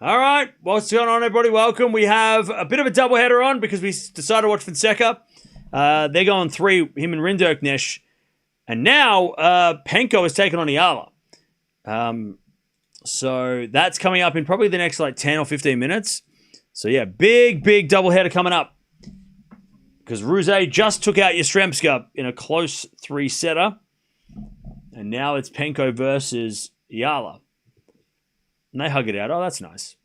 All right, what's going on, everybody? Welcome. We have a bit of a doubleheader on because we decided to watch Fonseca. They're going 3, him and Rinderknecht. And now Penko is taking on Eala. So that's coming up in probably the next 10 or 15 minutes. So yeah, big doubleheader coming up. Because Ruse just took out Yastremska in a close 3-setter. And now it's Penko versus Eala. And they hug it out. Oh, that's nice.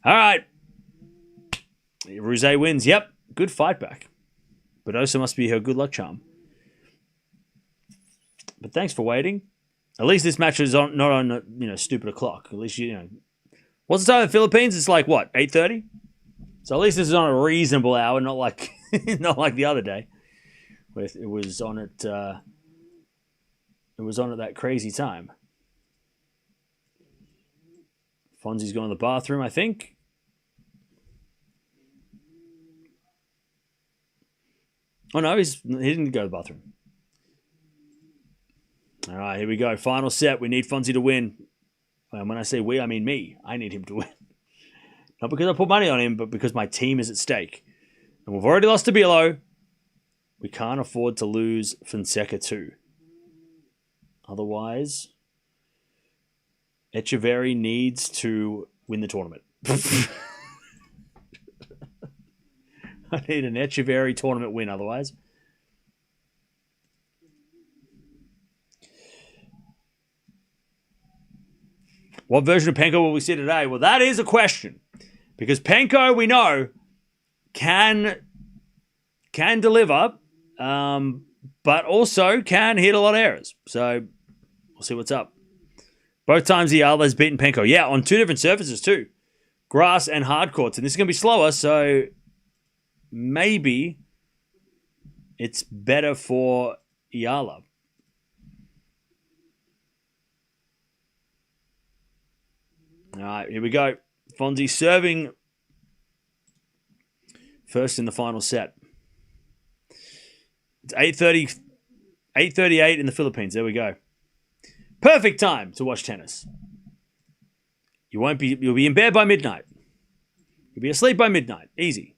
All right. Ruse wins. Yep. Good fight back. But also must be her good luck charm. But thanks for waiting. At least this match is not on a stupid o'clock. At least what's the time in the Philippines? It's 8:30? So at least this is on a reasonable hour, not like the other day. Where it was on at that crazy time. Fonzie's going to the bathroom, I think. Oh no, he didn't go to the bathroom. All right, here we go. Final set. We need Fonzie to win. And when I say we, I mean me. I need him to win. Not because I put money on him, but because my team is at stake. And we've already lost to Bielo. We can't afford to lose Fonseca too. Otherwise, Echeverry needs to win the tournament. I need an Echeverry tournament win otherwise. What version of Penko will we see today? Well, that is a question. Because Penko, we know, can deliver, but also can hit a lot of errors. So we'll see what's up. Both times Eala's beaten Penko. Yeah, on 2 different surfaces too. Grass and hard courts. And this is going to be slower, so maybe it's better for Eala. All right, here we go. Fonzie serving first in the final set. It's 8:38 in the Philippines. There we go. Perfect time to watch tennis. You'll be in bed by midnight. You'll be asleep by midnight. Easy.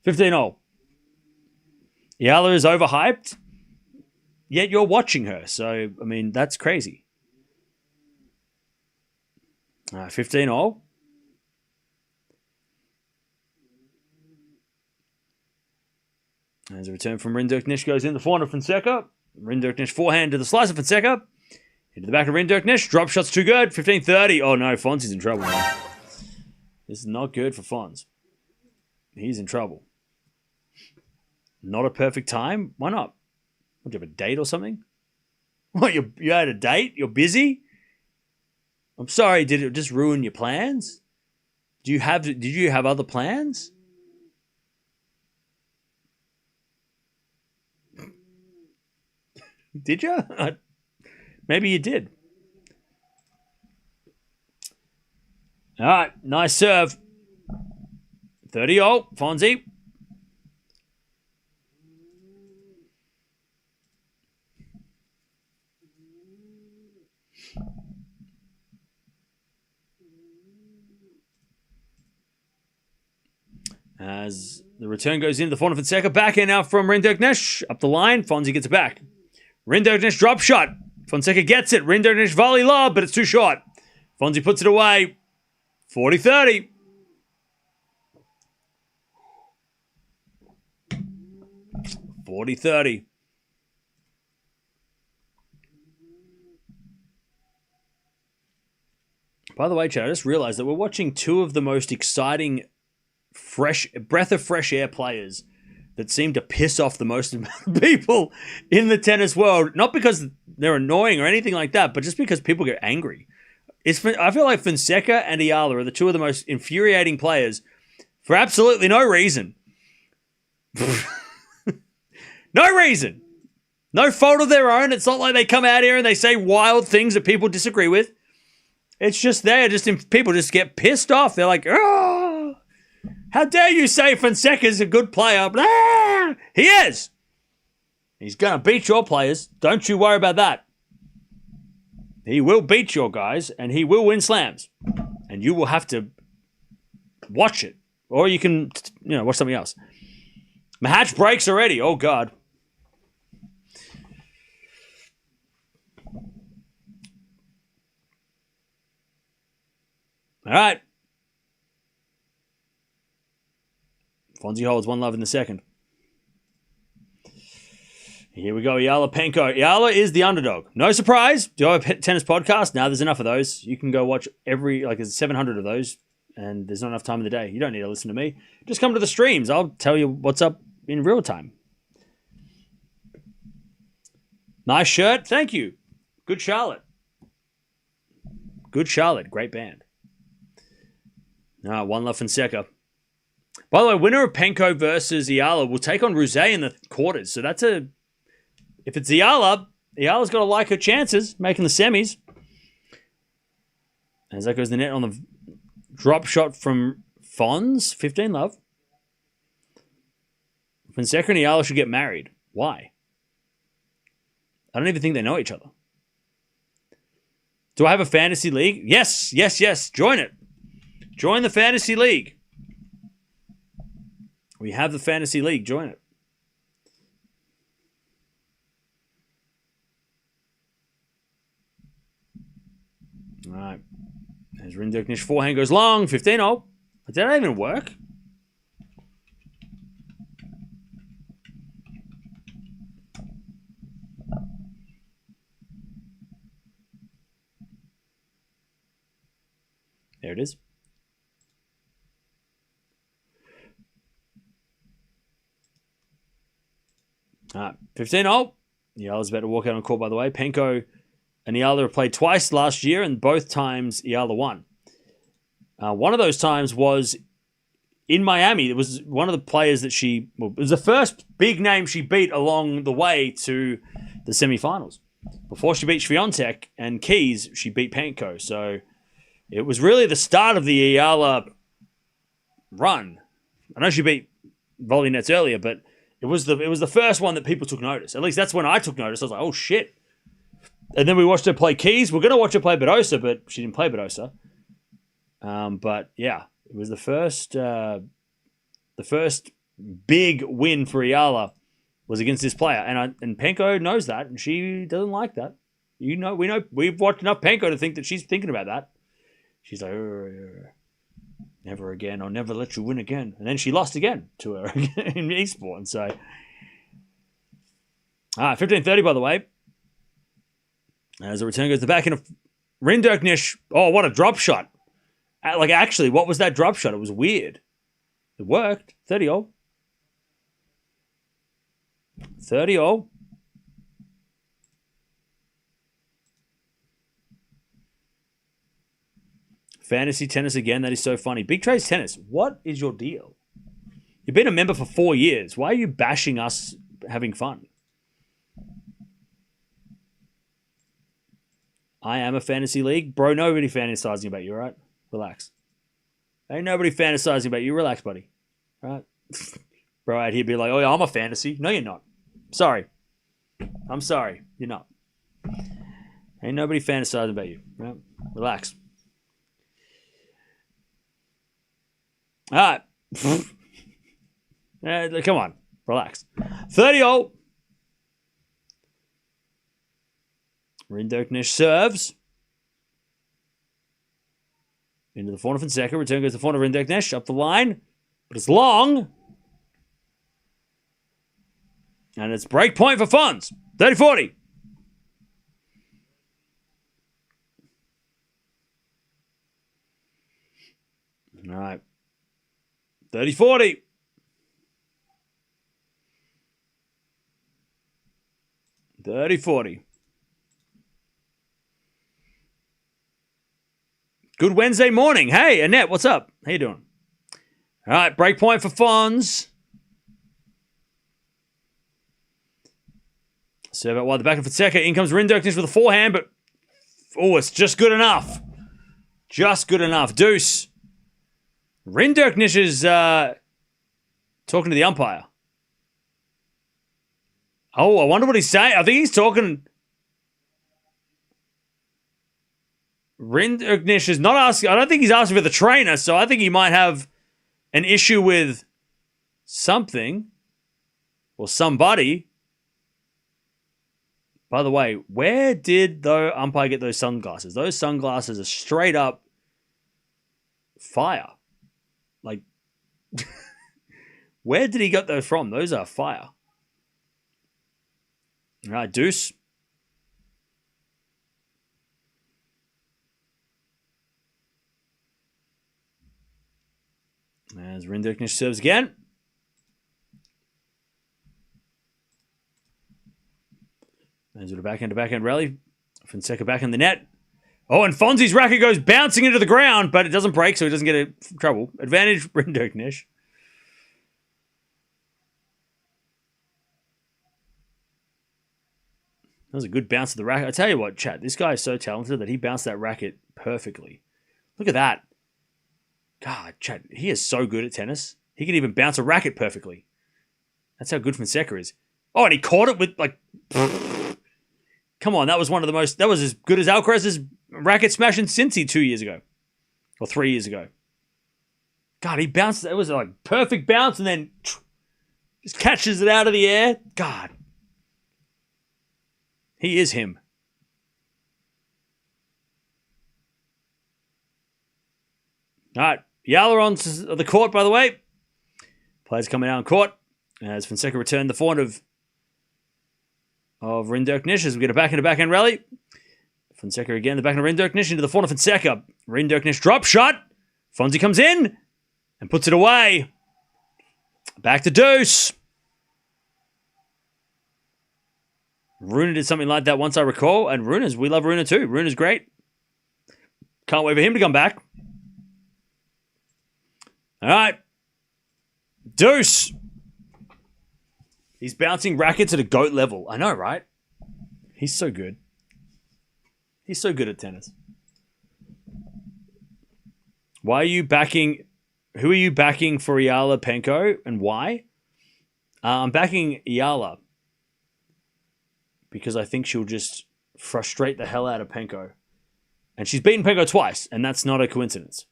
15-all. Eala is overhyped, yet you're watching her. So, that's crazy. 15-all. As a return from Rinderknecht goes in the forehand of Fonseca. Rinderknecht forehand to the slice of Fonseca. Into the back of Rinderknecht. Drop shot's too good. 15-30. Oh no, Fonzie's in trouble now. This is not good for Fonz. He's in trouble. Not a perfect time? Why not? What, do you have a date or something? What, you had a date? You're busy? I'm sorry, did it just ruin your plans? Did you have other plans? Did you? Maybe you did. All right, nice serve. 30-all, Fonzie. As the return goes into the forehand of Fonseca. Backhand now from Rinderknecht. Up the line, Fonzie gets it back. Rinderknecht drop shot. Fonseca gets it. Rinderknecht volley lob, but it's too short. Fonzie puts it away. 40-30. By the way, Chad, I just realized that we're watching 2 of the most exciting breath of fresh air players that seem to piss off the most people in the tennis world. Not because they're annoying or anything like that, but just because people get angry. I feel like Fonseca and Eala are the 2 of the most infuriating players for absolutely no reason. No reason. No fault of their own. It's not like they come out here and they say wild things that people disagree with. It's just people just get pissed off. They're like, oh, how dare you say Fonseca's a good player? Blah! He is. He's going to beat your players. Don't you worry about that. He will beat your guys, and he will win slams. And you will have to watch it. Or you can, watch something else. My hatch breaks already. Oh, God. All right. Fonzie holds 1-love in the second. Here we go, Ostapenko. Eala is the underdog. No surprise. Do I have a tennis podcast? No, there's enough of those. You can go watch there's 700 of those, and there's not enough time in the day. You don't need to listen to me. Just come to the streams. I'll tell you what's up in real time. Nice shirt. Thank you. Good Charlotte. Good Charlotte. Great band. 1-love Fonseca. By the way, winner of Penko versus Eala will take on Rosé in the quarters. So that's if it's Eala's got to like her chances making the semis. As that goes the net on the drop shot from Fons. 15-love. Fonseca and Eala should get married. Why? I don't even think they know each other. Do I have a fantasy league? Yes. Join it. Join the fantasy league. We have the fantasy league. Join it. All right. As Rinderknecht forehand goes long. 15-0. Did that even work? There it is. All right, 15-0. Eala's about to walk out on court, by the way. Penko and Eala have played twice last year, and both times Eala won. One of those times was in Miami. It was one of the players that it was the first big name she beat along the way to the semifinals. Before she beat Swiatek and Keys, she beat Penko. So it was really the start of the Eala run. I know she beat volley nets earlier, but it was the first one that people took notice. At least that's when I took notice. I was like, oh, shit. And then we watched her play Keys. We're going to watch her play Badosa, but she didn't play Badosa. But, yeah, it was the first big win for Eala was against this player. And Penko knows that, and she doesn't like that. We've watched enough Penko to think that she's thinking about that. She's like, never again. I'll never let you win again. And then she lost again to her in eSport. And so, 15-30, by the way. As the return goes to the back end of Rinderknecht. Oh, what a drop shot. Actually, what was that drop shot? It was weird. It worked. 30-0. 30-0. Fantasy tennis again. That is so funny. Big Trades Tennis. What is your deal? You've been a member for 4 years. Why are you bashing us having fun? I am a fantasy league. Bro, nobody fantasizing about you, right? Relax. Ain't nobody fantasizing about you. Relax, buddy. Right? Bro out here be like, oh, yeah, I'm a fantasy. No, you're not. Sorry. I'm sorry. You're not. Ain't nobody fantasizing about you. Right? Relax. All right. Come on. Relax. 30-0. Rinderknecht serves. Into the corner of Fonseca. Return goes to the corner of Rinderknecht. Up the line. But it's long. And it's break point for Fons. 30-40. All right. 30-40. Good Wednesday morning. Hey, Annette, what's up? How you doing? All right, break point for Fons. Serve out wide the back of Fonseca. In comes Rinderknecht with a forehand, but it's just good enough. Just good enough. Deuce. Rinderknecht is talking to the umpire. Oh, I wonder what he's saying. I think he's talking. Rinderknecht is not asking. I don't think he's asking for the trainer, so I think he might have an issue with something or somebody. By the way, where did the umpire get those sunglasses? Those sunglasses are straight up fire. Like, where did he get those from? Those are fire. All right, deuce. As Rinderknecht serves again. As with a backhand rally. Fonseca back in the net. Oh, and Fonzie's racket goes bouncing into the ground, but it doesn't break, so he doesn't get in trouble. Advantage, Rinderknecht. That was a good bounce of the racket. I tell you what, chat, this guy is so talented that he bounced that racket perfectly. Look at that. God, chat, he is so good at tennis. He can even bounce a racket perfectly. That's how good Fonseca is. Oh, and he caught it with, like... Come on, that was one of the most... That was as good as Alcaraz's racket smash in Cincy 2 years ago. Or 3 years ago. God, he bounced... It was a like, perfect bounce and then... Just catches it out of the air. God. He is him. All right. Eala on the court, by the way. Players coming out on court. As Fonseca returned the forehand of Rinderknecht as we get a backhand rally. Fonseca again, the backhand of Rinderknecht into the forehand of Fonseca. Rinderknecht drop shot. Fonzie comes in and puts it away. Back to deuce. Runa did something like that once, I recall. And we love Runa too. Runa's great. Can't wait for him to come back. All right. Deuce. He's bouncing rackets at a GOAT level. I know, right? He's so good. He's so good at tennis. Why are you backing... Who are you backing for Eala Penko and why? I'm backing Eala because I think she'll just frustrate the hell out of Penko. And she's beaten Penko twice, and that's not a coincidence.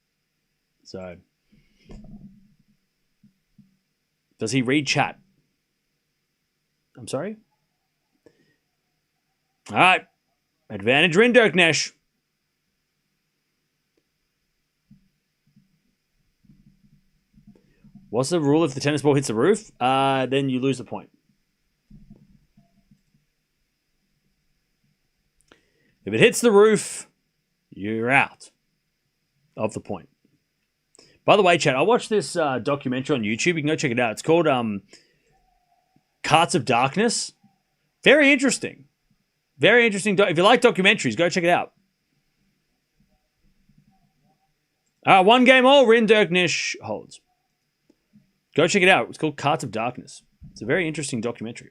So... Does he read chat? I'm sorry? All right. Advantage Rinderknecht. What's the rule if the tennis ball hits the roof? Then you lose the point. If it hits the roof, you're out of the point. By the way, chat, I watched this documentary on YouTube. You can go check it out. It's called Carts of Darkness. Very interesting. Very interesting. If you like documentaries, go check it out. One game all, Rinderknecht holds. Go check it out. It's called Carts of Darkness. It's a very interesting documentary.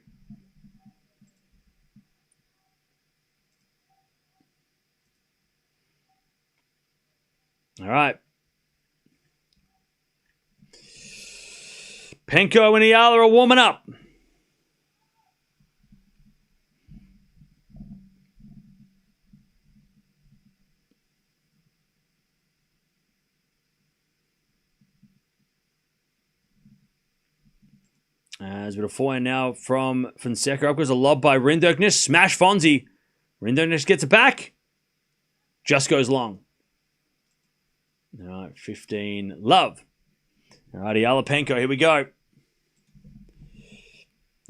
All right. Penko and Eala are warming up. As with a forehand now from Fonseca. Up goes a lob by Rinderknecht. Smash Fonzie. Rinderknecht gets it back. Just goes long. All right, 15. Love. All right, Eala Penko. Here we go.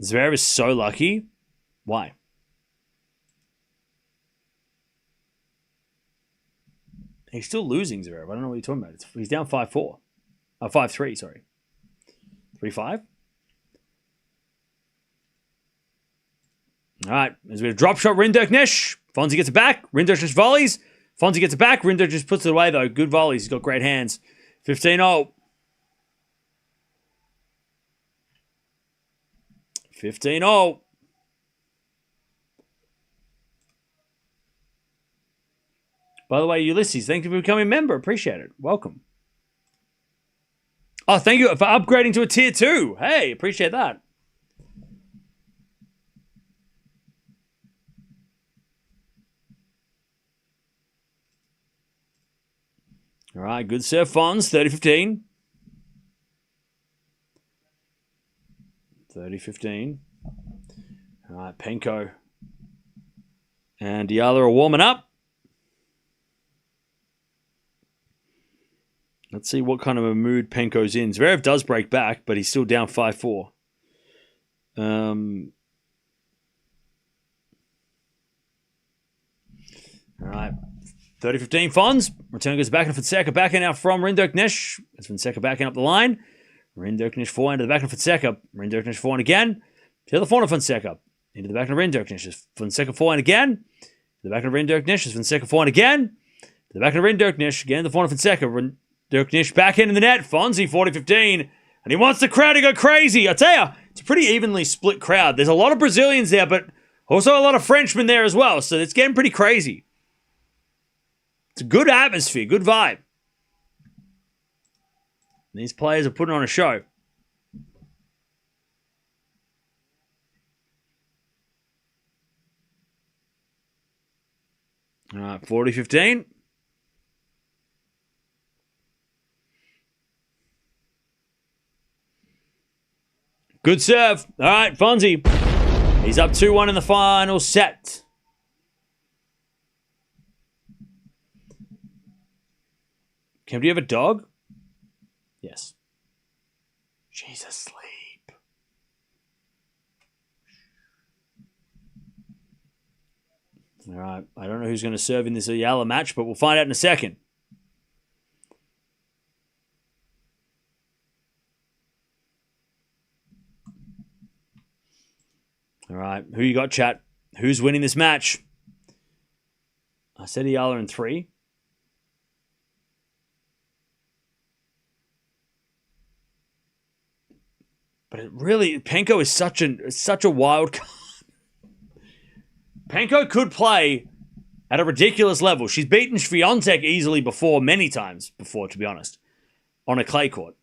Zverev is so lucky. Why? He's still losing, Zverev. I don't know what you're talking about. He's down 5-4. 5-3, sorry. 3-5? All right. There's a bit of drop shot, Rinderknecht. Fonzie gets it back. Rinderknecht volleys. Fonzie gets it back. Rinderknecht just puts it away, though. Good volleys. He's got great hands. 15-0. 15-0. By the way, Ulysses, thank you for becoming a member. Appreciate it. Welcome. Oh, thank you for upgrading to a tier 2. Hey, appreciate that. All right, good serve, Fons. 30-15. 30-15. All right, Penko and Eala are warming up. Let's see what kind of a mood Penko's in. Zverev does break back, but he's still down 5-4. All right. 30-15 Fons. Return goes back and Fonseca. Backhand out from Rinderknecht. It's Fonseca backing up the line. Rinderknecht forehand to the back of Fonseca. Rinderknecht forehand again. To the other forehand of Fonseca. Into the back of Rinderknecht. Fonseca forehand again. To the back of Rinderknecht. Fonseca forehand again. To the back of Rinderknecht. Again to the forehand of Fonseca. Rinderknecht back in the net. Fonzie 40-15. And he wants the crowd to go crazy. I tell you, it's a pretty evenly split crowd. There's a lot of Brazilians there, but also a lot of Frenchmen there as well. So it's getting pretty crazy. It's a good atmosphere, good vibe. These players are putting on a show. All right, 40-15. Good serve. All right, Fonzie. He's up 2-1 in the final set. Cam, do you have a dog? Yes. She's asleep. All right. I don't know who's going to serve in this Eala match, but we'll find out in a second. All right. Who you got, chat? Who's winning this match? I said Eala in 3. But it really, Penko is such a wild card. Penko could play at a ridiculous level. She's beaten Swiatek easily before, many times before, to be honest, on a clay court.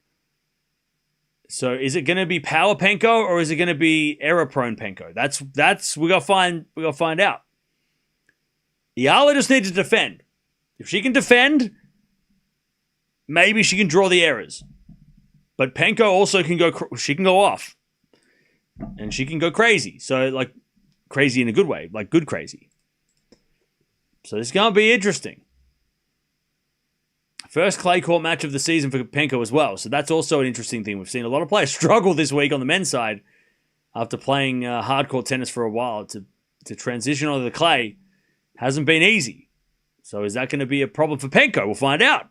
So is it going to be power Penko or is it going to be error-prone Penko? That's we got to find out. Eala just needs to defend. If she can defend, maybe she can draw the errors. But Penko also can she can go off. And she can go crazy. So, like, crazy in a good way. Like, good crazy. So, this is going to be interesting. First clay court match of the season for Penko as well. So, that's also an interesting thing. We've seen a lot of players struggle this week on the men's side after playing hardcore tennis for a while. To transition onto the clay hasn't been easy. So, is that going to be a problem for Penko? We'll find out.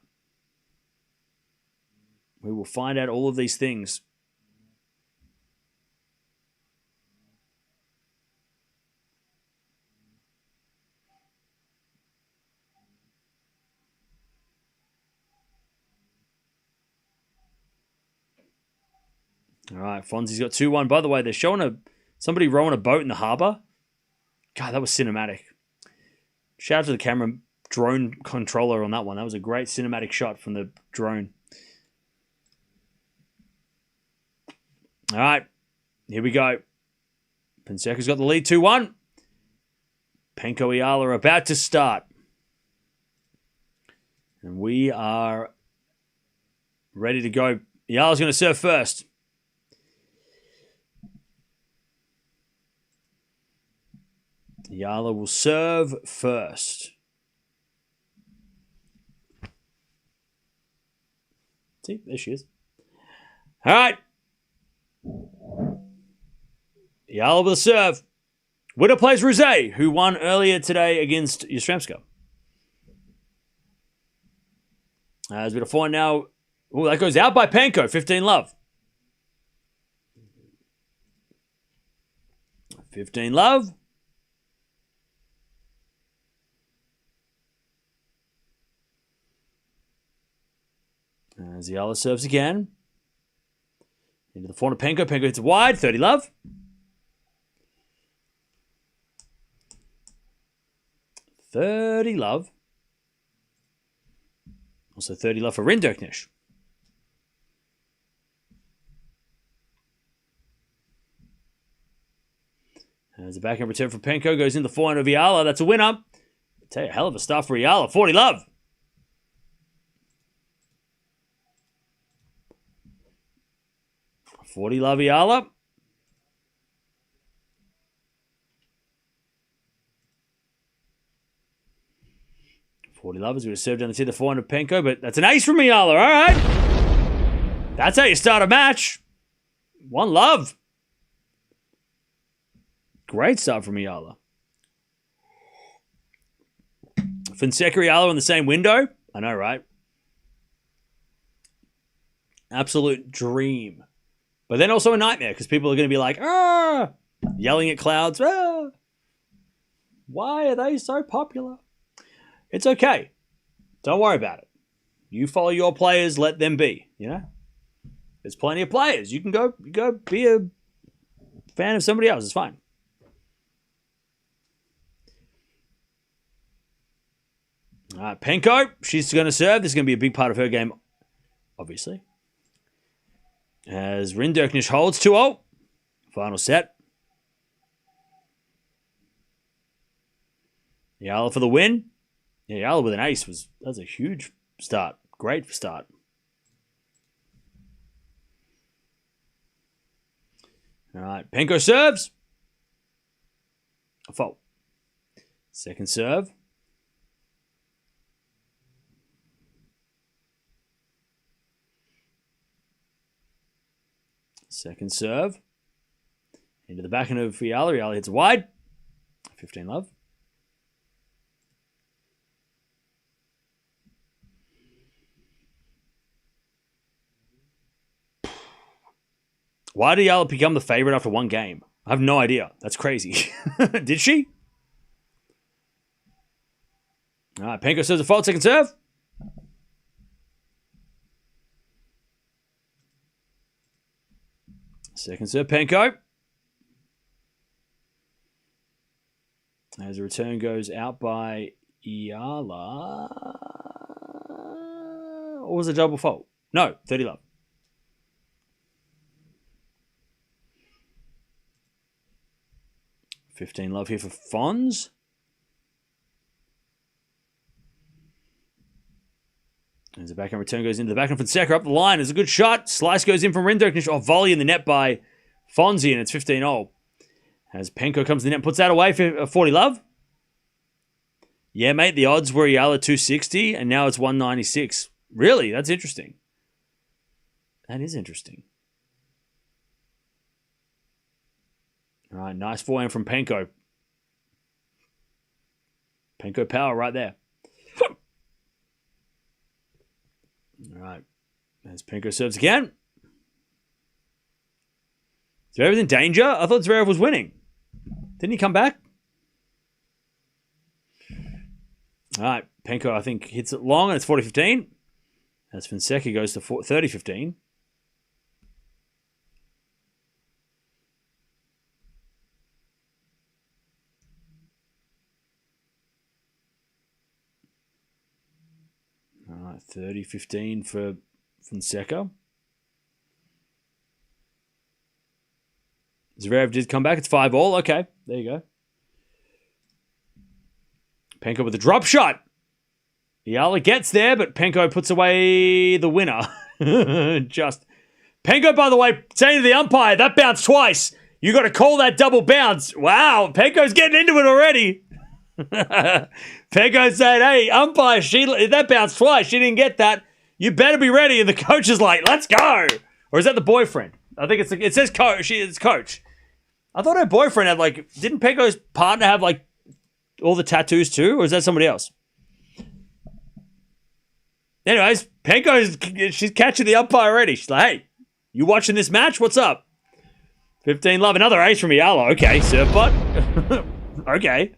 We will find out all of these things. All right, Fonzie's got 2-1. By the way, they're showing somebody rowing a boat in the harbour. God, that was cinematic. Shout out to the camera drone controller on that one. That was a great cinematic shot from the drone. All right, here we go. Fonseca's got the lead 2-1. Penko Eala are about to start. And we are ready to go. Eala's going to serve first. Eala will serve first. See, there she is. All right. Eala with a serve. Winner plays Rosé, who won earlier today against Yastremska. As we find now. Oh, that goes out by Penko. 15-love. 15-love. As Eala serves again. Into the forehand of Penko. Penko hits it wide. 30-love. 30-love. Also 30-love for Rinderknecht. As the backhand return from Penko goes in the forehand of Eala. That's a winner. I tell you, hell of a start for Eala. 40-love. 40 love Eala. Forty lovers. We would have served down the tee the 400 Penko, but that's an ace from Eala. All right. That's how you start a match. One love. Great start from Eala. Fonseca Eala in the same window. I know, right? Absolute dream. But then also a nightmare because people are going to be like, yelling at clouds. Why are they so popular? It's okay. Don't worry about it. You follow your players, let them be, you know? There's plenty of players. You can go be a fan of somebody else. It's fine. All right, Penko, she's going to serve. This is going to be a big part of her game, obviously. As Rinderknecht holds 2-0. Final set. Eala for the win. Yeah, Eala with an ace that's a huge start. Great start. All right, Penko serves. A fault. Second serve. Second serve. Into the backhand of Eala. Eala hits wide. 15 love. Why did Eala become the favorite after one game? I have no idea. That's crazy. Did she? All right, Penko serves a fault. Second serve. Second serve, Penko. As the return goes out by Eala. Or was it a double fault? No, 30 love. $15 love here for Fons. As the backhand return goes into the backhand. Fonseca up the line. It's a good shot. Slice goes in from Rinderknecht. Off volley in the net by Fonzie, and it's 15-all. As Penko comes to the net, puts that away for 40 love. Yeah, mate, the odds were Eala 260, and now it's 196. Really? That's interesting. That is interesting. All right, nice forehand from Penko. Penko power right there. All right. As Penko serves again. Zverev in danger? I thought Zverev was winning. Didn't he come back? All right. Penko, I think, hits it long, and it's 40-15. As Fonseca goes to 30-15. All right, 30-15 for Fonseca. Zverev did come back. It's 5-all. Okay, there you go. Penko with a drop shot. Eala gets there, but Penko puts away the winner. Penko, by the way, saying to the umpire, that bounced twice. You got to call that double bounce. Wow, Penko's getting into it already. Penko said, hey, umpire, that bounced twice. She didn't get that. You better be ready. And the coach is like, let's go. Or is that the boyfriend? I think it says coach. It's coach. I thought her boyfriend had didn't Penko's partner have all the tattoos too? Or is that somebody else? Anyways, she's catching the umpire already. She's like, hey, you watching this match? What's up? 15 love. Another ace from Eala. Okay, serve butt. Okay.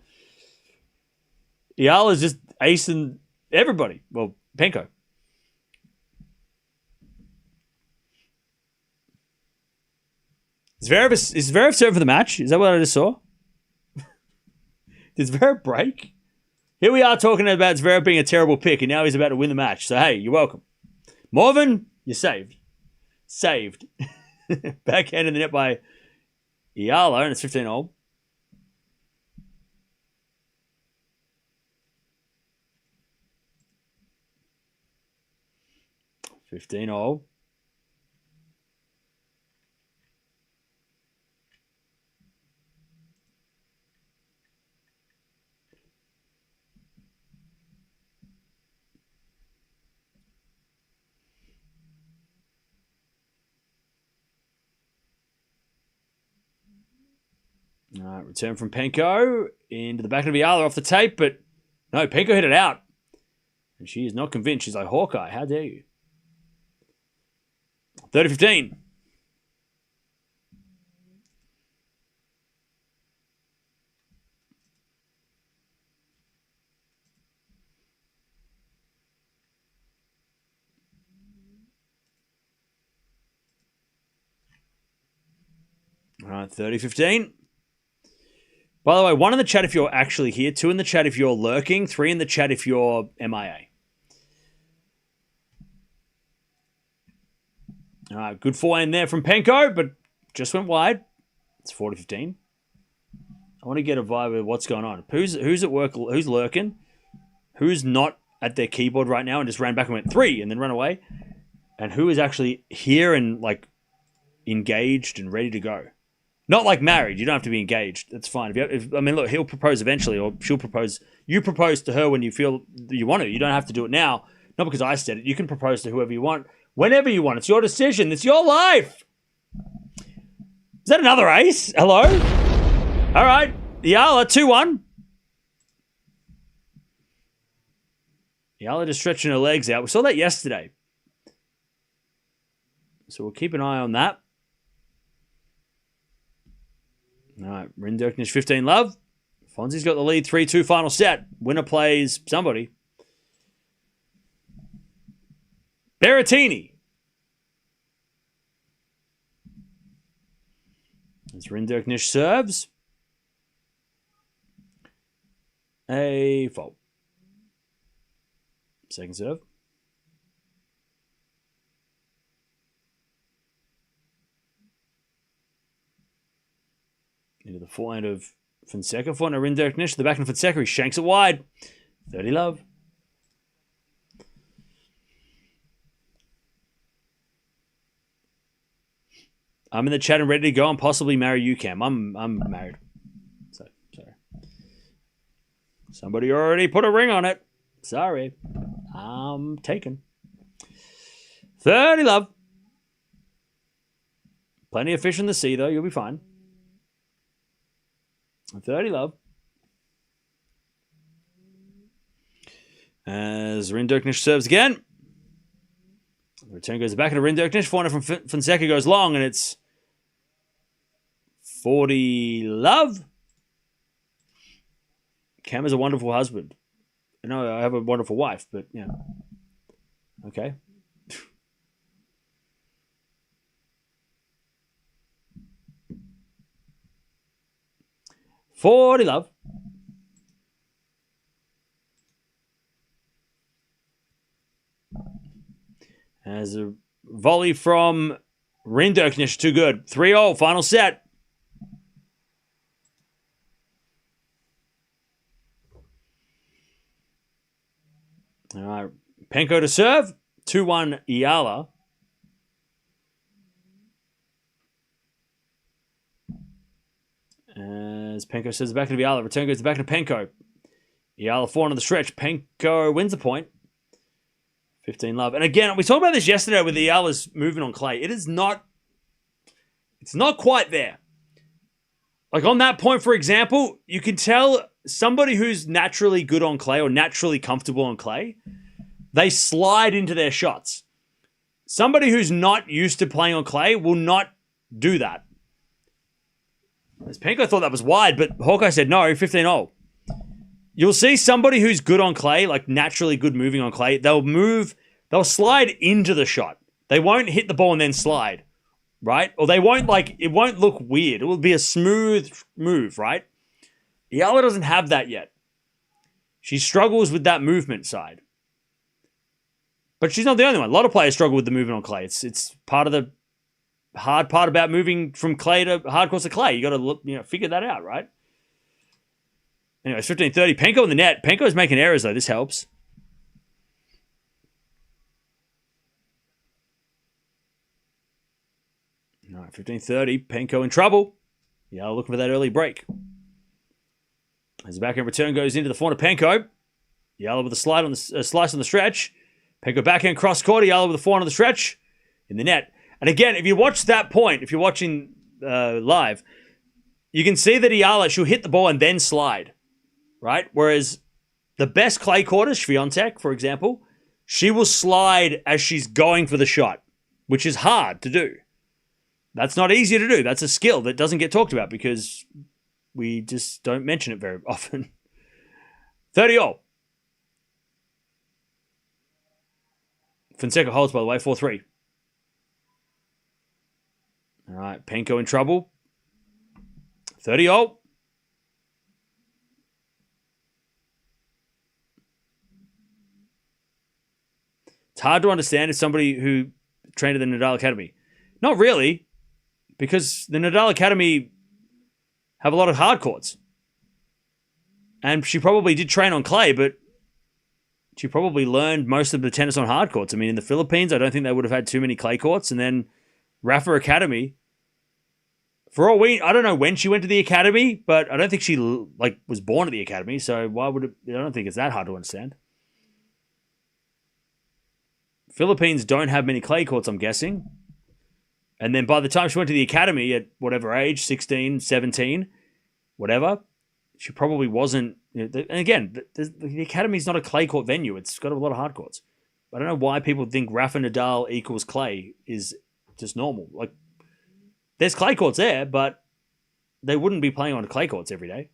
Eala's just acing everybody. Well, Penko. Is Zverev serving for the match? Is that what I just saw? Did Zverev break? Here we are talking about Zverev being a terrible pick, and now he's about to win the match. So, hey, you're welcome. Morven, you're saved. Saved. Backhand in the net by Eala, and it's 15-all. $15-all. All right, return from Penko into the back of Eala off the tape, but no, Penko hit it out. And she is not convinced. She's like, Hawkeye, how dare you? 30-15. All right, 30-15. By the way, 1 in the chat if you're actually here, 2 in the chat if you're lurking, 3 in the chat if you're MIA. All right, good forehand there from Penko, but just went wide. It's 40-15. I want to get a vibe of what's going on. Who's at work? Who's lurking? Who's not at their keyboard right now and just ran back and went 3 and then ran away? And who is actually here and like engaged and ready to go? Not like married. You don't have to be engaged. That's fine. I mean, look, he'll propose eventually, or she'll propose. You propose to her when you feel you want to. You don't have to do it now. Not because I said it. You can propose to whoever you want, whenever you want. It's your decision. It's your life. Is that another ace? Hello? All right. Eala, 2-1. Eala just stretching her legs out. We saw that yesterday. So we'll keep an eye on that. All right, Rinderknecht 15-love. Fonzie's got the lead, 3-2 final set. Winner plays somebody. Berrettini. As Rinderknecht serves. A fault. Second serve. Into the forehand of Fonseca. Forehand of Rinderknecht. The backhand of Fonseca. He shanks it wide. 30-love. I'm in the chat and ready to go and possibly marry you, Cam. I'm married. So, sorry. Somebody already put a ring on it. Sorry. I'm taken. 30-love. Plenty of fish in the sea, though. You'll be fine. 30-love. As Rinderknecht serves again. The return goes back into Rinderknecht. Forehand from Fonseca goes long, and it's 40-love. Cam is a wonderful husband. I know I have a wonderful wife, but yeah. Okay. $40-love. As a volley from Rinderknecht, too good. 3-0, final set. All right, Penko to serve. 2-1 Eala. As Penko says back to Eala. Return goes back to Penko. Eala 4 on the stretch. Penko wins the point. 15-love. And again, we talked about this yesterday with Eala's movement on clay. It's not quite there. Like on that point, for example, you can tell somebody who's naturally good on clay or naturally comfortable on clay, they slide into their shots. Somebody who's not used to playing on clay will not do that. As Penko thought that was wide, but Hawkeye said no, 15-0. You'll see somebody who's good on clay, like naturally good moving on clay, they'll slide into the shot. They won't hit the ball and then slide, right? Or they won't it won't look weird. It will be a smooth move, right? Eala doesn't have that yet. She struggles with that movement side. But she's not the only one. A lot of players struggle with the movement on clay. It's part of the hard part about moving from clay to hard course to clay. You got to figure that out, right? Anyways, 15-30. Penko in the net. Penko's making errors, though. This helps. All right, 15-30. Penko in trouble. Yeah, looking for that early break. As the backhand return goes into the forehand of Penko. Eala with a slice on the stretch. Penko backhand cross court. Eala with a forehand on the stretch. In the net. And again, if you watch that point, if you're watching live, you can see that Eala, she'll hit the ball and then slide, right? Whereas the best clay courter, Swiatek, for example, she will slide as she's going for the shot, which is hard to do. That's not easy to do. That's a skill that doesn't get talked about because we just don't mention it very often. 30-all. Fonseca holds, by the way, 4-3. All right, Penko in trouble. 30-all. It's hard to understand as somebody who trained at the Nadal Academy. Not really, because the Nadal Academy have a lot of hard courts. And she probably did train on clay, but she probably learned most of the tennis on hard courts. I mean, in the Philippines, I don't think they would have had too many clay courts. And then Rafa Academy, for all I don't know when she went to the academy, but I don't think she was born at the academy. So why would it? I don't think it's that hard to understand. Philippines don't have many clay courts, I'm guessing. And then by the time she went to the academy at whatever age, 16, 17, whatever, she probably wasn't. And again, the academy is not a clay court venue. It's got a lot of hard courts. I don't know why people think Rafa Nadal equals clay is just normal. Like, there's clay courts there, but they wouldn't be playing on clay courts every day.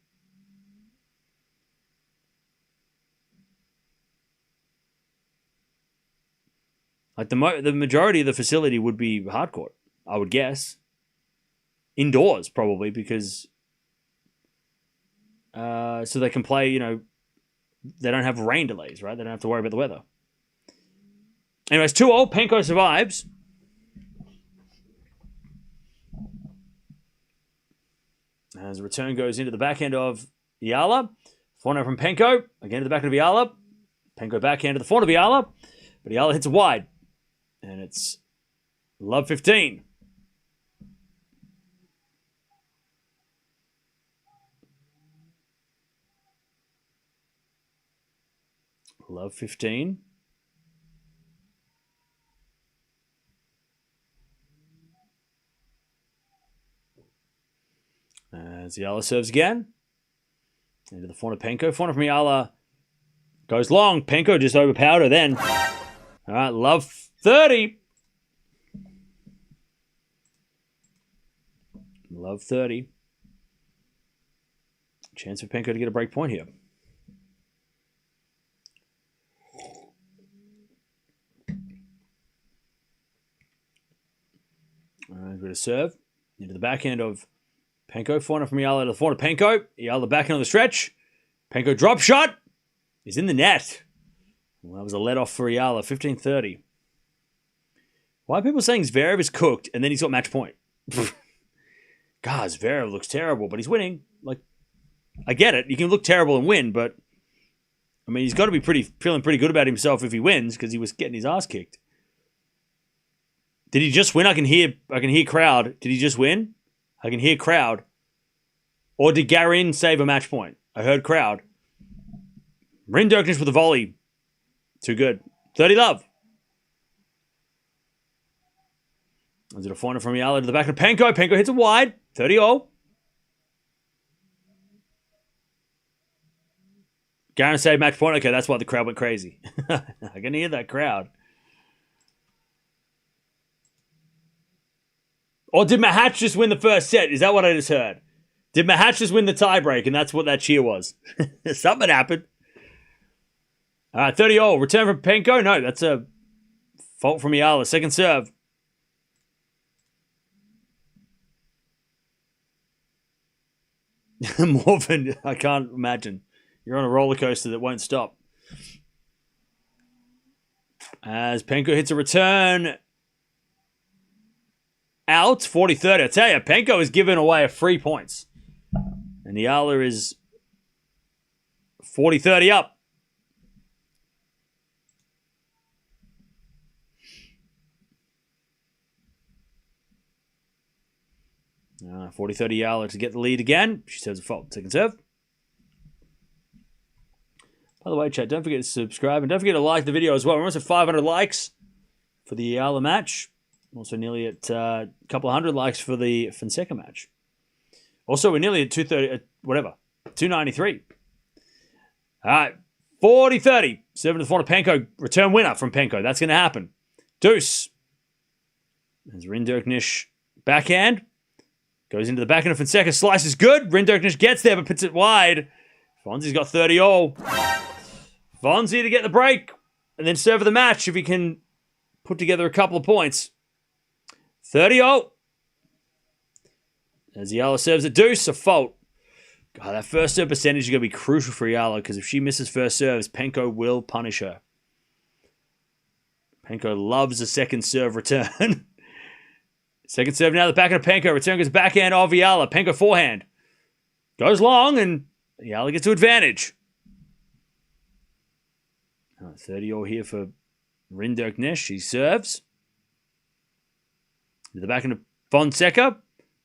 Like the majority of the facility would be hard court, I would guess. Indoors, probably, because so they can play, they don't have rain delays, right? They don't have to worry about the weather. Anyways, 2-all, Penko survives. As the return goes into the backhand of Eala. Forehand from Penko. Again to the backhand of Eala. Penko backhand to the forehand of Eala. But Eala hits it wide. And it's love 15. Love 15. As Eala serves again. Into the forehand of Penko. Forehand from Eala goes long. Penko just overpowered her then. All right, love 30. Love 30. Chance for Penko to get a break point here. All right, good to serve. Into the backhand of Penko. Forehand from Eala to the forehand of Penko. Eala backhand on the stretch. Penko drop shot. Is in the net. Well, that was a let-off for Eala. 15-30. Why are people saying Zverev is cooked and then he's got match point? God, Zverev looks terrible, but he's winning. Like, I get it. You can look terrible and win, but I mean, he's got to be feeling pretty good about himself if he wins because he was getting his ass kicked. Did he just win? I can hear crowd. Did he just win? I can hear crowd. Or did Garin save a match point? I heard crowd. Rinderknecht with a volley. Too good. 30 love. Is it a forehand from Eala to the back of Penko? Penko hits it wide. 30-all. Garin saved match point. Okay, that's why the crowd went crazy. I can hear that crowd. Or did Mahatch just win the first set? Is that what I just heard? Did Mahatch just win the tiebreak and that's what that cheer was? Something happened. All right, 30-all. Return from Penko? No, that's a fault from Eala. Second serve. Morphin, I can't imagine. You're on a roller coaster that won't stop. As Penko hits a return. Out, 40-30. I tell you, Penko is giving away 3 points. And Eala is 40-30 up. 40-30 Eala to get the lead again. She serves a fault. Second serve. By the way, chat, don't forget to subscribe and don't forget to like the video as well. We're almost at 500 likes for the Eala match. Also nearly at a couple of hundred likes for the Fonseca match. Also, we're nearly at 230, whatever, 293. All right, 40-30. 7 to the final. Penko, return winner from Penko. That's going to happen. Deuce. There's Rinderknecht backhand. Goes into the backhand of Fonseca. Slice is good. Rinderknecht gets there, but puts it wide. Fonzie's got 30 all. Fonzie to get the break. And then serve of the match if he can put together a couple of points. 30 all. As Eala serves a deuce, a fault. God, that first serve percentage is going to be crucial for Eala because if she misses first serves, Penko will punish her. Penko loves a second serve return. Second serve now, the backhand of Penko. Return goes backhand of Eala. Penko forehand. Goes long and Eala gets to advantage. 30 all here for Rinderknecht. She serves. To the backhand of Fonseca.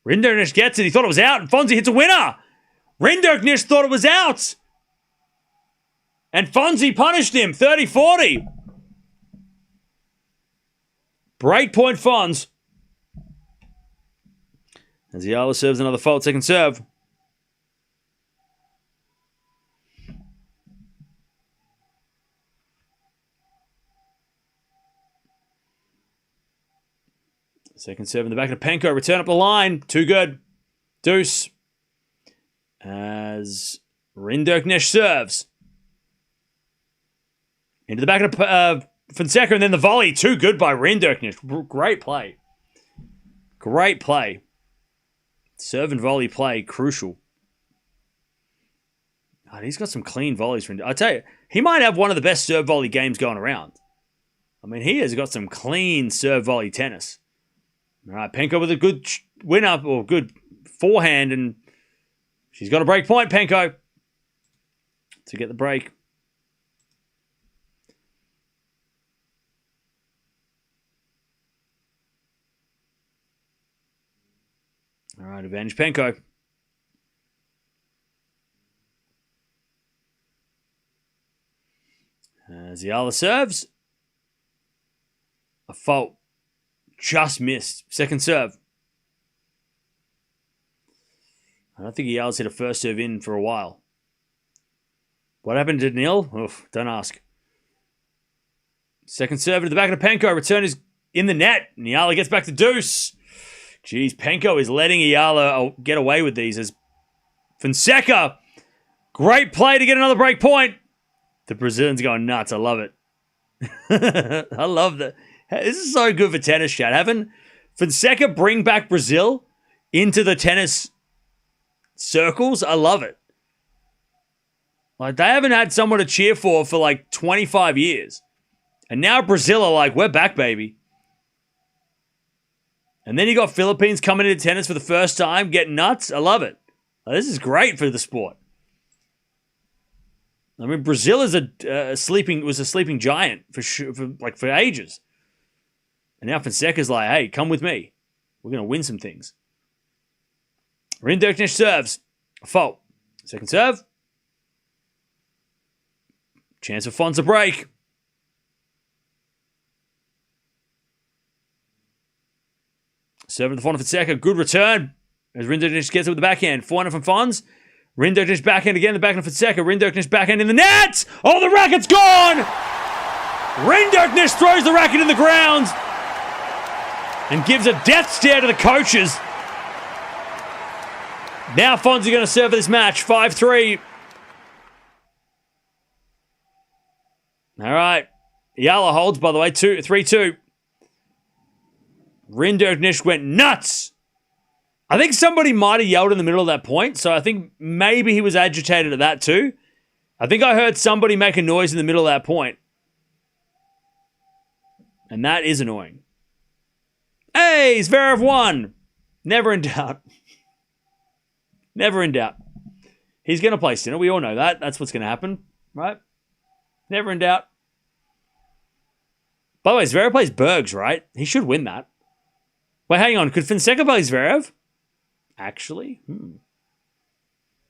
Rinderknecht gets it. He thought it was out, and Fonzie hits a winner. Rinderknecht thought it was out. And Fonzie punished him. 30-40. Breakpoint Fonz. As Eala serves another fault, second serve. Second serve in the back of Penko. Return up the line. Too good. Deuce. As Rinderknecht serves. Into the back of Fonseca and then the volley. Too good by Rinderknecht. Great play. Great play. Serve and volley play. Crucial. God, he's got some clean volleys. I tell you, he might have one of the best serve volley games going around. I mean, he has got some clean serve volley tennis. All right, Penko with a good win-up or good forehand, and she's got a break point, Penko, to get the break. All right, advantage Penko. As Eala serves. A fault. Just missed. Second serve. I don't think Eala's hit a first serve in for a while. What happened to Neil? Oof, don't ask. Second serve to the back of Penko. Return is in the net. And Eala gets back to deuce. Jeez, Penko is letting Eala get away with these as Fonseca. Great play to get another break point. The Brazilian's going nuts. I love it. I love that. This is so good for tennis, chat. Having Fonseca bring back Brazil into the tennis circles, I love it. Like, they haven't had someone to cheer for like 25 years. And now Brazil are like, we're back, baby. And then you got Philippines coming into tennis for the first time, getting nuts. I love it. Like, this is great for the sport. I mean, Brazil is a sleeping giant for ages. And now Fonseca's like, hey, come with me. We're going to win some things. Rinderknecht serves. A fault. Second serve. Chance for Fonz to break. Serve at the front of Fonseca. Good return. As Rinderknecht gets it with the backhand. Forehand from Fonz. Rinderknecht backhand again. The backhand of Fonseca. Rinderknecht backhand in the net. Oh, the racket's gone. Rinderknecht throws the racket in the ground. And gives a death stare to the coaches. Now Fonzie going to serve this match. 5-3. All right. Eala holds, by the way. 3-2. Rinderknecht went nuts. I think somebody might have yelled in the middle of that point. So I think maybe he was agitated at that too. I think I heard somebody make a noise in the middle of that point. And that is annoying. Hey, Zverev won. Never in doubt. Never in doubt. He's going to play Sinner. We all know that. That's what's going to happen, right? Never in doubt. By the way, Zverev plays Bergs, right? He should win that. Wait, hang on. Could Fonseca play Zverev? Actually? All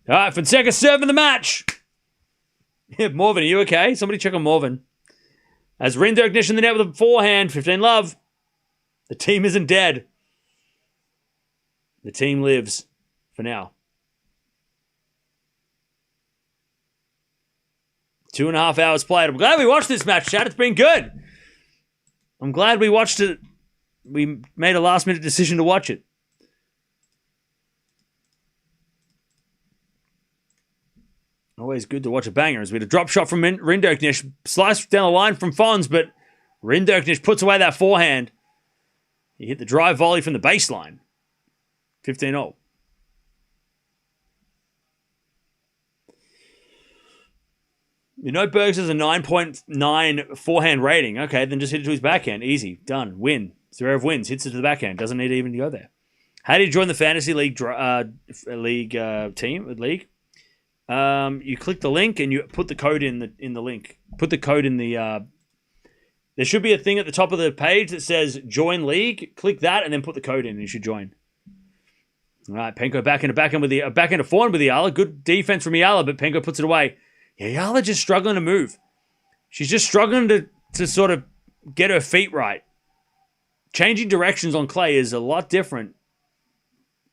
right, Fonseca serving the match. Yeah, Morvan, are you okay? Somebody check on Morvan. As Rinderknecht in the net with a forehand. 15-love. The team isn't dead. The team lives for now. 2.5 hours played. I'm glad we watched this match, Chad. It's been good. I'm glad we watched it. We made a last-minute decision to watch it. Always good to watch a banger. As we had a drop shot from Rinderknecht. Sliced down the line from Fons, but Rinderknecht puts away that forehand. He hit the drive volley from the baseline. 15-0. You know Bergs has a 9.9 forehand rating. Okay, then just hit it to his backhand. Easy. Done. Win. Zverev wins. Hits it to the backhand. Doesn't need even to go there. How do you join the Fantasy League team? You click the link and you put the code in the link. Put the code in the... there should be a thing at the top of the page that says Join League. Click that and then put the code in and you should join. All right, Penko back into forehand with Eala. Good defense from Eala, but Penko puts it away. Yeah, Eala just struggling to move. She's just struggling to sort of get her feet right. Changing directions on clay is a lot different.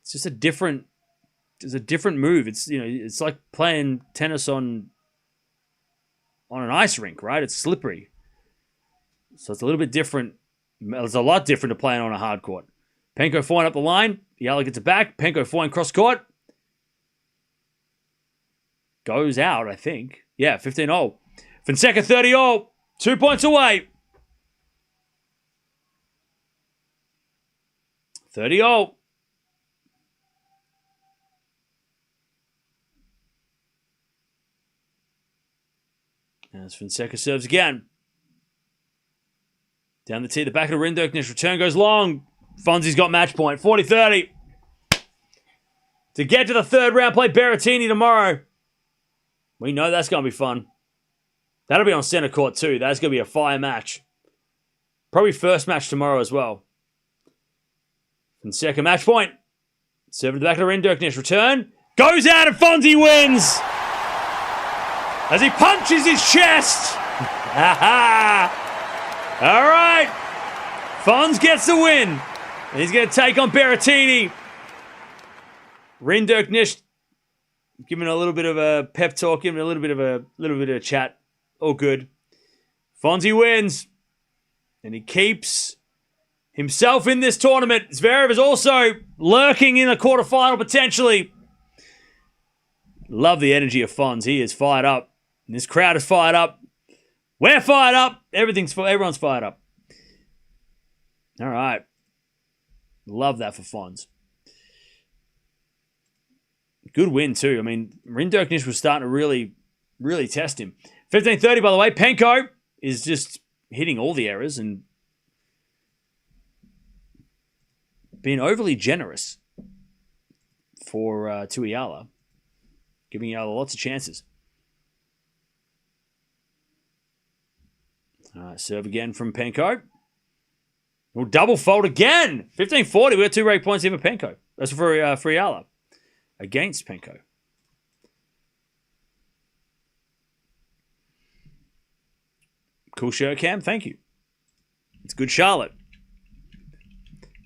It's just a different move. It's like playing tennis on an ice rink, right? It's slippery. So it's a little bit different. It's a lot different to playing on a hard court. Penko forehand up the line. Eala gets it back. Penko forehand cross court. Goes out, I think. Yeah, 15-0. Fonseca 30-0. 2 points away. 30-0. As Fonseca serves again. Down the tee, the back of the Rinderknecht. Return goes long. Fonzie's got match point. 40-30. To get to the third round, play Berrettini tomorrow. We know that's going to be fun. That'll be on center court too. That's going to be a fire match. Probably first match tomorrow as well. Fonseca match point. Serving to the back of the Rinderknecht. Return. Goes out and Fonzie wins. As he punches his chest. All right. Fons gets the win. And he's going to take on Berrettini. Rinderknecht giving a little bit of a pep talk, giving a little bit of a chat. All good. Fonzie wins. And he keeps himself in this tournament. Zverev is also lurking in a quarterfinal potentially. Love the energy of Fons. He is fired up. And this crowd is fired up. We're fired up. Everyone's fired up. All right. Love that for Fons. Good win too. I mean, Rinderknecht was starting to really, really test him. 15-30, by the way. Penko is just hitting all the errors and being overly generous to Eala, giving Eala lots of chances. Serve again from Penko. We'll double fold again. 15-40. We got 2 break points here for Penko. That's for Eala. Against Penko. Cool shirt, Cam. Thank you. It's Good Charlotte.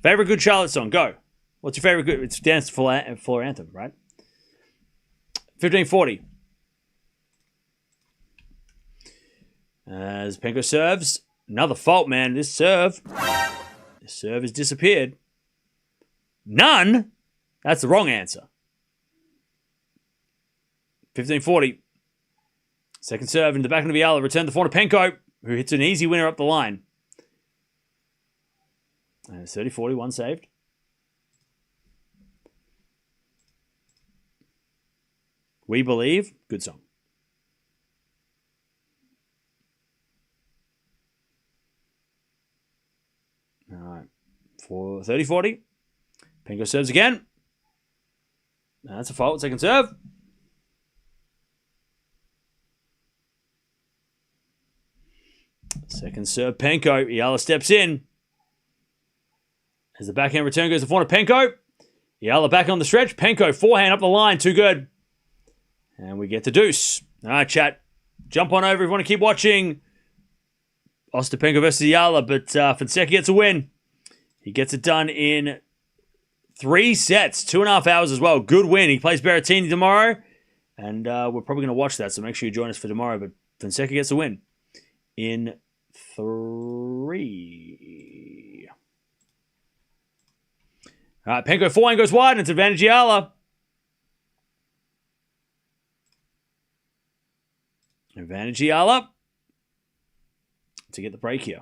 Favorite Good Charlotte song? Go. What's your favorite good? It's Dance Floor Anthem, right? 15-40. As Penko serves. Another fault, man. This serve has disappeared. None? That's the wrong answer. 15-40. Second serve in the back of the Eala. Return the forehand to Penko, who hits an easy winner up the line. 30-40, one saved. We Believe. Good song. All right. For 30-40. Penko serves again. That's a fault. Second serve. Second serve, Penko. Eala steps in. As the backhand return goes to forehand of Penko. Eala back on the stretch. Penko, forehand up the line. Too good. And we get the deuce. All right, chat. Jump on over if you want to keep watching. Ostapenko versus Eala, but Fonseca gets a win. He gets it done in 3 sets. 2.5 hours as well. Good win. He plays Berrettini tomorrow. And we're probably going to watch that, so make sure you join us for tomorrow. But Fonseca gets the win in 3. All right, Penko forehand goes wide, and it's advantage Eala. Advantage Eala to get the break here.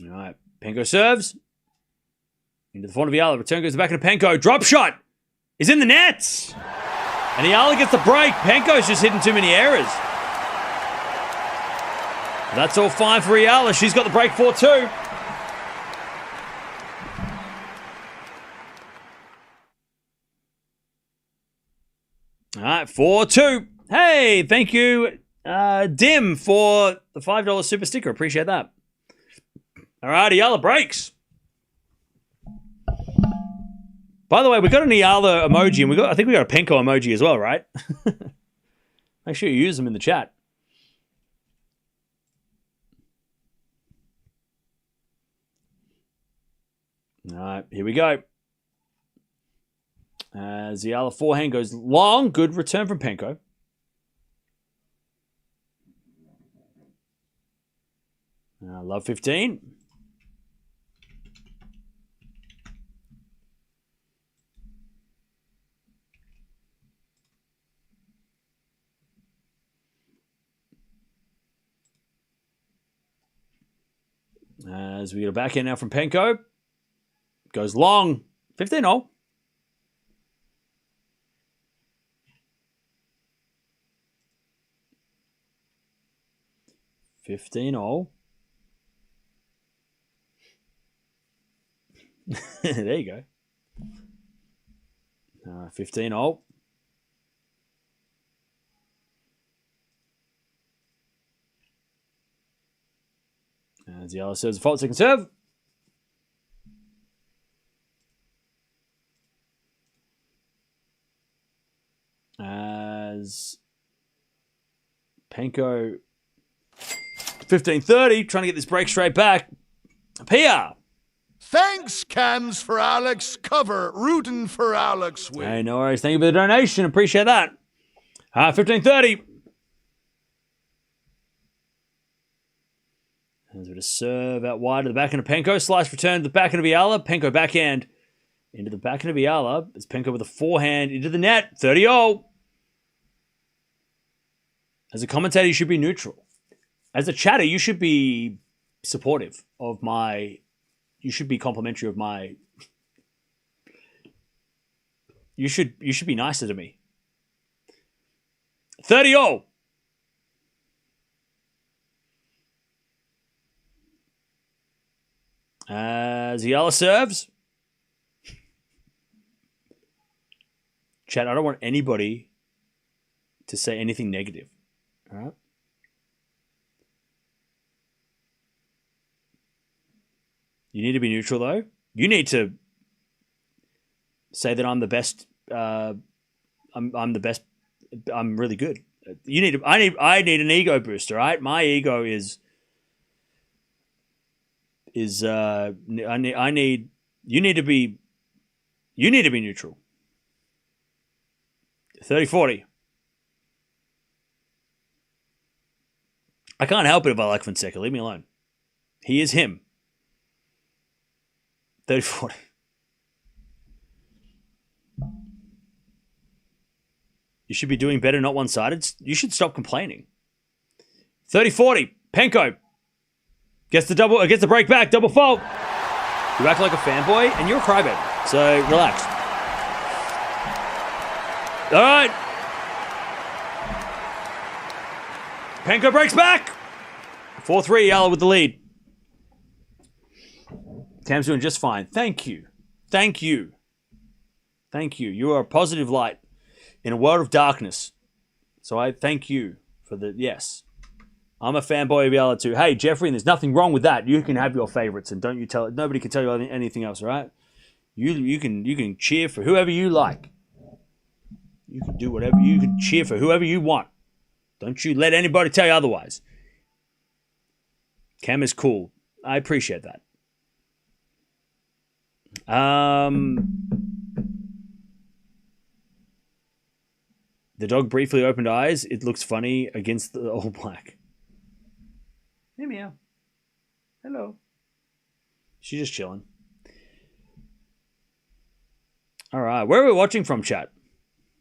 All right, Penko serves. Into the front of Eala. Return goes back into Penko. Drop shot is in the nets. And Eala gets the break. Penko's just hitting too many errors. That's all fine for Eala. She's got the break 4-2. All right, 4-2. Hey, thank you, Dim, for the $5 super sticker. Appreciate that. All right, Eala breaks. By the way, we got an Eala emoji, and I think we got a Penko emoji as well, right? Make sure you use them in the chat. All right, here we go. As the Eala forehand goes long, good return from Penko. Love 15. As we get a backhand now from Penko. Goes long. 15-0. There you go. 15-0. As Eala serves a fault, second serve. As Penko 15-30, trying to get this break straight back. Pia. Thanks, Cams, for Alex. Cover. Rooting for Alex. Win. Hey, no worries. Thank you for the donation. Appreciate that. 15-30. As we serve out wide to the backhand of Penko. Slice return to the backhand of Eala. Penko backhand into the backhand of Eala. It's Penko with a forehand into the net. 30-0. As a commentator, you should be neutral. As a chatter, you should be supportive of my... You should be complimentary of my... You should be nicer to me. 30-0. As Eala serves. Chat, I don't want anybody to say anything negative. All right? You need to be neutral, though. You need to say that I'm the best. I'm the best. I'm really good. You need. I need an ego boost. All right, my ego is. I need. You need to be. You need to be neutral. 30-40. I can't help it if I like Fonseca. Leave me alone. He is him. 30-40. You should be doing better, not one-sided. You should stop complaining. 30-40. Penko gets the break back. Double fault. You act like a fanboy, and you're a crybaby. So relax. All right. Penko breaks back. 4-3. Eala with the lead. Cam's doing just fine. Thank you. Thank you. Thank you. You are a positive light in a world of darkness. So I thank you for the... Yes. I'm a fanboy of Eala too. Hey, Jeffrey, and there's nothing wrong with that. You can have your favorites, and don't you tell... Nobody can tell you anything else, all right? You can cheer for whoever you like. You can do whatever. You can cheer for whoever you want. Don't you let anybody tell you otherwise. Cam is cool. I appreciate that. The dog briefly opened eyes. It looks funny against the All Black. Hey, meow. Hello. She's just chilling. All right. Where are we watching from, chat?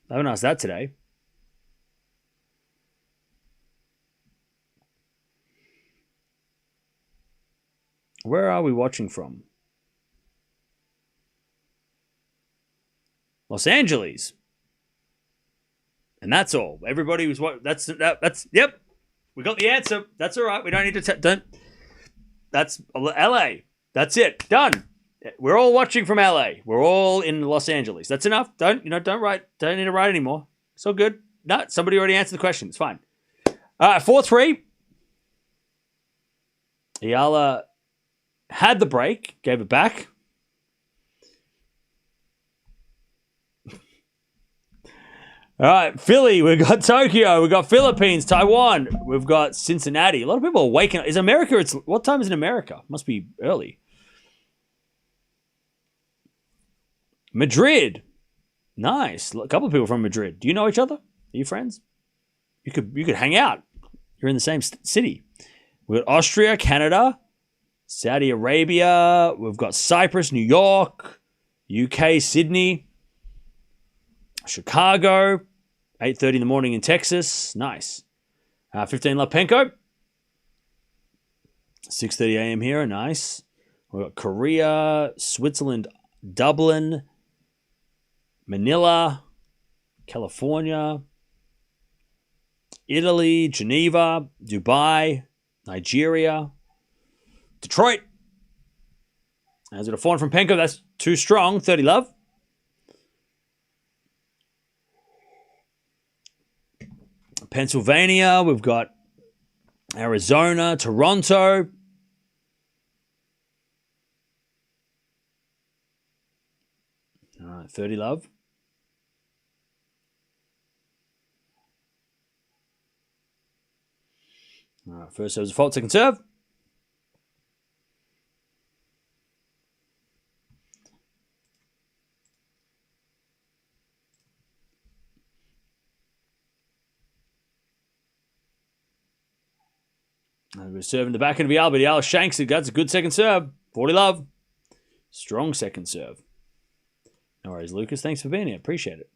I haven't asked that today. Where are we watching from? Los Angeles. And that's all. Everybody was what? That's yep. We got the answer. That's all right. We don't need to that's LA. That's it. Done. We're all watching from LA. We're all in Los Angeles. That's enough. Don't write. Don't need to write anymore. It's all good. No, somebody already answered the question. It's fine. All right, 4-3. Eala had the break, gave it back. All right, Philly, we've got Tokyo, we've got Philippines, Taiwan, we've got Cincinnati. A lot of people are waking up. Is America, what time is it in America? Must be early. Madrid. Nice. A couple of people from Madrid. Do you know each other? Are you friends? You could hang out. You're in the same city. We've got Austria, Canada, Saudi Arabia. We've got Cyprus, New York, UK, Sydney, Chicago, 8:30 in the morning in Texas. Nice. 15 Lapenko. 6:30 a.m. here. Nice. We've got Korea, Switzerland, Dublin, Manila, California, Italy, Geneva, Dubai, Nigeria, Detroit. As it a fawn from Penko, that's too strong. 30 love. Pennsylvania, we've got Arizona, Toronto. All right, 30 love. All right, first serve is a fault, second serve. We're serving the back end of Eala, but Eala shanks it. That's a good second serve. 40 love. Strong second serve. No worries, Lucas. Thanks for being here. Appreciate it.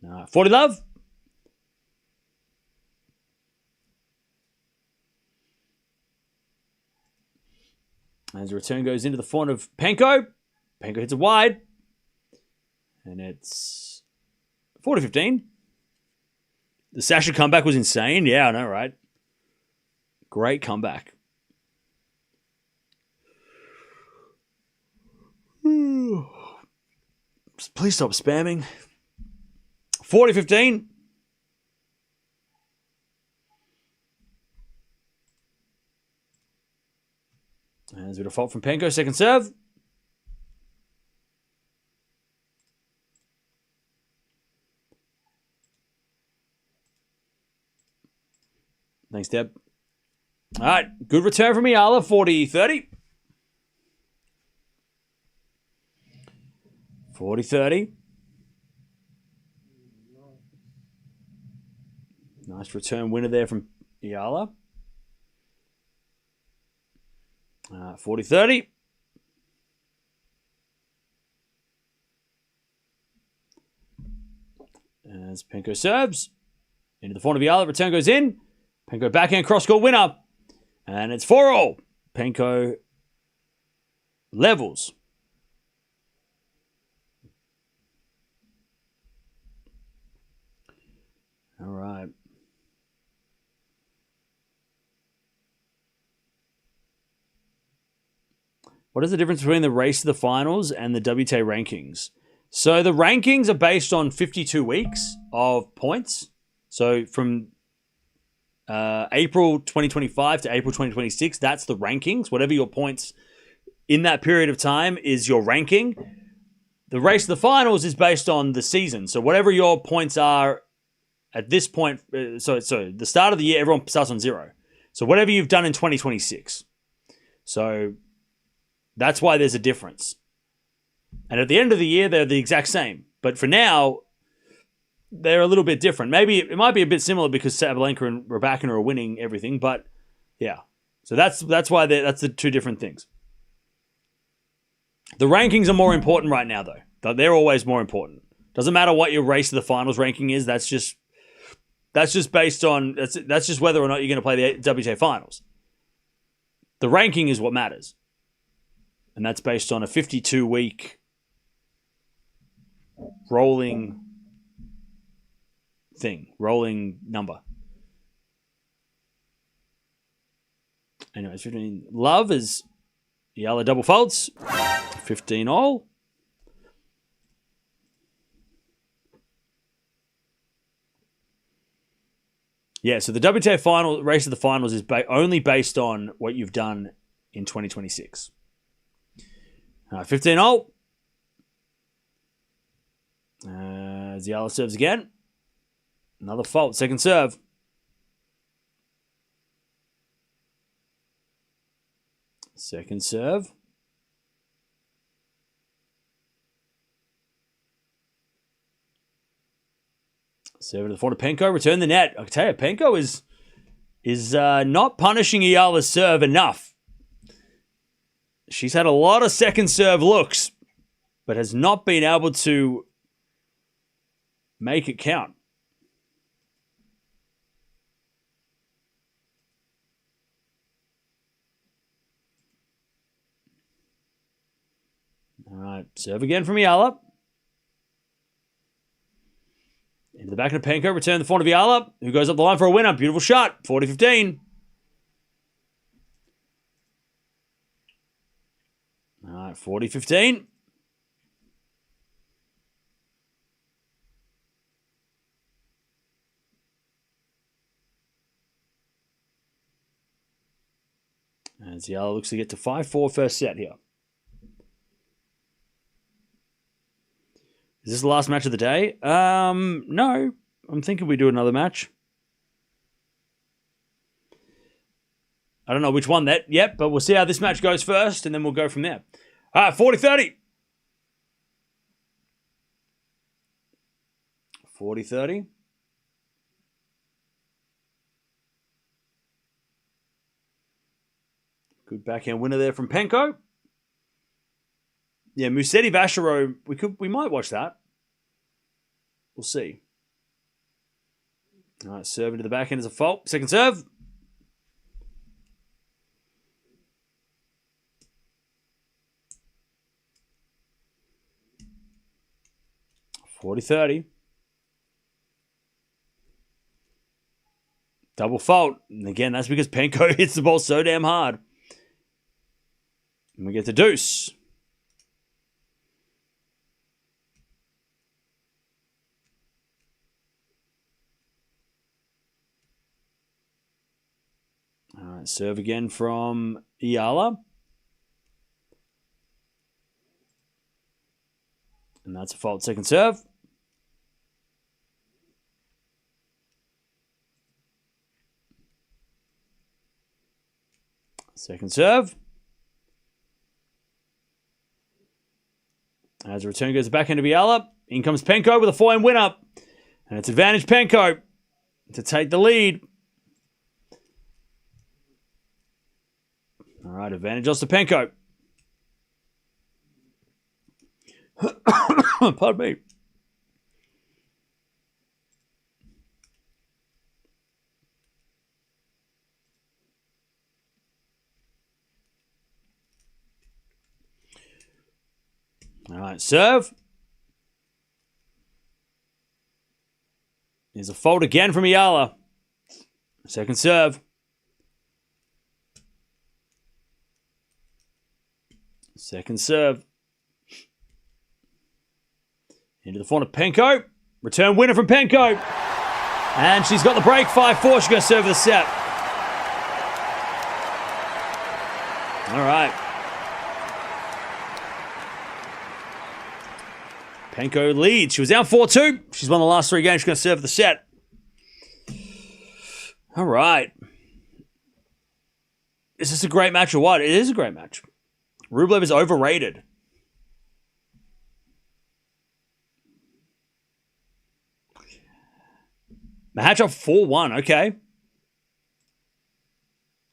All right, 40 love. As the return goes into the front of Penko. Penko hits it wide. And it's 40-15. The Sasha comeback was insane. Yeah, I know, right? Great comeback. Please stop spamming. 40-15. There's a bit of fault from Penko. Second serve. Thanks, Deb. All right. Good return from Eala. 40-30. 40-30. Nice return winner there from Eala. 40-30. As Penko serves. Into the front of Eala. Return goes in. Penko backhand cross-court winner. And it's 4-all. Penko levels. All right. What is the difference between the race to the finals and the WTA rankings? So the rankings are based on 52 weeks of points. So from April 2025 to April 2026, that's the rankings. Whatever your points in that period of time is your ranking. The race to the finals is based on the season. So whatever your points are at this point, so the start of the year, everyone starts on 0. So whatever you've done in 2026. So that's why there's a difference. And at the end of the year, they're the exact same. But for now, they're a little bit different. Maybe it might be a bit similar because Sabalenka and Raducanu are winning everything. But yeah, so that's why that's the two different things. The rankings are more important right now, though. They're always more important. Doesn't matter what your race to the finals ranking is. That's just based on that's just whether or not you're going to play the WTA finals. The ranking is what matters, and that's based on a 52-week rolling number. Anyways, 15 love is Eala double faults, 15 all. Yeah, so the WTA final race of the finals is only based on what you've done in 2026. 15 all. Eala serves again. Another fault, second serve. Second serve. Serve to the forehand of Penko. Return the net. I can tell you, Penko is not punishing Eala's serve enough. She's had a lot of second serve looks, but has not been able to make it count. All right, serve again from Eala. Into the back of Penko, return the forehand of Eala, who goes up the line for a winner. Beautiful shot, 40-15. All right, 40-15. As Eala looks to get to 5-4 first set here. Is this the last match of the day? No. I'm thinking we do another match. I don't know which one that yet, but we'll see how this match goes first, and then we'll go from there. All right, 40-30. 40-30. Good backhand winner there from Penko. Yeah, Musetti Vachereau, we might watch that. We'll see. All right, serve into the backhand is a fault. Second serve. (40-30). Double fault. And again, that's because Penko hits the ball so damn hard. And we get the deuce. All right, serve again from Eala. And that's a fault. Second serve. Second serve. As a return goes the backhand of Eala. In comes Penko with a forehand winner. And it's advantage Penko to take the lead. All right, advantage Ostapenko. Pardon me. All right, serve. There's a fault again from Eala. Second serve. Second serve. Into the forehand of Penko. Return winner from Penko. And she's got the break. 5-4. She's going to serve the set. All right. Penko leads. She was down 4-2. She's won the last 3 games. She's going to serve the set. All right. Is this a great match or what? It is a great match. Rublev is overrated. Match up 4-1. Okay.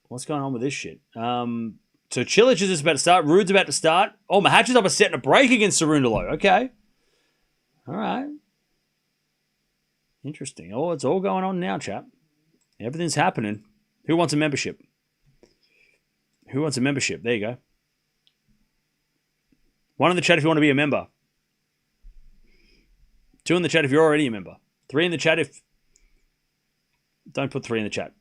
What's going on with this shit? So Cilic is just about to start. Rude's about to start. Oh, Mahac is up a set and a break against Cerundolo. Okay. All right. Interesting. Oh, it's all going on now, chap. Everything's happening. Who wants a membership? Who wants a membership? There you go. 1 in the chat if you want to be a member. 2 in the chat if you're already a member. 3 in the chat if... Don't put 3 in the chat.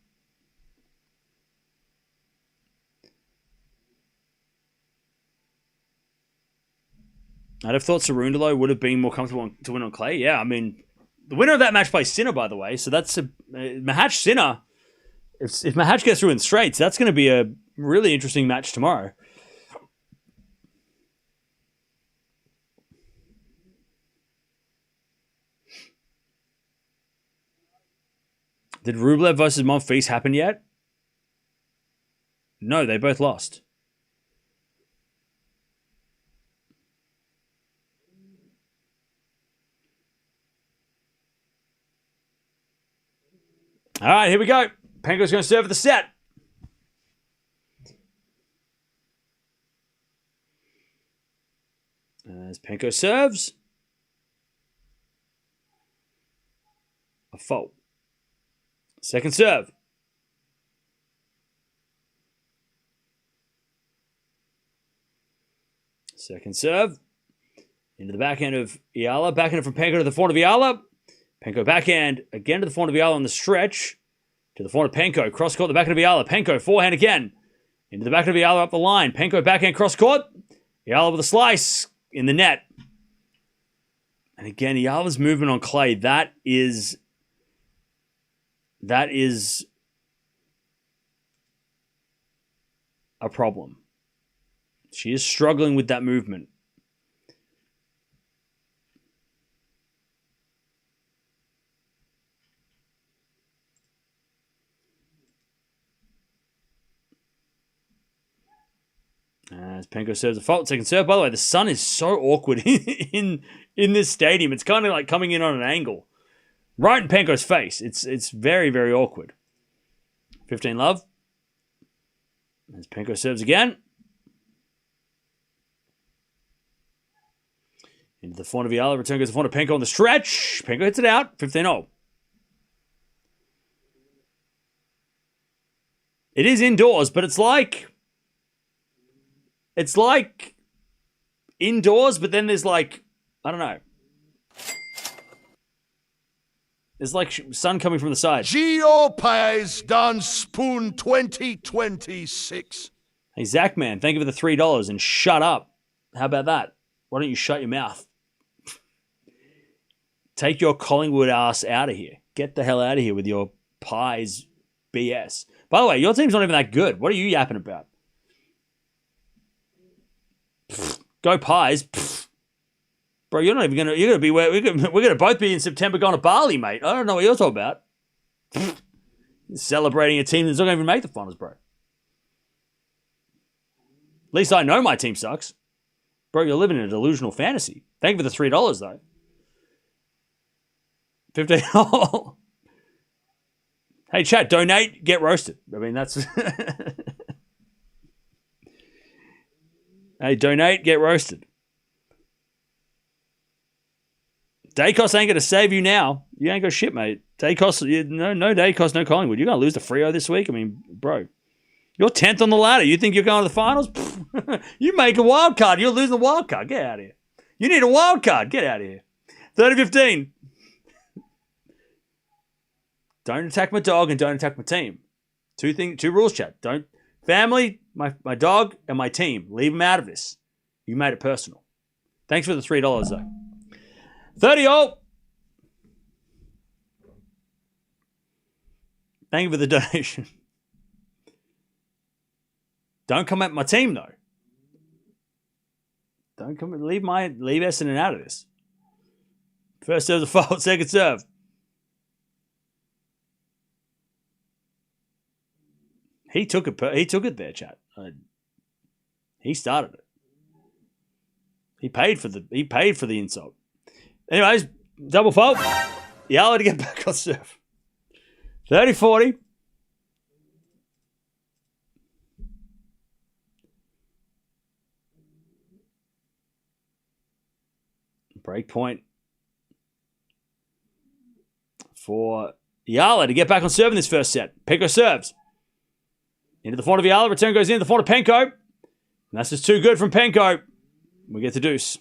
I'd have thought Cerundolo would have been more comfortable to win on clay. Yeah, I mean, the winner of that match plays Sinner, by the way. So that's a Mahac Sinner. If Mahac gets through in straights, that's going to be a really interesting match tomorrow. Did Rublev versus Monfils happen yet? No, they both lost. All right, here we go. Penko's going to serve the set. As Penko serves. A fault. Second serve. Second serve. Into the backhand of Eala. Backhand from Penko to the forehand of Eala. Penko backhand again to the forehand of Eala on the stretch. To the forehand of Penko. Cross court, the backhand of Eala. Penko forehand again. Into the backhand of Eala up the line. Penko backhand cross court. Eala with a slice in the net. And again, Eala's movement on clay. That is a problem. She is struggling with that movement. As Penko serves a fault, second serve. By the way, the sun is so awkward in this stadium. It's kind of like coming in on an angle. Right in Penko's face. It's very, very awkward. 15 love. As Penko serves again. Into the forehand of Eala. Return goes to the forehand of Penko on the stretch. Penko hits it out. 15-0. It is indoors, but it's like indoors, but then there's like, I don't know. There's like sun coming from the side. Gio Paez done spoon 2026. Hey, Zach, man, thank you for the $3 and shut up. How about that? Why don't you shut your mouth? Take your Collingwood ass out of here. Get the hell out of here with your pies BS. By the way, your team's not even that good. What are you yapping about? Go Pies. Bro, you're gonna be where we're gonna both be in September going to Bali, mate. I don't know what you're talking about. Celebrating a team that's not gonna even make the finals, bro. At least I know my team sucks. Bro, you're living in a delusional fantasy. Thank you for the $3 though. 15. Hey chat, donate, get roasted. I mean that's Hey, donate, get roasted. Dacos ain't going to save you now. You ain't got shit, mate. Dacos, no Dacos, no Collingwood. You're going to lose to Freo this week. I mean, bro, you're 10th on the ladder. You think you're going to the finals? You make a wild card. You're losing the wild card. Get out of here. You need a wild card. Get out of here. 30-15. Don't attack my dog and don't attack my team. Two rules, chat. Don't. Family, my dog, and my team. Leave them out of this. You made it personal. Thanks for the $3, though. 30-0. Thank you for the donation. Don't come at my team, though. Don't come. Leave Essendon out of this. First serve's a fault. Second serve. He took it. He took it there, chat. He started it. He paid for the insult. Anyways, double fault. Eala to get back on serve. 30-40. Break point for Eala to get back on serve in this first set. Penko serves. Into the front of Eala. Return goes in the front of Penko. And that's just too good from Penko. We get the deuce.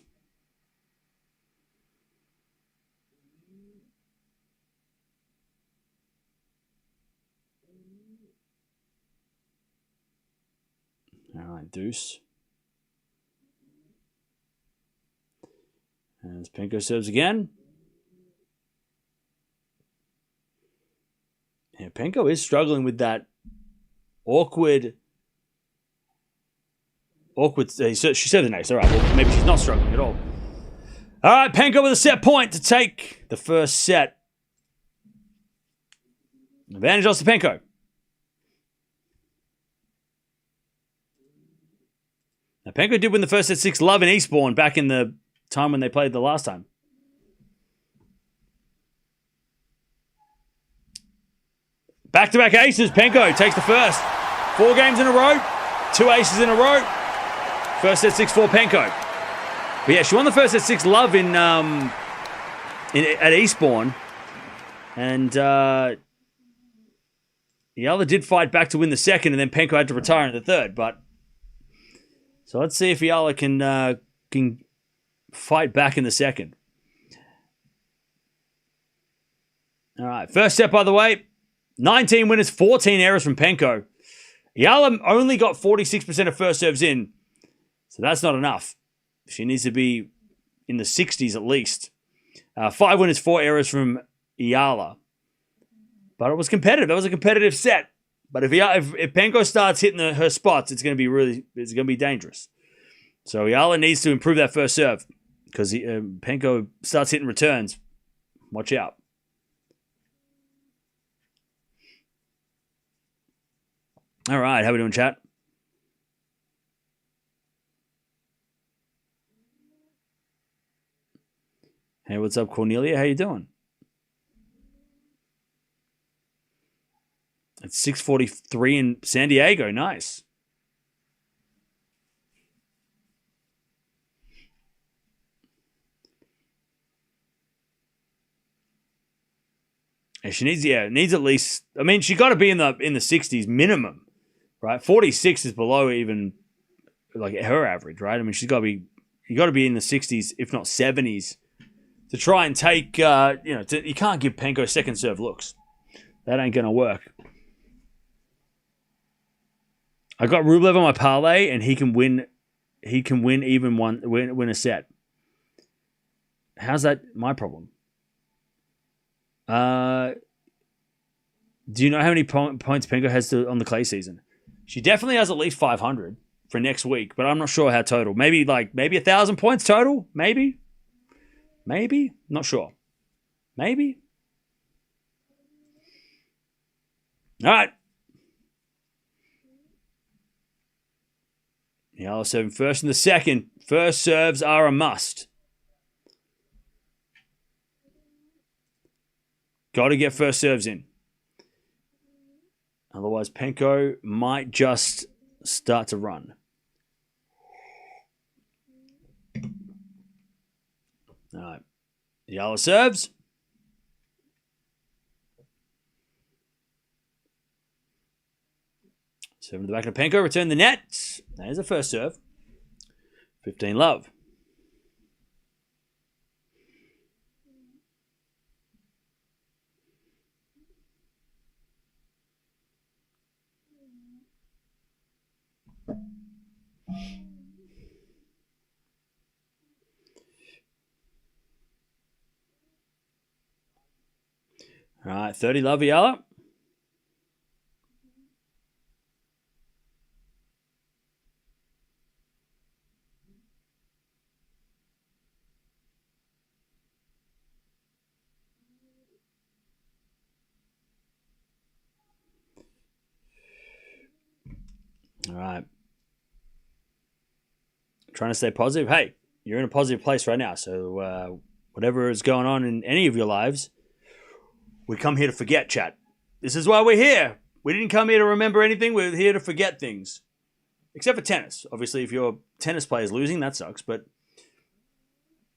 All right, deuce. And Penko serves again. Yeah, Penko is struggling with that awkward. She serves an ace. All right, well, maybe she's not struggling at all. All right, Penko with a set point to take the first set. Advantage Ostapenko. Now, Penko did win the first set 6-love in Eastbourne back in the time when they played the last time. Back-to-back aces. Penko takes the first. 4 games in a row. 2 aces in a row. First set 6-4 Penko. But yeah, she won the first set 6-love at Eastbourne. And Eala did fight back to win the second, and then Penko had to retire in the third. But so let's see if Eala can fight back in the second. All right, first set, by the way, 19 winners, 14 errors from Penko. Eala only got 46% of first serves in, so that's not enough. She needs to be in the 60s at least. 5 winners, 4 errors from Eala. But it was competitive. That was a competitive set. But if Penko starts hitting her spots, it's going to be dangerous. So Eala needs to improve that first serve because Penko starts hitting returns. Watch out. All right, how we doing, chat? Hey, what's up, Cornelia? How you doing? It's 6:43 in San Diego. Nice. And she needs at least. I mean, she got to be in the 60s minimum, right? 46 is below even like her average, right? I mean, you got to be in the 60s, if not 70s, to try and take. You can't give Penko second serve looks. That ain't gonna work. I got Rublev on my parlay, and he can win. He can win win a set. How's that my problem? Do you know how many points Penko has on the clay season? She definitely has at least 500 for next week, but I'm not sure how total. Maybe 1,000 points total. Maybe, not sure. Maybe. All right. Eala serving first and the second. First serves are a must. Got to get first serves in. Otherwise, Penko might just start to run. All right. Eala serves. Serve in the back of Penko. Return the net. There's a first serve. 15-love. All right, 30-love Eala. All right. Trying to stay positive. Hey, you're in a positive place right now. So whatever is going on in any of your lives, we come here to forget, chat. This is why we're here. We didn't come here to remember anything. We're here to forget things. Except for tennis. Obviously, if your tennis player is losing, that sucks. But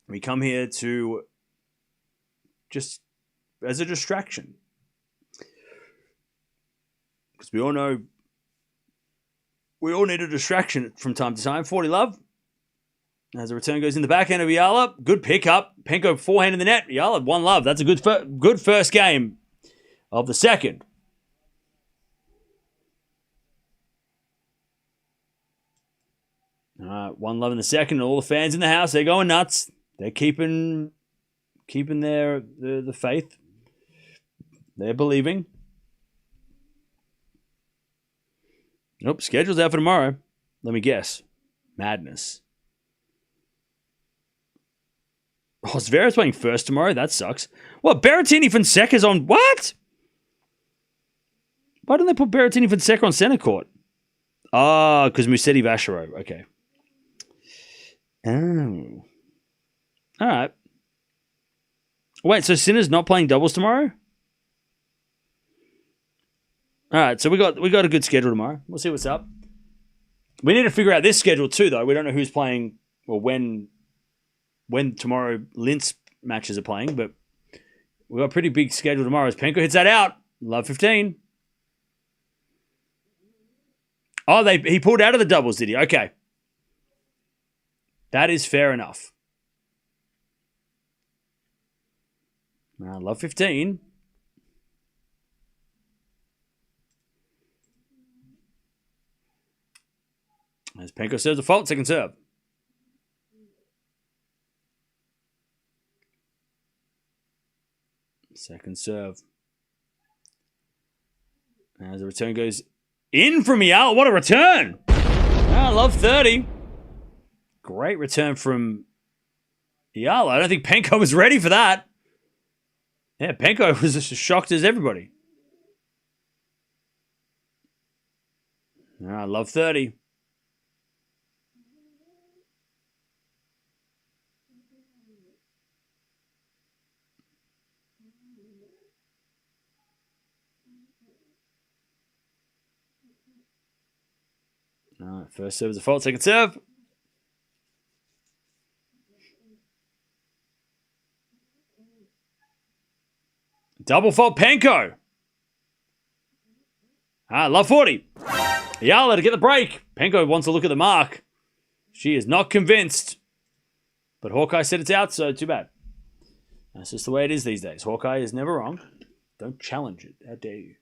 we come here to just as a distraction. Because we all know we all need a distraction from time to time. 40 love. As the return goes in the backhand of Eala. Good pickup. Penko forehand in the net. Eala 1 love. That's a good first game of the second. All right, 1 love in the second. All the fans in the house, they're going nuts. They're keeping their the faith. They're believing. Nope, schedule's out for tomorrow. Let me guess. Madness. Oh, Zverev's playing first tomorrow? That sucks. What, Berrettini Fonseca's on... What? Why don't they put Berrettini Fonseca on center court? Oh, because Musetti Vachereau. Okay. Oh. All right. Wait, so Sinner's not playing doubles tomorrow? All right, so we got a good schedule tomorrow. We'll see what's up. We need to figure out this schedule too, though. We don't know who's playing or when tomorrow Linz matches are playing, but we got a pretty big schedule tomorrow as Penko hits that out. Love 15. Oh, he pulled out of the doubles, did he? Okay. That is fair enough. Love 15. As Penko serves a fault, second serve. Second serve. As the return goes in from Eala. What a return! Love 30. Great return from Eala. I don't think Penko was ready for that. Yeah, Penko was as shocked as everybody. Love 30. First serve is a fault, second serve. Double fault, Penko. Love 40. Eala to get the break. Penko wants to look at the mark. She is not convinced. But Hawkeye said it's out, so too bad. That's just the way it is these days. Hawkeye is never wrong. Don't challenge it. How dare you?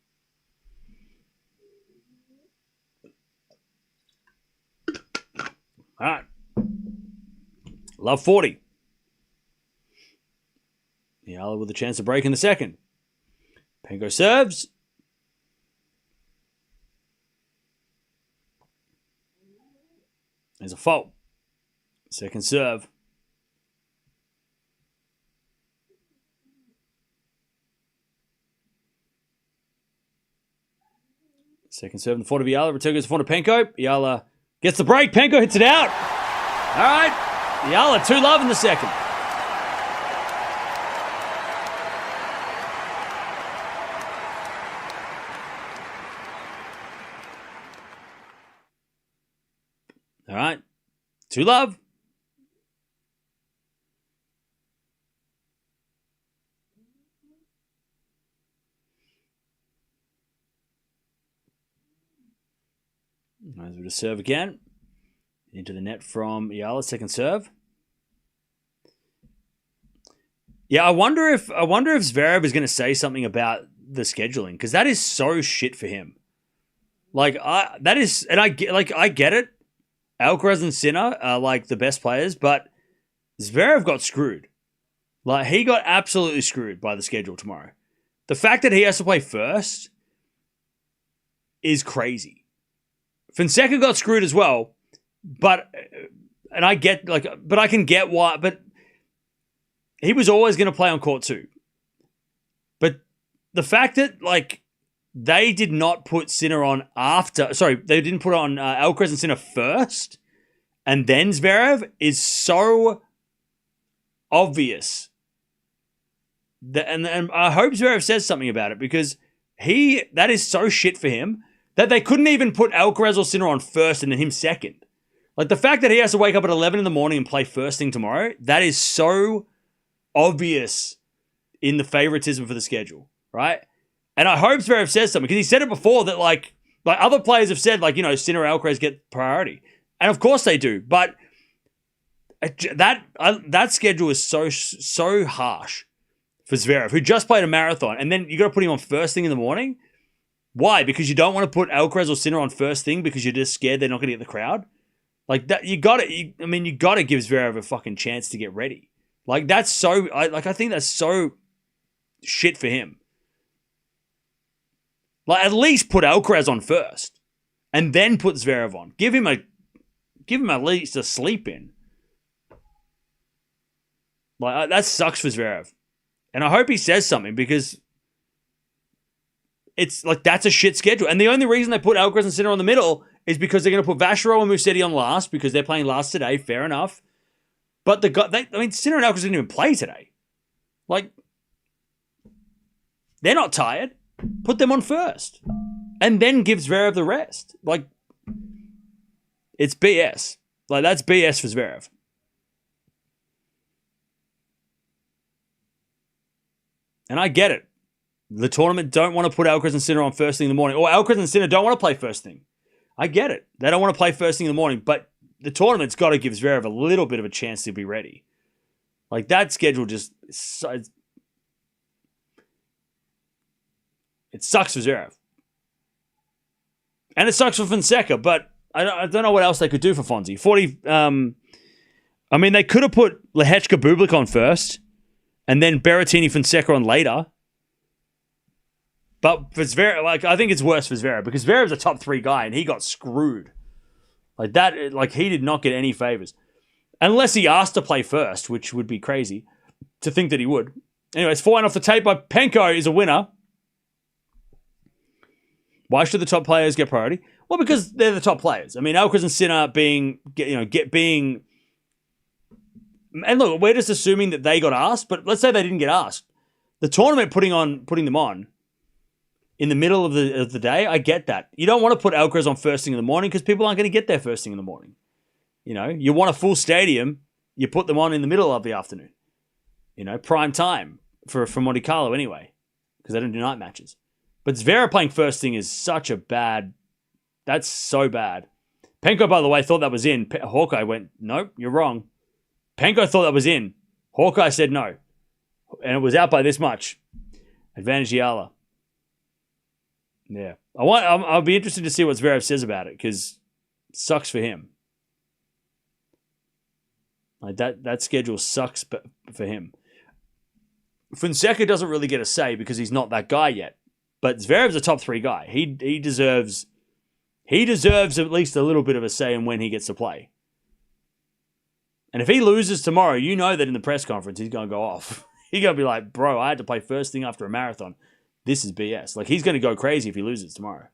All right. Love 40. Eala with a chance to break in the second. Penko serves. There's a fault. Second serve. Second serve in the fault of Eala. Return goes to the fault of Penko. Eala gets the break. Penko hits it out. All right. Eala 2 love in the second. All right. 2 love. As we just serve again. Into the net from Eala, second serve. Yeah, I wonder if Zverev is going to say something about the scheduling, because that is so shit for him. I get it. Alcaraz and Sinner are like the best players, but Zverev got screwed. Like, he got absolutely screwed by the schedule tomorrow. The fact that he has to play first is crazy. Fonseca got screwed as well, but I can get why, but he was always going to play on court 2. But the fact that, they did not put Sinner on after. Sorry, they didn't put on Alcaraz and Sinner first, and then Zverev is so obvious. And I hope Zverev says something about it because that is so shit for him that they couldn't even put Alcaraz or Sinner on first and then him second. Like the fact that he has to wake up at 11 in the morning and play first thing tomorrow, that is so obvious in the favoritism for the schedule, right? And I hope Zverev says something because he said it before that like other players have said Sinner or Alcaraz get priority. And of course they do, but that schedule is so harsh for Zverev, who just played a marathon, and then you got to put him on first thing in the morning. Why? Because you don't want to put Alcaraz or Sinner on first thing because you're just scared they're not going to get the crowd. Like that, you got to give Zverev a fucking chance to get ready. Like that's so. I think that's so shit for him. Like at least put Alcaraz on first, and then put Zverev on. Give him at least a sleep in. Like that sucks for Zverev, and I hope he says something because it's like that's a shit schedule. And the only reason they put Alcaraz and Sinner on the middle is because they're going to put Vacheron and Musetti on last because they're playing last today. Fair enough, but Sinner and Alcaraz didn't even play today. Like they're not tired. Put them on first, and then give Zverev the rest. Like it's BS. Like that's BS for Zverev. And I get it. The tournament don't want to put Alcaraz and Sinner on first thing in the morning. Or Alcaraz and Sinner don't want to play first thing. I get it. They don't want to play first thing in the morning. But the tournament's got to give Zverev a little bit of a chance to be ready. Like that schedule just... It sucks for Zverev. And it sucks for Fonseca. But I don't know what else they could do for Fonzie. They could have put Lehechka Bublik on first. And then Berrettini Fonseca on later. But for Zverev, I think it's worse for Zverev because Zverev's a top 3 guy and he got screwed. Like that, he did not get any favors. Unless he asked to play first, which would be crazy to think that he would. Anyways, 4-1 off the tape by Penko is a winner. Why should the top players get priority? Well, because they're the top players. Alcaraz and Sinner being. And look, we're just assuming that they got asked, but let's say they didn't get asked. The tournament putting them on in the middle of the day, I get that. You don't want to put Alcaraz on first thing in the morning because people aren't going to get there first thing in the morning. You want a full stadium, you put them on in the middle of the afternoon. Prime time for Monte Carlo anyway, because they don't do night matches. But Zverev playing first thing is that's so bad. Penko, by the way, thought that was in. Hawkeye went, nope, you're wrong. Penko thought that was in. Hawkeye said no. And it was out by this much. Advantage Eala. Yeah. I'll be interested to see what Zverev says about it, because it sucks for him. Like that schedule sucks for him. Fonseca doesn't really get a say because he's not that guy yet. But Zverev's a top 3 guy. He deserves at least a little bit of a say in when he gets to play. And if he loses tomorrow, you know that in the press conference, he's going to go off. He's going to be like, bro, I had to play first thing after a marathon. This is BS. Like, he's going to go crazy if he loses tomorrow.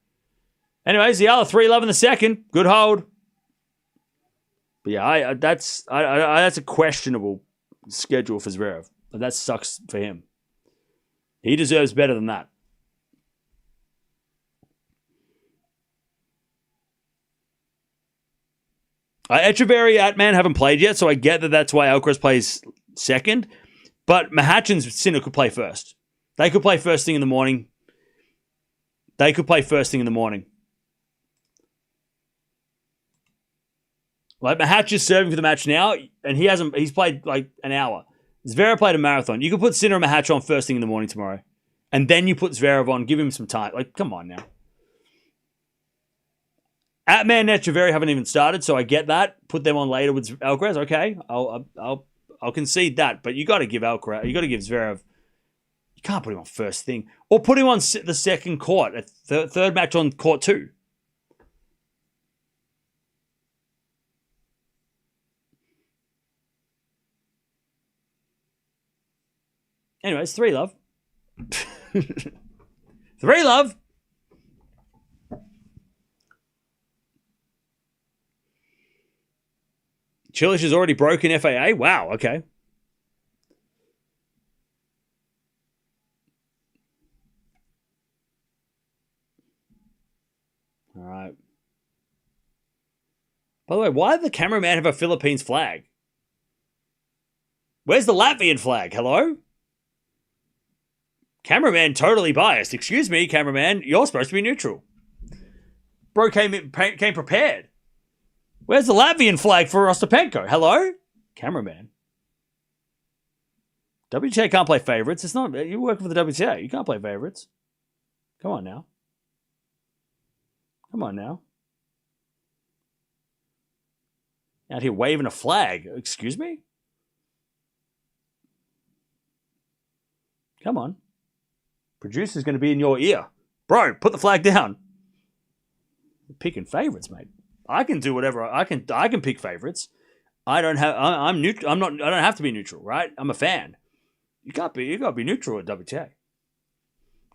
Anyways, the other 3-love in the second. Good hold. But yeah, that's a questionable schedule for Zverev. But that sucks for him. He deserves better than that. Echeverry, Atman haven't played yet, so I get that that's why Alcaraz plays second. But Mahachin's Sinner could play first. They could play first thing in the morning. Like, Mahach is serving for the match now, and he's played like an hour. Zverev played a marathon. You could put Sinner and Mahach on first thing in the morning tomorrow. And then you put Zverev on, give him some time. Like, come on now. Atman and Echeverry haven't even started, so I get that. Put them on later with Alcaraz. Okay, I'll concede that. But you got to give Zverev. You can't put him on first thing, or put him on the second court, a third match on court 2. Anyways, 3-love. 3-love. Cilic has already broken FAA? Wow, okay. All right. By the way, why did the cameraman have a Philippines flag? Where's the Latvian flag? Hello? Cameraman totally biased. Excuse me, cameraman. You're supposed to be neutral. Bro came prepared. Where's the Latvian flag for Ostapenko? Hello? Cameraman. WTA can't play favorites. It's not. You're working for the WTA. You can't play favorites. Come on now. Come on now. Out here waving a flag. Excuse me? Come on. Producer's going to be in your ear. Bro, put the flag down. You're picking favorites, mate. I can do whatever. I can pick favorites. I'm neutral. I don't have to be neutral, right? I'm a fan. You got to be neutral at WTA.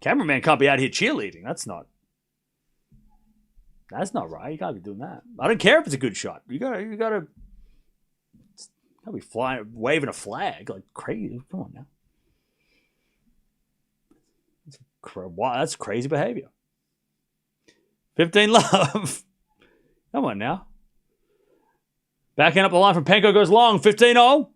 Cameraman can't be out here cheerleading. That's not right. You can't be doing that. I don't care if it's a good shot. You gotta be flying, waving a flag like crazy. Come on now. Wow, that's crazy behavior. 15 love. Come on now. Backing up the line from Penko goes long. 15-0.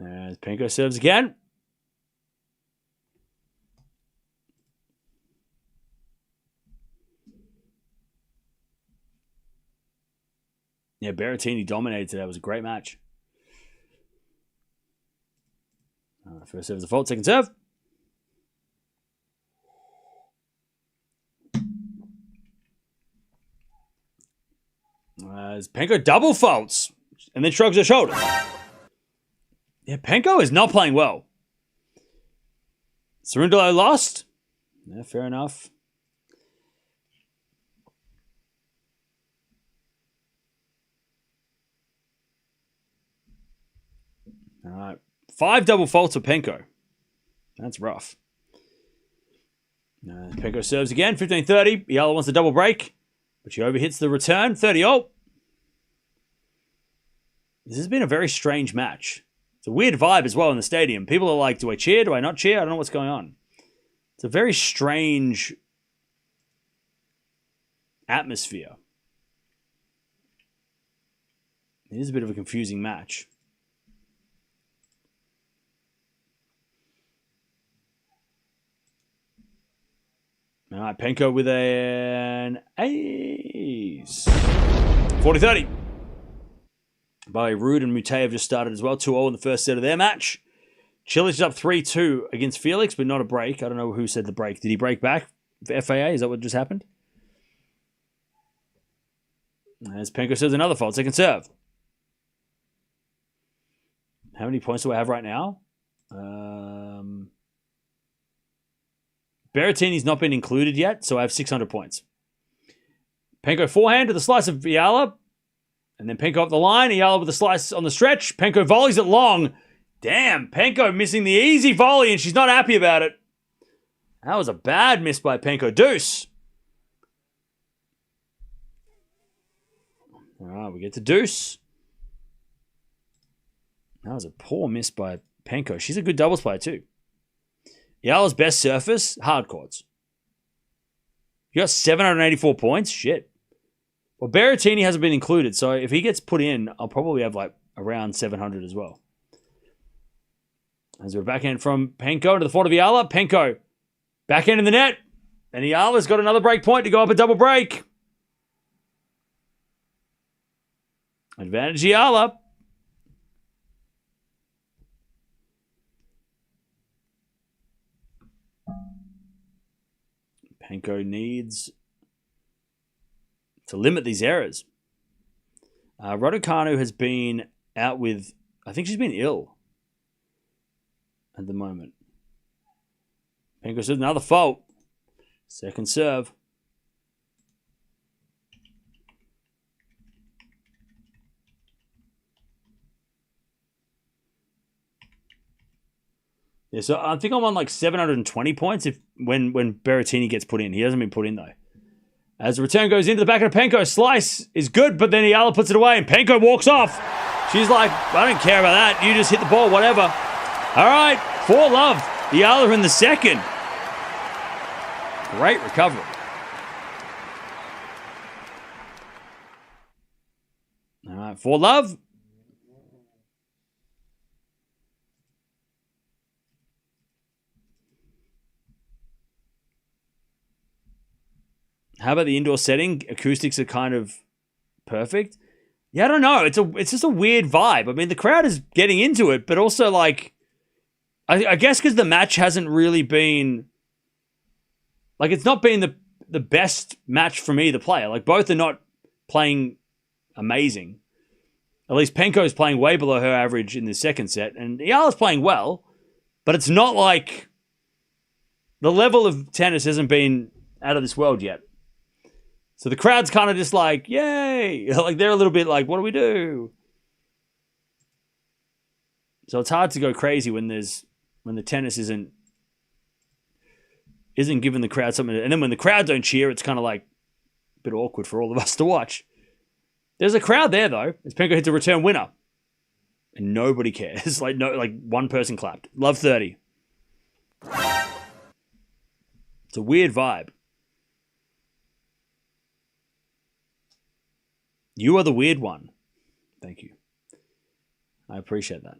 As Penko serves again. Yeah, Berrettini dominated today. It was a great match. First serve is a fault. Second serve. As Penko double faults and then shrugs her shoulders. Yeah, Penko is not playing well. Cerundolo lost. Yeah, fair enough. All right. 5 double faults for Penko. That's rough. Penko serves again. 15-30. Eala wants the double break, but she overhits the return. 30-0. This has been a very strange match. It's a weird vibe as well in the stadium. People are like, do I cheer? Do I not cheer? I don't know what's going on. It's a very strange atmosphere. It is a bit of a confusing match. All right, Penko with an ace. 40-30. By Rude and Mute have just started as well. 2-0 in the first set of their match. Cilic is up 3-2 against Felix, but not a break. I don't know who said the break. Did he break back for FAA? Is that what just happened? As Penko serves another fault. Second serve. How many points do I have right now? Berrettini's not been included yet, so I have 600 points. Penko forehand to the slice of Eala. And then Penko up the line. Eala with the slice on the stretch. Penko volleys it long. Damn, Penko missing the easy volley, and she's not happy about it. That was a bad miss by Penko. Deuce. All right, we get to deuce. That was a poor miss by Penko. She's a good doubles player too. Eala's best surface, hard courts. You got 784 points? Shit. Well, Berrettini hasn't been included, so if he gets put in, I'll probably have like around 700 as well. As we're backhand from Penko to the fault of Eala. Penko backhand in the net. And Eala's got another break point to go up a double break. Advantage Eala. Penko needs to limit these errors. Raducanu has been out with, I think she's been ill at the moment. Penko says another fault. Second serve. Yeah, so I think I'm on like 720 points when Berrettini gets put in. He hasn't been put in, though. As the return goes into the back of Penko, slice is good, but then Eala puts it away, and Penko walks off. She's like, I don't care about that. You just hit the ball, whatever. All right, 4-love. Eala in the second. Great recovery. All right, 4-love. How about the indoor setting? Acoustics are kind of perfect. Yeah, I don't know. It's just a weird vibe. I mean, the crowd is getting into it, but also like, I guess because the match hasn't really been, like, it's not been the best match from either player. Like, both are not playing amazing. At least Penko's playing way below her average in the second set, and Eala's playing well, but it's not like the level of tennis hasn't been out of this world yet. So the crowd's kind of just like, yay! Like, they're a little bit like, what do we do? So it's hard to go crazy when the tennis isn't giving the crowd something. And then when the crowd don't cheer, it's kind of like a bit awkward for all of us to watch. There's a crowd there, though, as Penko hits a return winner. And nobody cares. Like one person clapped. Love 30. It's a weird vibe. You are the weird one. Thank you. I appreciate that.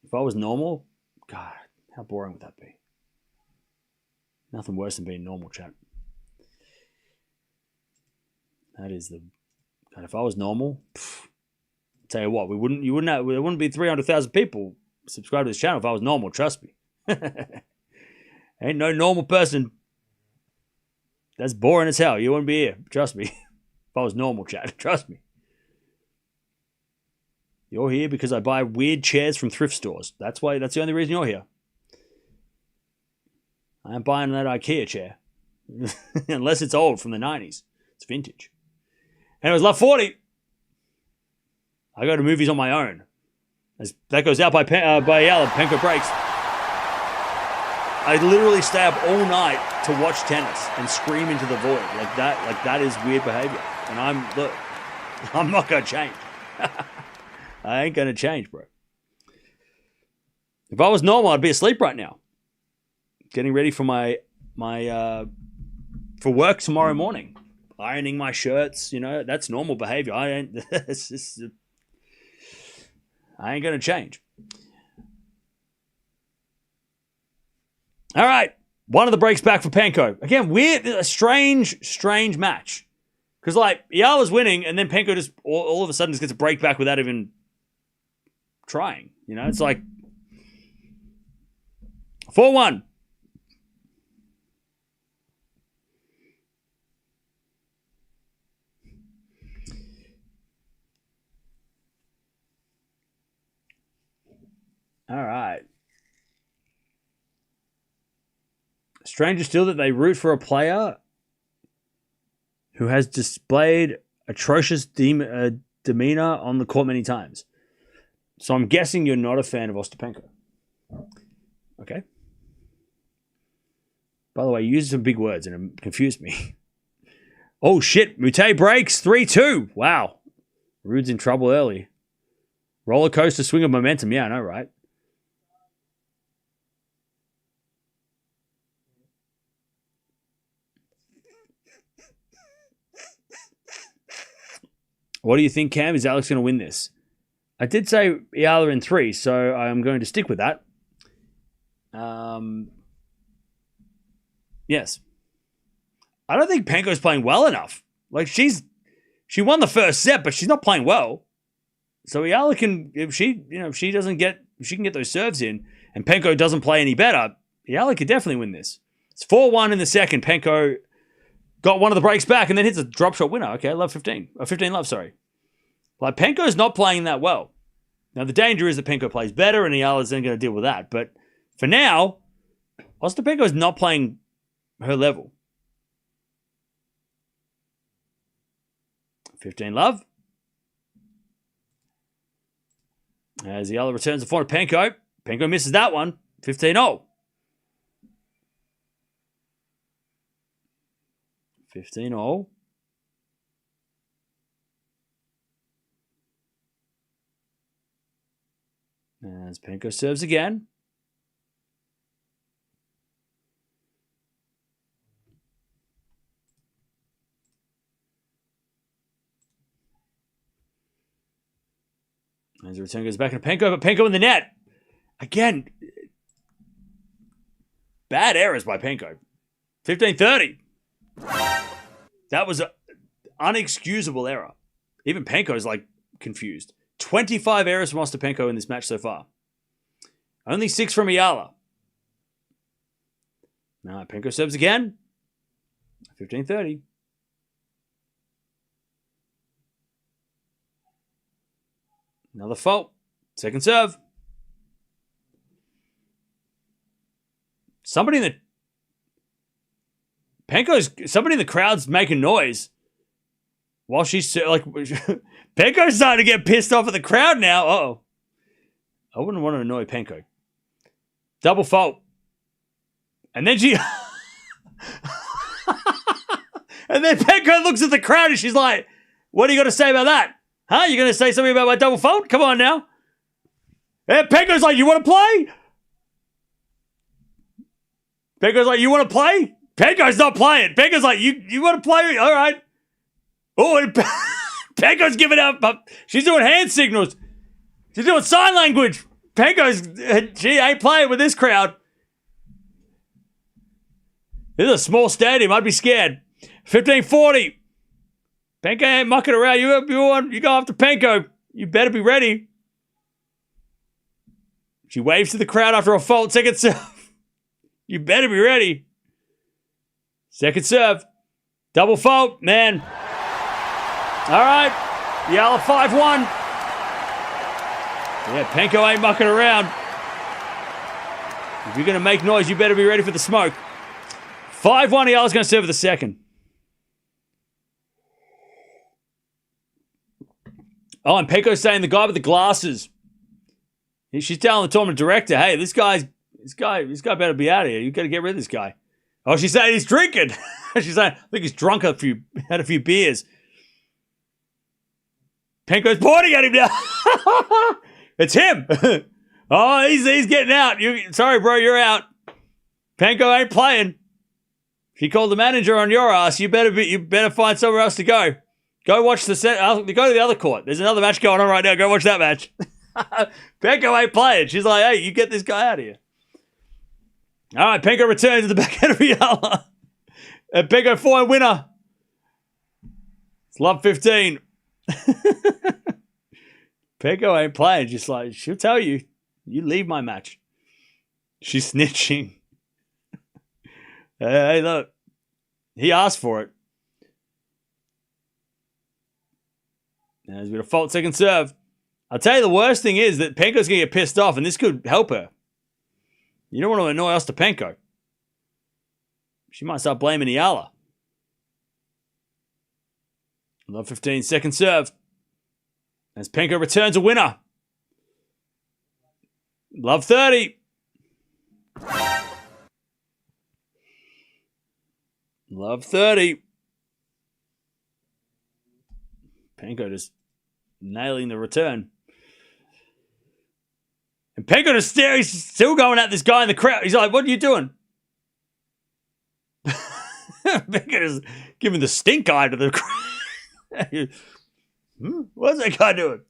If I was normal, God, how boring would that be? Nothing worse than being normal, chat. That is the... God, if I was normal, tell you what, there wouldn't be 300,000 people subscribed to this channel if I was normal, trust me. Ain't no normal person. That's boring as hell. You wouldn't be here, trust me. If I was normal, chat, trust me. You're here because I buy weird chairs from thrift stores. That's the only reason you're here. I am buying that IKEA chair. Unless it's old from the 90s. It's vintage. Anyways, love 40. I go to movies on my own. As that goes out by Eala. Penko breaks. I literally stay up all night to watch tennis and scream into the void. Like that is weird behavior. And I'm not going to change. I ain't going to change, bro. If I was normal, I'd be asleep right now. Getting ready for for work tomorrow morning. Ironing my shirts, that's normal behavior. I ain't going to change. All right. One of the breaks back for Penko. Again, weird, a strange match. Because, like, Eala's winning, and then Penko just all of a sudden just gets a break back without even trying. It's like 4-1. All right. Stranger still that they root for a player who has displayed atrocious demeanor on the court many times. So I'm guessing you're not a fan of Ostapenko. Okay. By the way, you used some big words and it confused me. Oh, shit. Mute breaks 3-2. Wow. Rude's in trouble early. Roller coaster swing of momentum. Yeah, I know, right? What do you think, Cam? Is Alex going to win this? I did say Eala in 3, so I'm going to stick with that. Yes. I don't think Penko's playing well enough. Like, she won the first set, but she's not playing well. So Eala can, if she can get those serves in, and Penko doesn't play any better, Eala could definitely win this. It's 4-1 in the second. Penko got one of the breaks back and then hits a drop shot winner. Okay, love 15. 15 love, sorry. Like, Penko's not playing that well. Now, the danger is that Penko plays better and Eala's then going to deal with that. But for now, Ostapenko is not playing her level. 15 love. As Eala returns the forward to Penko. Penko misses that one. 15-0. 15-0. As Penko serves again. As the return goes back to Penko, but Penko in the net. Again, bad errors by Penko. 15-30. That was an unexcusable error. Even Penko's like confused. 25 errors from Ostapenko in this match so far. Only 6 from Eala. Now Penko serves again. 15-30. Another fault. Second serve. Somebody in the crowd's making noise while she's like, Penko's starting to get pissed off at the crowd now. Uh-oh. I wouldn't want to annoy Penko. Double fault. And then she, and then Penko looks at the crowd and she's like, what are you going to say about that? Huh? You going to say something about my double fault? Come on now. And Penko's like, you want to play? Penko's like, you want to play? Penko's not playing. Penko's like, you want to play? All right. Oh, and Penko's giving up. She's doing hand signals. She's doing sign language. She ain't playing with this crowd. This is a small stadium. I'd be scared. 15-40. Penko ain't mucking around. You go after Penko. You better be ready. She waves to the crowd after a fault. Second serve. You better be ready. Second serve. Double fault. Man. All right. Eala 5-1. Yeah, Penko ain't mucking around. If you're going to make noise, you better be ready for the smoke. 5-1. Eala's going to serve for the second. Oh, and Penko's saying the guy with the glasses. She's telling the tournament director, hey, this guy better be out of here. You got to get rid of this guy. Oh, she's saying he's drinking. She's saying, I think he's drunk had a few beers. Penko's pointing at him now. It's him. Oh, he's getting out. Sorry, bro, you're out. Penko ain't playing. If he called the manager on your ass, you better find somewhere else to go. Go watch the set. Go to the other court. There's another match going on right now. Go watch that match. Penko ain't playing. She's like, hey, you get this guy out of here. All right, Penko returns to the backhand of Eala. And Penko 4 winner. It's love 15. Penko ain't playing. Just like, she'll tell you, you leave my match. She's snitching. Hey, look. He asked for it. Now there's been a fault second serve. I'll tell you the worst thing is that Penko's going to get pissed off, and this could help her. You don't want to annoy Ostapenko. She might start blaming Eala. Love 15, second serve. As Penko returns a winner. Love 30. Love 30. Penko just nailing the return. And Penko just staring, he's still going at this guy in the crowd. He's like, what are you doing? Penko just giving the stink eye to the crowd. What's that guy doing?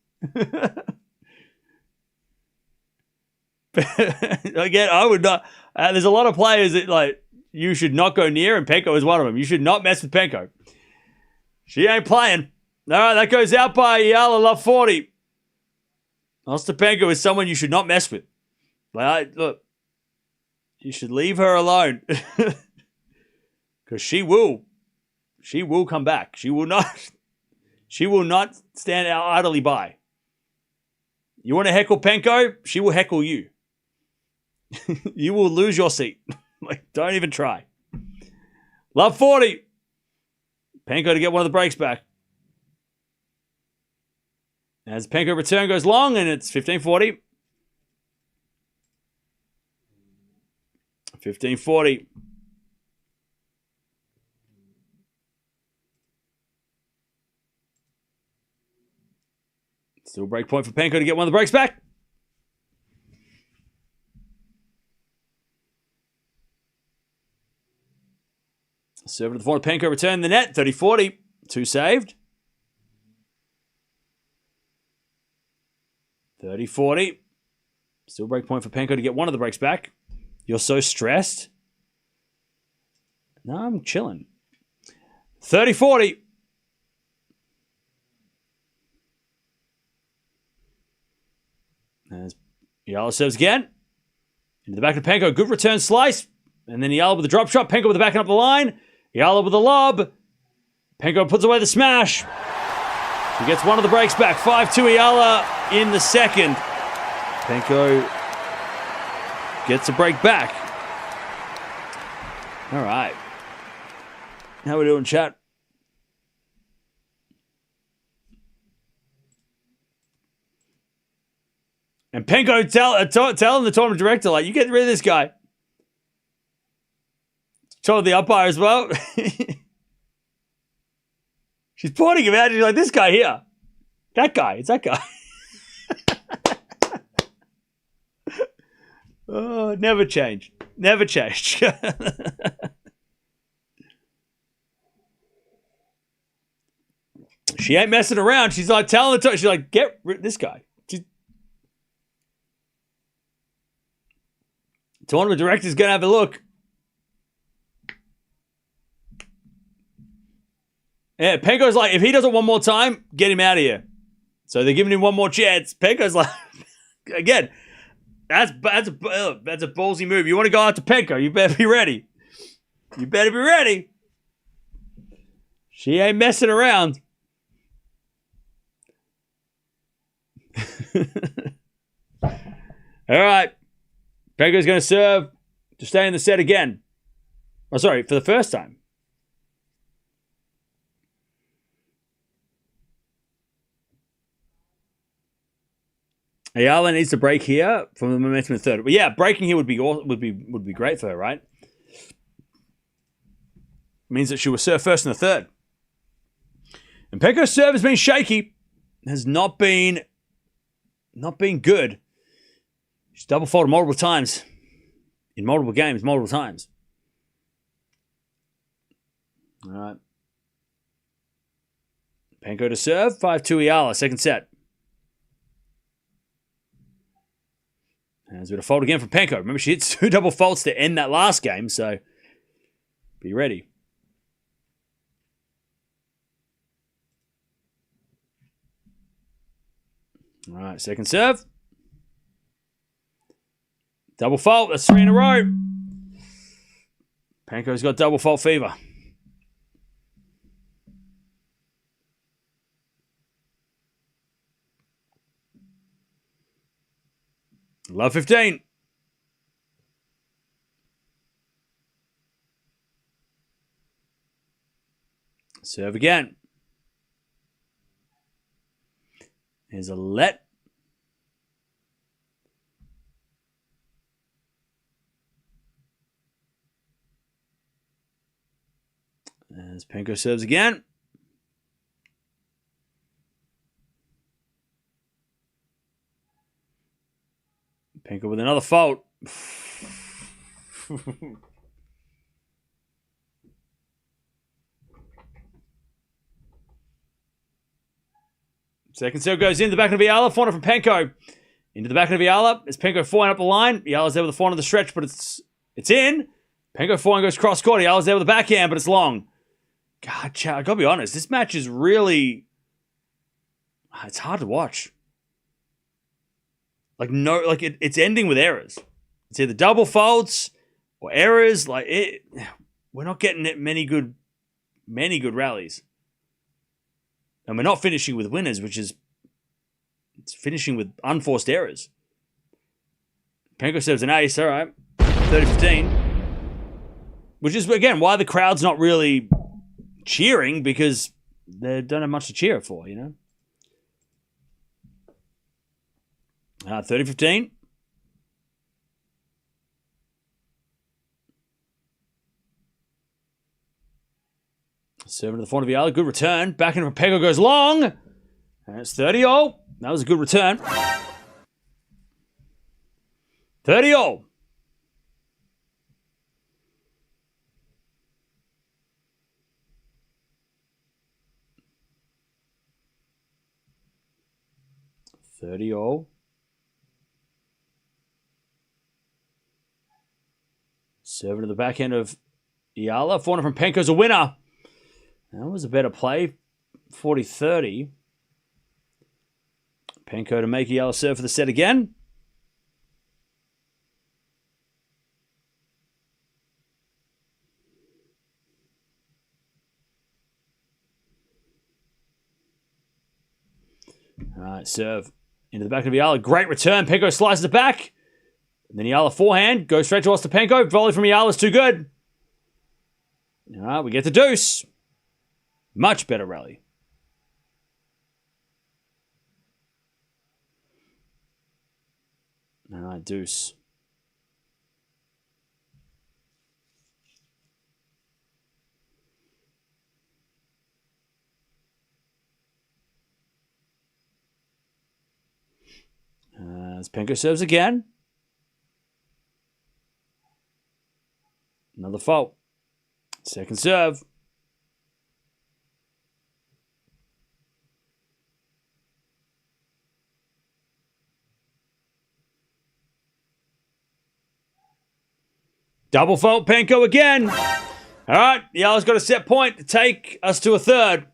Again, I would not. There's a lot of players that like you should not go near, and Penko is one of them. You should not mess with Penko. She ain't playing. All right, that goes out by Eala, love 40. Ostapenko is someone you should not mess with. Look, you should leave her alone. Because she will come back. She will not stand out idly by. You want to heckle Penko? She will heckle you. You will lose your seat. Like, don't even try. Love 40. Penko to get one of the breaks back. As Penko return goes long, and it's 15-40. 15-40. Still break point for Penko to get one of the breaks back. Serve to the forward. Penko returned the net. 30-40. 2 saved. 30-40. Still break point for Penko to get one of the breaks back. You're so stressed. No, I'm chilling. 30-40. As Eala serves again. Into the back of Penko. Good return slice. And then Eala with the drop shot. Penko with the backing up the line. Eala with the lob. Penko puts away the smash. He gets one of the breaks back. 5-2 Eala in the second. Penko gets a break back. All right. How we doing, chat? And Penko telling the tournament director, like, you get rid of this guy. Told the umpire as well. She's pointing him out. She's like, this guy here. That guy. It's that guy. Oh, never change. Never change. She ain't messing around. She's like telling the she's like, get rid of this guy. Tournament director's going to have a look. Yeah, Penko's like, if he does it one more time, get him out of here. So they're giving him one more chance. Penko's like, again, that's a ballsy move. You want to go out to Penko, you better be ready. You better be ready. She ain't messing around. All right. Penko's going to serve to stay in the set again. Oh, sorry, for the first time. Eala needs to break here from the momentum in third. But yeah, breaking here would be great for her, right? Means that she will serve first in the third. And Penko's serve has been shaky. Has not been good. She's double faulted multiple times. In multiple games, multiple times. All right. Penko to serve. 5-2 Eala. Second set. And there's a bit of fault again from Penko. Remember, she hit 2 double faults to end that last game, so be ready. All right, second serve. Double fault. That's 3 in a row. Penko's got double fault fever. Love 15. Serve again. Here's a let. As Penko serves again. Penko with another fault. Second serve goes into the back of Eala. Forehand from Penko. Into the back of Eala. It's Penko forehand up the line. Eala's there with the forehand on the stretch, but it's in. Penko forehand goes cross court. Eala's there with the backhand, but it's long. God, I gotta be honest. This match is really... It's hard to watch. It's ending with errors. It's either double faults or errors. We're not getting many good rallies. And we're not finishing with winners, it's finishing with unforced errors. Penko serves an ace, all right. 30-15. Which is, again, why the crowd's not really cheering, because they don't have much to cheer for, you know? 30-15. Serving to the front of Eala. Good return. Back into Pego goes long. And it's 30-all. That was a good return. 30-all. Serving to the back end of Eala. Forehand from Penko's a winner. That was a better play. 40-30. Penko to make Eala serve for the set again. All right, serve into the back of Eala. Great return. Penko slices it back. And then Eala forehand. Goes straight to Ostapenko. Volley from Eala is too good. All right, we get the deuce. Much better rally. All right, deuce. As Penko serves again. Another fault. Second serve. Double fault, Penko again. All right, Eala's got a set point to take us to a third.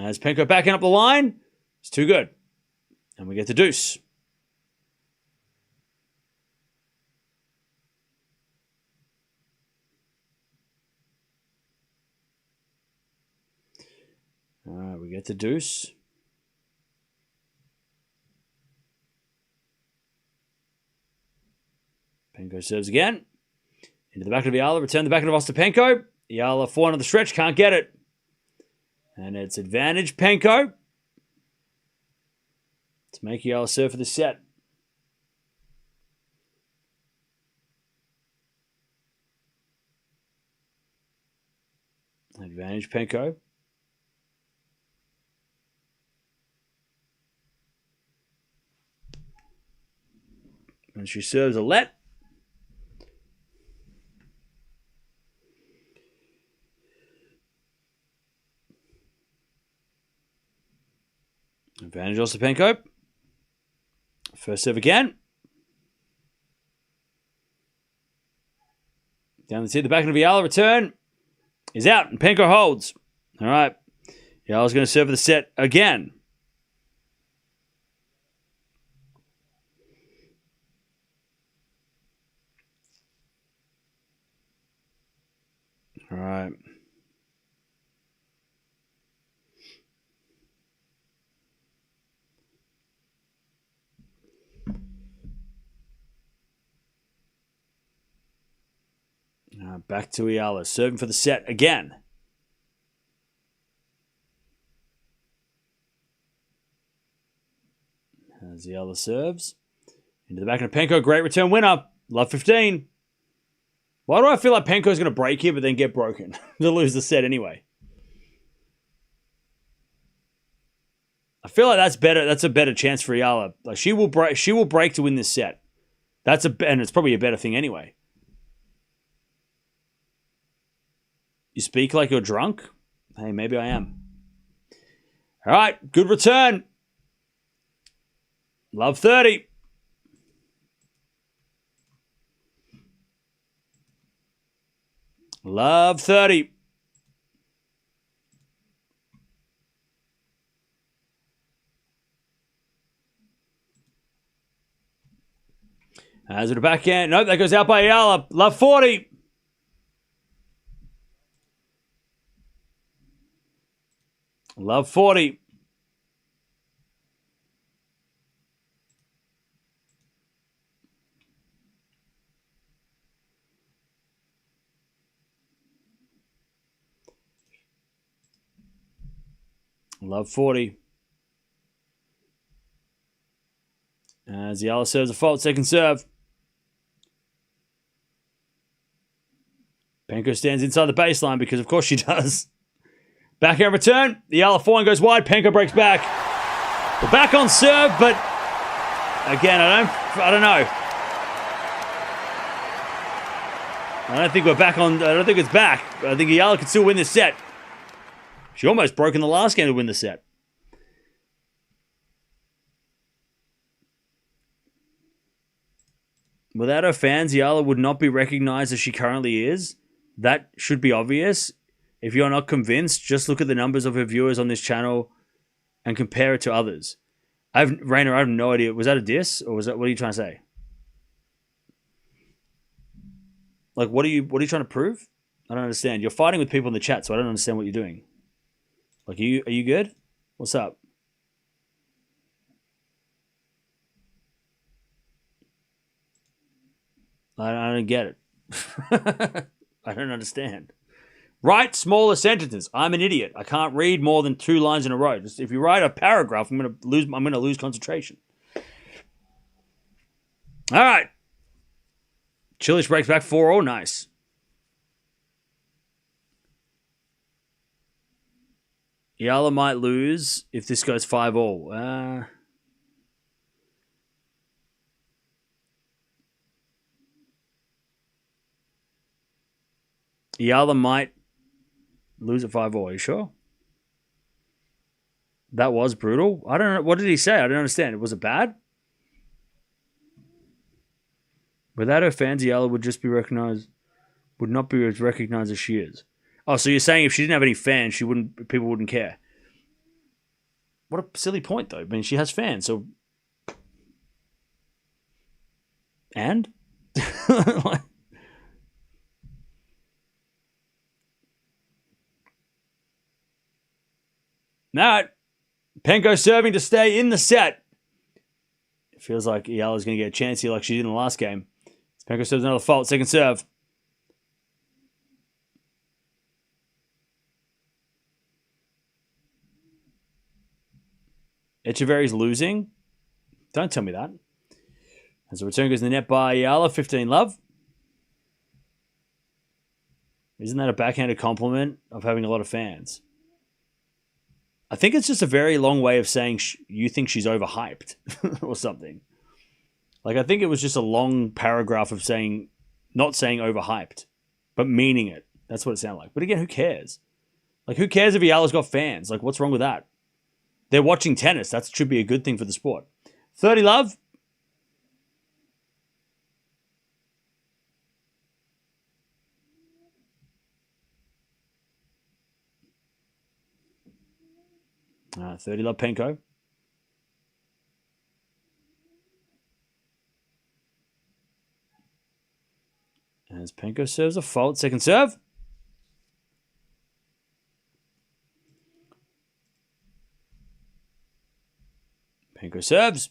As Penko backing up the line, it's too good. And we get the deuce. All right, we get the deuce. Penko serves again. Into the back of Eala, return the back of Ostapenko. Eala forehand on the stretch, can't get it. And it's advantage Penko to make Eala serve for the set. Advantage Penko. And she serves a let. Advantage Ostapenko. First serve again. Down the tee, the back of Eala, return is out, and Penko holds. All right. Eala's going to serve for the set again. All right. Back to Eala, serving for the set again. As Eala serves. Into the back of Penko, great return winner. Love 15. Why do I feel like Penko's going to break here but then get broken to lose the set anyway? I feel like that's better. That's a better chance for Eala. Like she will break to win this set. And it's probably a better thing anyway. You speak like you're drunk? Hey, maybe I am. All right, good return. Love 30. Love 30. As it a backhand. Nope, that goes out by Eala. Love 40. Love 40. Love 40. As Eala serves a fault, second serve. Penko stands inside the baseline because, of course, she does. Backhand return. The Eala forehand goes wide. Penko breaks back. We're back on serve, but again, I don't know. I don't think we're back on. I don't think it's back. I think Eala could still win this set. She almost broke in the last game to win the set. Without her fans, Eala would not be recognized as she currently is. That should be obvious. If you're not convinced, just look at the numbers of her viewers on this channel and compare it to others. Rainer, I have no idea. Was that a diss? Or what are you trying to say? Like, what are you trying to prove? I don't understand. You're fighting with people in the chat, so I don't understand what you're doing. Like, are you good? What's up? I don't get it. I don't understand. Write smaller sentences. I'm an idiot. I can't read more than 2 lines in a row. Just if you write a paragraph, I'm gonna lose concentration. All right. Cilic breaks back 4-0. Nice. Eala might lose if this goes 5-0. Eala might lose at 5-0. Are you sure? That was brutal. I don't know. What did he say? I don't understand. Was it bad? Without her fans, Eala would not be as recognized as she is. Oh, so you're saying if she didn't have any fans, people wouldn't care. What a silly point, though. I mean, she has fans, so... And? All right. Penko serving to stay in the set. It feels like Eala's going to get a chance here like she did in the last game. Penko serves another fault. Second serve. Echeverry's losing. Don't tell me that. As the return goes in the net by Eala. 15 love. Isn't that a backhanded compliment of having a lot of fans? I think it's just a very long way of saying you think she's overhyped or something. Like, I think it was just a long paragraph of not saying overhyped, but meaning it. That's what it sounded like. But again, who cares? Like, who cares if Eala's got fans? Like, what's wrong with that? They're watching tennis. That should be a good thing for the sport. 30 love. All right, 30 love Penko. As Penko serves a fault. Second serve. Penko serves.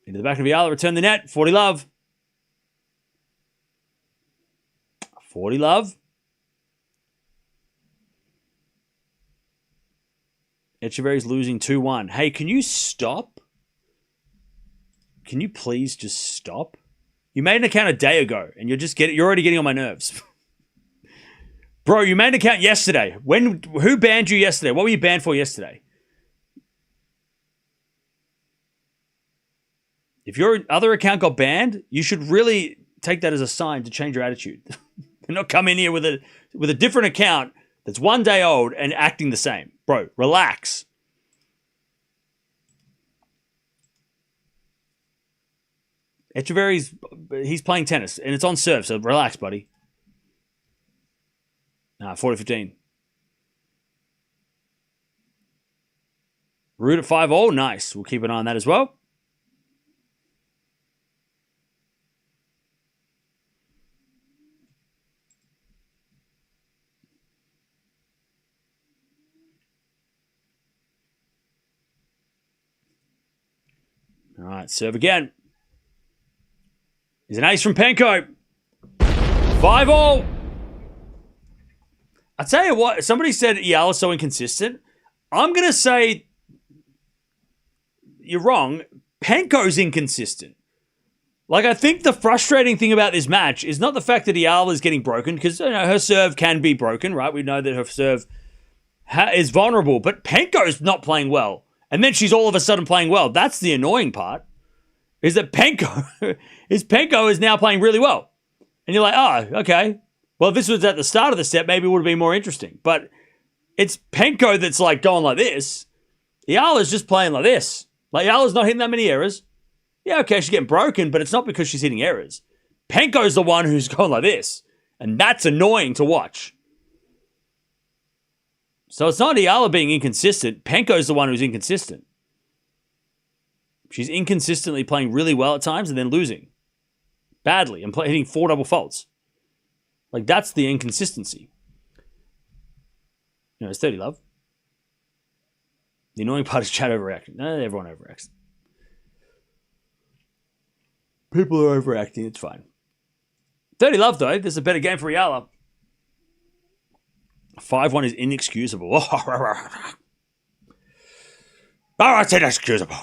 Into the back of Eala. Return the net. 40 love. 40 love. Echeverry's losing 2-1. Hey, can you stop? Can you please just stop? You made an account a day ago, and you're already getting on my nerves. Bro, you made an account yesterday. Who banned you yesterday? What were you banned for yesterday? If your other account got banned, you should really take that as a sign to change your attitude. And not come in here with a different account that's 1 day old and acting the same. Bro, relax. He's playing tennis, and it's on serve, so relax, buddy. 40-15. Root at 5-0, nice. We'll keep an eye on that as well. All right, serve again. He's an ace from Penko. 5-0. I'll tell you what, somebody said Eala's so inconsistent. I'm going to say you're wrong. Penko's inconsistent. Like, I think the frustrating thing about this match is not the fact that Eala is getting broken, because her serve can be broken, right? We know that her serve is vulnerable, but Penko's not playing well. And then she's all of a sudden playing well. That's the annoying part, is that Penko is now playing really well. And you're like, oh, okay. Well, if this was at the start of the set, maybe it would have been more interesting. But it's Penko that's like going like this. Eala's just playing like this. Like, Eala's not hitting that many errors. Yeah, okay, she's getting broken, but it's not because she's hitting errors. Penko's the one who's going like this. And that's annoying to watch. So it's not Eala being inconsistent. Penko's the one who's inconsistent. She's inconsistently playing really well at times and then losing badly and hitting 4 double faults. Like, that's the inconsistency. It's 30 love. The annoying part is chat overreacting. Everyone overreacts. People are overacting. It's fine. 30 love, though. This is a better game for Eala. 5-1 is inexcusable. Oh, it's inexcusable.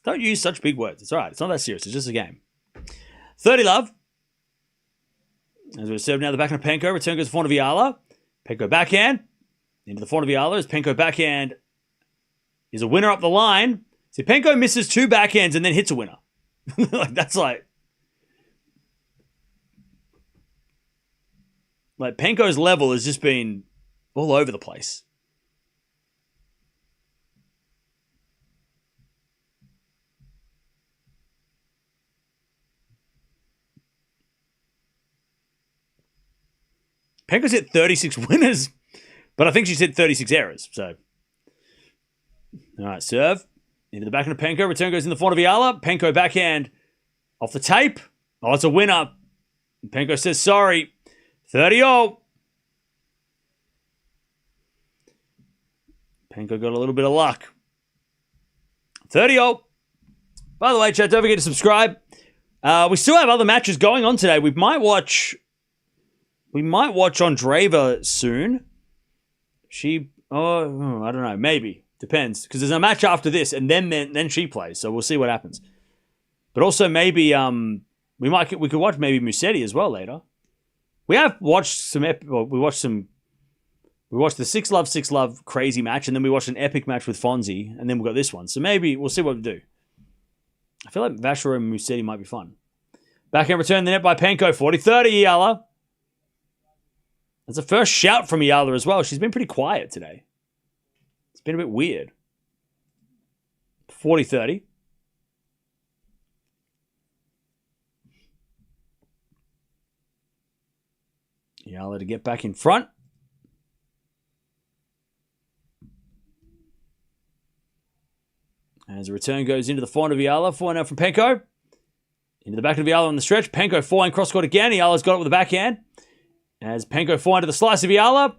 Don't use such big words. It's all right. It's not that serious. It's just a game. 30 love. As we serve now the backhand of Penko. Return goes to the front of Eala. Penko backhand. Into the front of Eala as Penko backhand is a winner up the line. See, Penko misses 2 backhands and then hits a winner. That's like Penko's level has just been all over the place. Penko's hit 36 winners, but I think she's hit 36 errors. So, all right, serve. Into the backhand of Penko. Return goes in the front of Eala. Penko backhand off the tape. Oh, it's a winner. Penko says sorry. 30-all. Penko got a little bit of luck. 30-all. By the way, chat, don't forget to subscribe. We still have other matches going on today. We might watch Andreeva soon. I don't know, maybe. Depends, because there's a match after this, and then she plays. So we'll see what happens. But also maybe we could watch maybe Musetti as well later. We have watched some. We watched the 6-love crazy match, and then we watched an epic match with Fonzie, and then we got this one. So maybe we'll see what we do. I feel like Vacheron and Musetti might be fun. Backhand return the net by Penko. 40-30 Eala. That's the first shout from Eala as well. She's been pretty quiet today. It's been a bit weird. 40-30. Eala to get back in front. As a return goes into the forehand of Eala. Forehand out from Penko. Into the back of Eala on the stretch. Penko forehand cross-court again. Eala's got it with the backhand. As Penko forehand to the slice of Eala.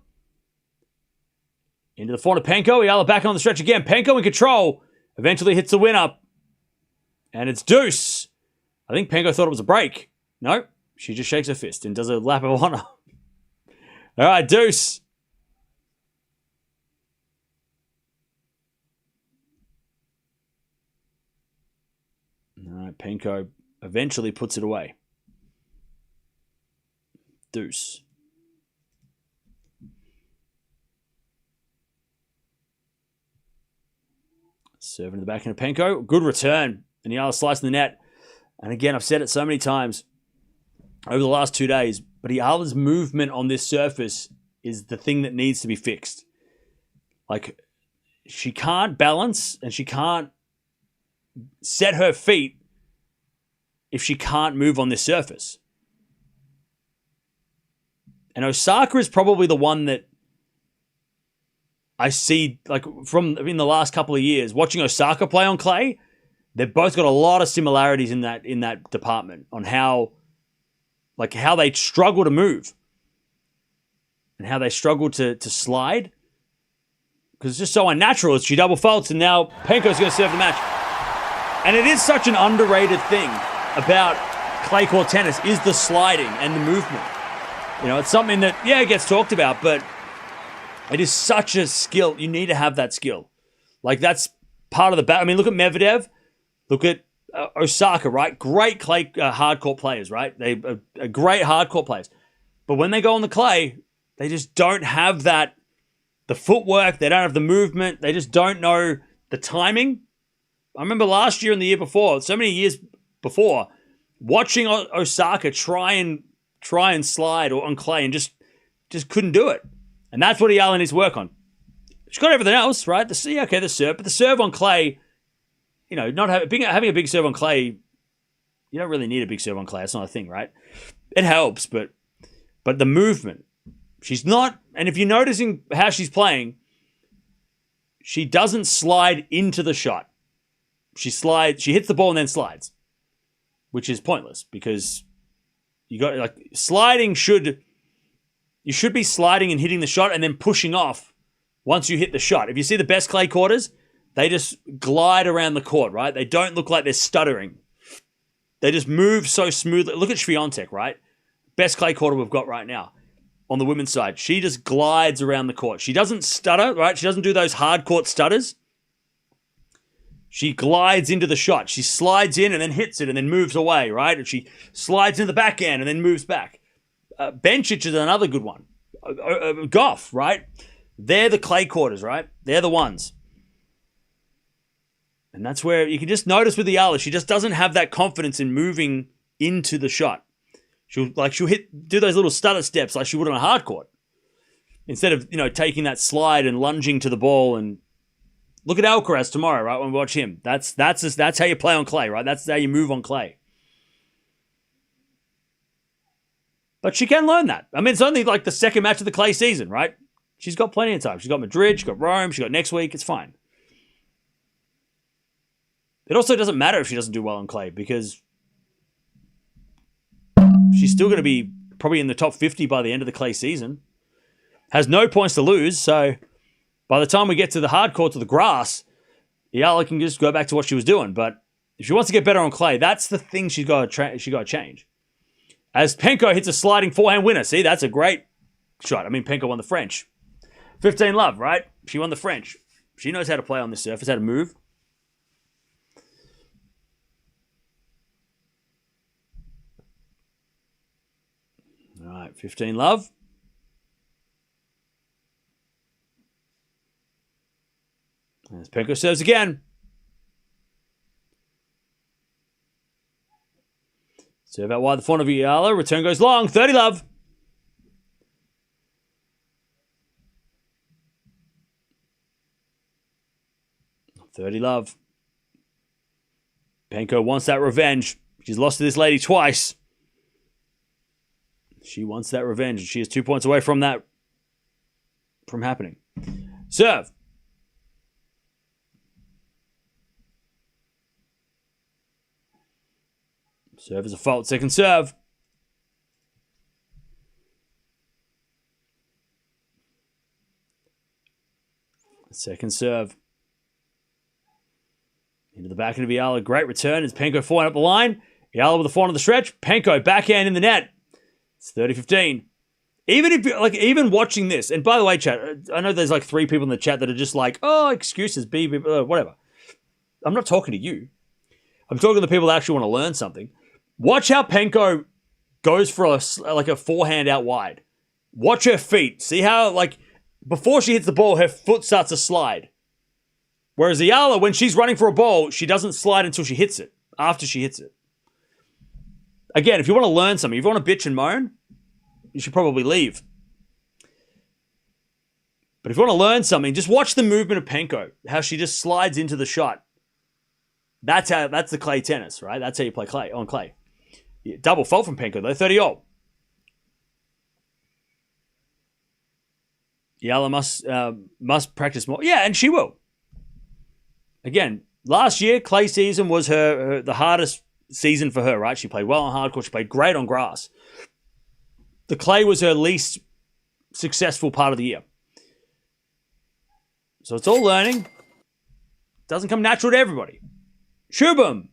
Into the forehand of Penko. Eala back on the stretch again. Penko in control. Eventually hits the win up. And it's deuce. I think Penko thought it was a break. No. She just shakes her fist and does a lap of honor. All right, deuce. All right, Penko eventually puts it away. Deuce. Serving to the backhand of Penko. Good return. And Eala slicing the net. And again, I've said it so many times over the last 2 days, but Eala's movement on this surface is the thing that needs to be fixed. Like, she can't balance and she can't set her feet if she can't move on this surface. And Osaka is probably the one that I see, like, from in the last couple of years, watching Osaka play on clay, they've both got a lot of similarities in that department on how they struggle to move and how they struggle to slide. Because it's just so unnatural. She double faults, and now Penko's going to serve the match. And it is such an underrated thing about clay court tennis is the sliding and the movement. You know, it's something that, it gets talked about, but It is such a skill. You need to have that skill. Like, that's part of the battle. I mean, look at Medvedev. Look at Osaka, right? Great clay hard court players, right? They are great hard court players. But when they go on the clay, they just don't have the footwork. They don't have the movement. They just don't know the timing. I remember last year and the year before, so many years before, watching Osaka try and slide on clay and just couldn't do it. And that's what Eala needs to work on. She's got everything else, right? The serve, but the serve on clay, not having a big serve on clay, you don't really need a big serve on clay. That's not a thing, right? It helps, but the movement, she's not. And if you're noticing how she's playing, she doesn't slide into the shot. She hits the ball and then slides, which is pointless because you got sliding you should be sliding and hitting the shot and then pushing off once you hit the shot. If you see the best clay courters, they just glide around the court, right? They don't look like they're stuttering. They just move so smoothly. Look at Swiatek, right? Best clay courter we've got right now on the women's side. She just glides around the court. She doesn't stutter, right? She doesn't do those hard court stutters. She glides into the shot. She slides in and then hits it and then moves away, right? And she slides into the backhand and then moves back. Bencic is another good one. Gauff, right? They're the clay courters, right? They're the ones. And that's where you can just notice with Eala, she just doesn't have that confidence in moving into the shot. She'll do those little stutter steps like she would on a hard court. Instead of, taking that slide and lunging to the ball. And look at Alcaraz tomorrow, right? When we watch him. That's how you play on clay, right? That's how you move on clay. But she can learn that. I mean, it's only like the second match of the clay season, right? She's got plenty of time. She's got Madrid, she's got Rome, she's got next week. It's fine. It also doesn't matter if she doesn't do well on clay because she's still going to be probably in the top 50 by the end of the clay season. Has no points to lose, so by the time we get to the hard court, to the grass, Eala can just go back to what she was doing. But if she wants to get better on clay, that's the thing she's got to change. As Penko hits a sliding forehand winner. See, that's a great shot. I mean, Penko won the French. 15 love, right? She won the French. She knows how to play on this surface, how to move. All right, 15 love. As Penko serves again. Serve out wide the front of Eala. Return goes long. 30 love. $30 love. Penko wants that revenge. She's lost to this lady twice. She wants that revenge. She is 2 points away from that from happening. Serve. Serve is a fault. Second serve. Second serve. Into the backhand of Eala. Great return. It's Penko forehand up the line. Eala with the forehand on the stretch. Penko backhand in the net. It's 30-15. Even watching this, and by the way, chat, I know there's like 3 people in the chat that are just like, oh, excuses, whatever. I'm not talking to you. I'm talking to the people that actually want to learn something. Watch how Penko goes for a forehand out wide. Watch her feet. See how, before she hits the ball, her foot starts to slide. Whereas Eala, when she's running for a ball, she doesn't slide until she hits it, after she hits it. Again, if you want to learn something, if you want to bitch and moan, you should probably leave. But if you want to learn something, just watch the movement of Penko, how she just slides into the shot. That's the clay tennis, right? That's how you play clay on clay. Double fault from Penko, though, 30-all. Eala must practice more. Yeah, and she will. Again, last year, clay season was the hardest season for her, right? She played well on hard court. She played great on grass. The clay was her least successful part of the year. So it's all learning. Doesn't come natural to everybody. Shubham.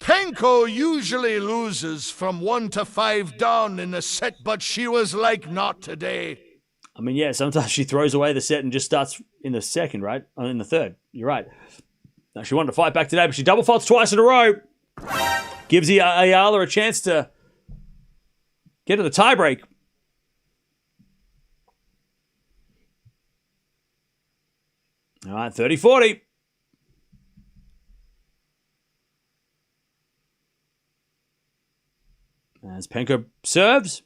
Penko usually loses from 1 to 5 down in a set, but she was like not today. I mean, yeah, sometimes she throws away the set and just starts in the second, right? In the third. You're right. Now, she wanted to fight back today, but she double faults twice in a row. Gives Eala a chance to get to the tiebreak. All right, 30-40. As Penko serves.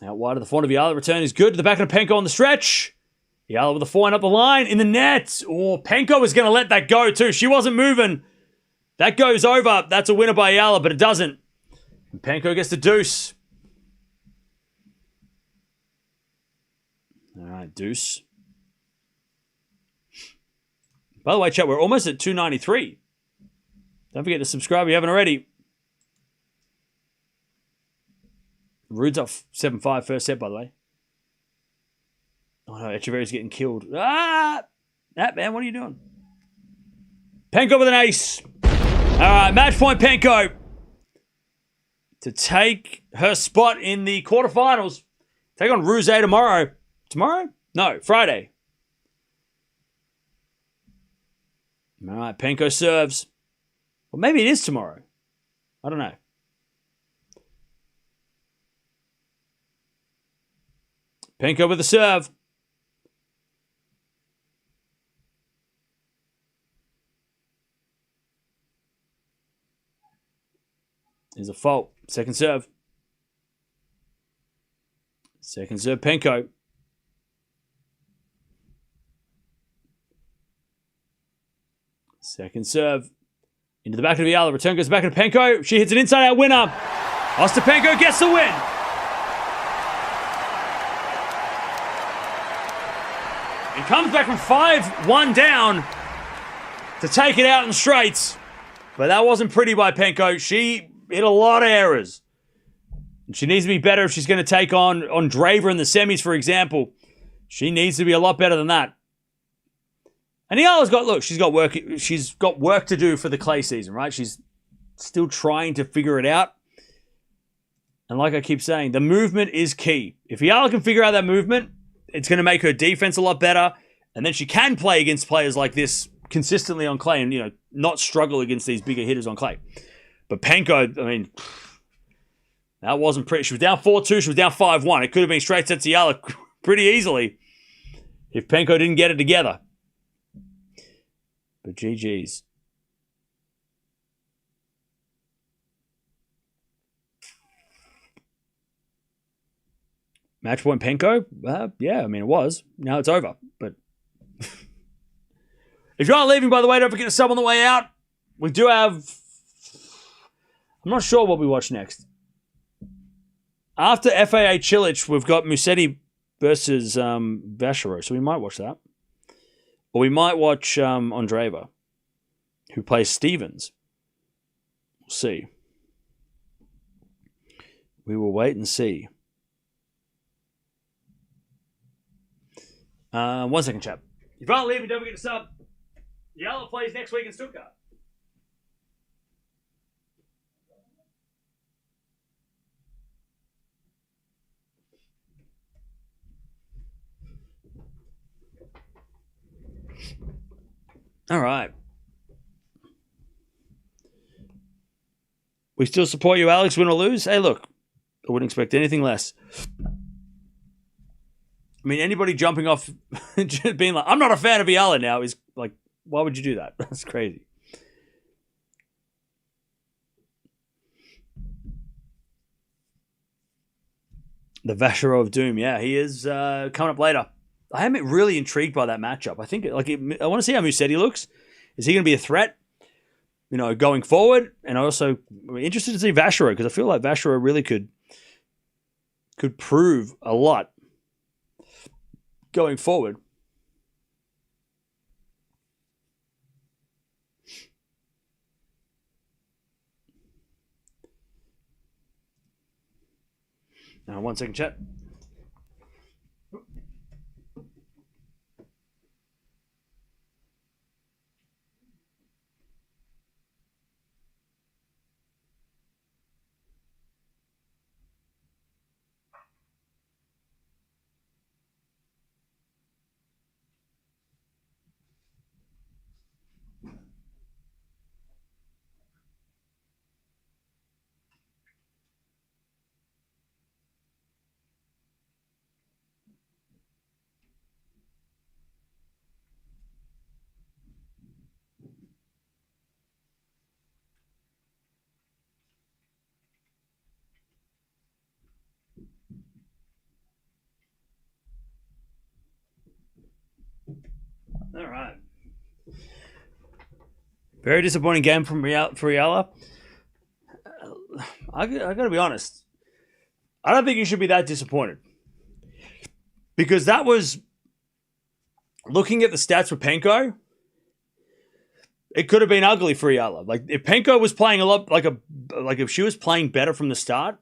Out wide of the front of Eala. Return is good to the back of Penko on the stretch. Eala with a forehand up the line in the net. Oh, Penko was going to let that go too. She wasn't moving. That goes over. That's a winner by Eala, but it doesn't. And Penko gets the deuce. All right, deuce. By the way, chat, we're almost at 293. Don't forget to subscribe if you haven't already. Rude's up 7-5 first set, by the way. Oh no, Echeverry's getting killed. Ah! That man, what are you doing? Penko with an ace. All right, match point Penko to take her spot in the quarterfinals. Take on Ruse tomorrow. Tomorrow? No, Friday. All right, Penko serves. Well, maybe it is tomorrow. I don't know. Penko with the serve. There's a fault. Second serve. Second serve, Penko. Second serve. Into the back of Eala. Return goes back to Penko. She hits an inside-out winner. Ostapenko gets the win. And comes back from 5-1 down to take it out in straights. But that wasn't pretty by Penko. She hit a lot of errors. And she needs to be better if she's going to take on Andreeva in the semis, for example. She needs to be a lot better than that. And Eala's got, look, she's got work to do for the clay season, right? She's still trying to figure it out. And like I keep saying, the movement is key. If Eala can figure out that movement, it's going to make her defense a lot better. And then she can play against players like this consistently on clay and, not struggle against these bigger hitters on clay. But Penko, I mean, that wasn't pretty. She was down 4-2. She was down 5-1. It could have been straight sets to Eala pretty easily if Penko didn't get it together. But GG's. Match point Penko? Yeah, I mean, it was. Now it's over. But if you aren't leaving, by the way, don't forget to sub on the way out. We do have... I'm not sure what we watch next. After FAA Chilich, we've got Musetti versus Vachereau, so we might watch that. Or we might watch Andreeva, who plays Stevens. We'll see. We will wait and see. 1 second, chap. If you aren't leaving, don't forget to sub. Eala plays next week in Stuttgart. All right. We still support you, Alex, win or lose? Hey, look, I wouldn't expect anything less. I mean, anybody jumping off, being like, I'm not a fan of Eala now, is like, why would you do that? That's crazy. The Vachereau of Doom, yeah, he is coming up later. I am really intrigued by that matchup. I think, I want to see how Musetti looks. Is he going to be a threat, going forward? And I'm also interested to see Vachereau, because I feel like Vachereau really could prove a lot going forward. Now, 1 second, chat. All right. Very disappointing game from for Eala. I got to be honest. I don't think you should be that disappointed. Because that was, looking at the stats for Penko, it could have been ugly for Eala. Like, if Penko was playing a lot, like if she was playing better from the start,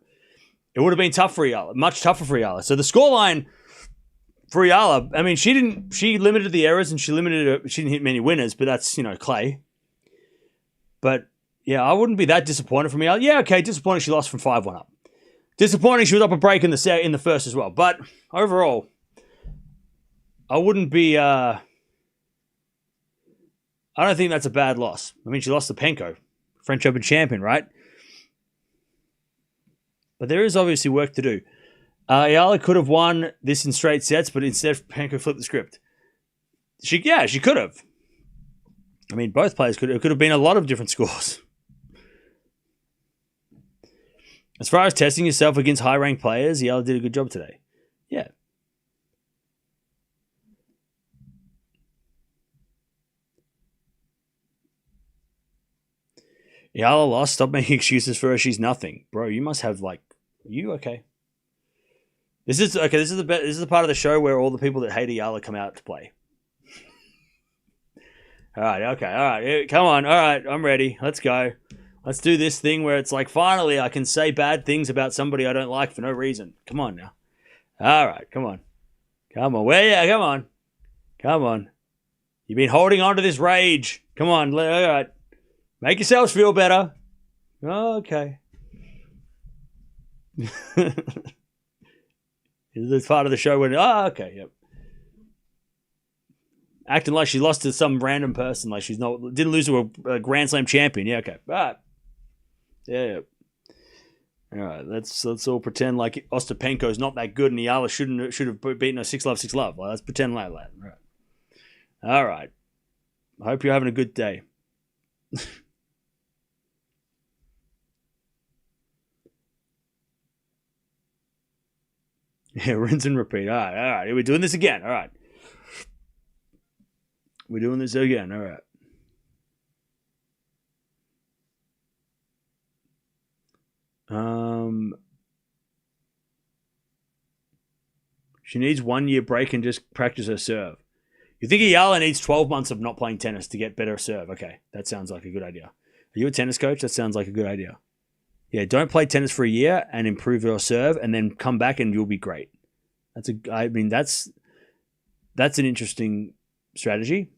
it would have been tough for Eala, much tougher for Eala. So the scoreline for Eala, I mean, she limited the errors and she didn't hit many winners, but that's, clay. But yeah, I wouldn't be that disappointed from Eala. Yeah, okay, disappointing she lost from 5-1 up. Disappointing she was up a break in the first as well. But overall, I wouldn't be. I don't think that's a bad loss. I mean, she lost to Penko, French Open champion, right? But there is obviously work to do. Eala could have won this in straight sets, but instead Penko flipped the script. She could have. I mean, both players could. It could have been a lot of different scores. As far as testing yourself against high-ranked players, Eala did a good job today. Yeah. Eala lost. Stop making excuses for her. She's nothing. Bro, you must have, you okay? This is the part of the show where all the people that hate Eala come out to play. All right, okay, all right. Come on, all right, I'm ready. Let's go. Let's do this thing where it's like, finally, I can say bad things about somebody I don't like for no reason. Come on now. All right, come on. Come on. Come on. You've been holding on to this rage. Come on, all right. Make yourselves feel better. Okay. This part of the show when, okay, yep. Acting like she lost to some random person, like didn't lose to a Grand Slam champion. Yeah, okay. All right. Yeah. All right. Let's all pretend like Ostapenko is not that good and Eala should have beaten her 6-love, 6-love. Well, let's pretend like that. All right. All right. I hope you're having a good day. Yeah, rinse and repeat. All right. We're doing this again. All right. We're doing this again. All right. She needs 1 year break and just practice her serve. You think Eala needs 12 months of not playing tennis to get better serve? Okay, that sounds like a good idea. Are you a tennis coach? That sounds like a good idea. Yeah, don't play tennis for a year and improve your serve, and then come back and you'll be great. That's an interesting strategy.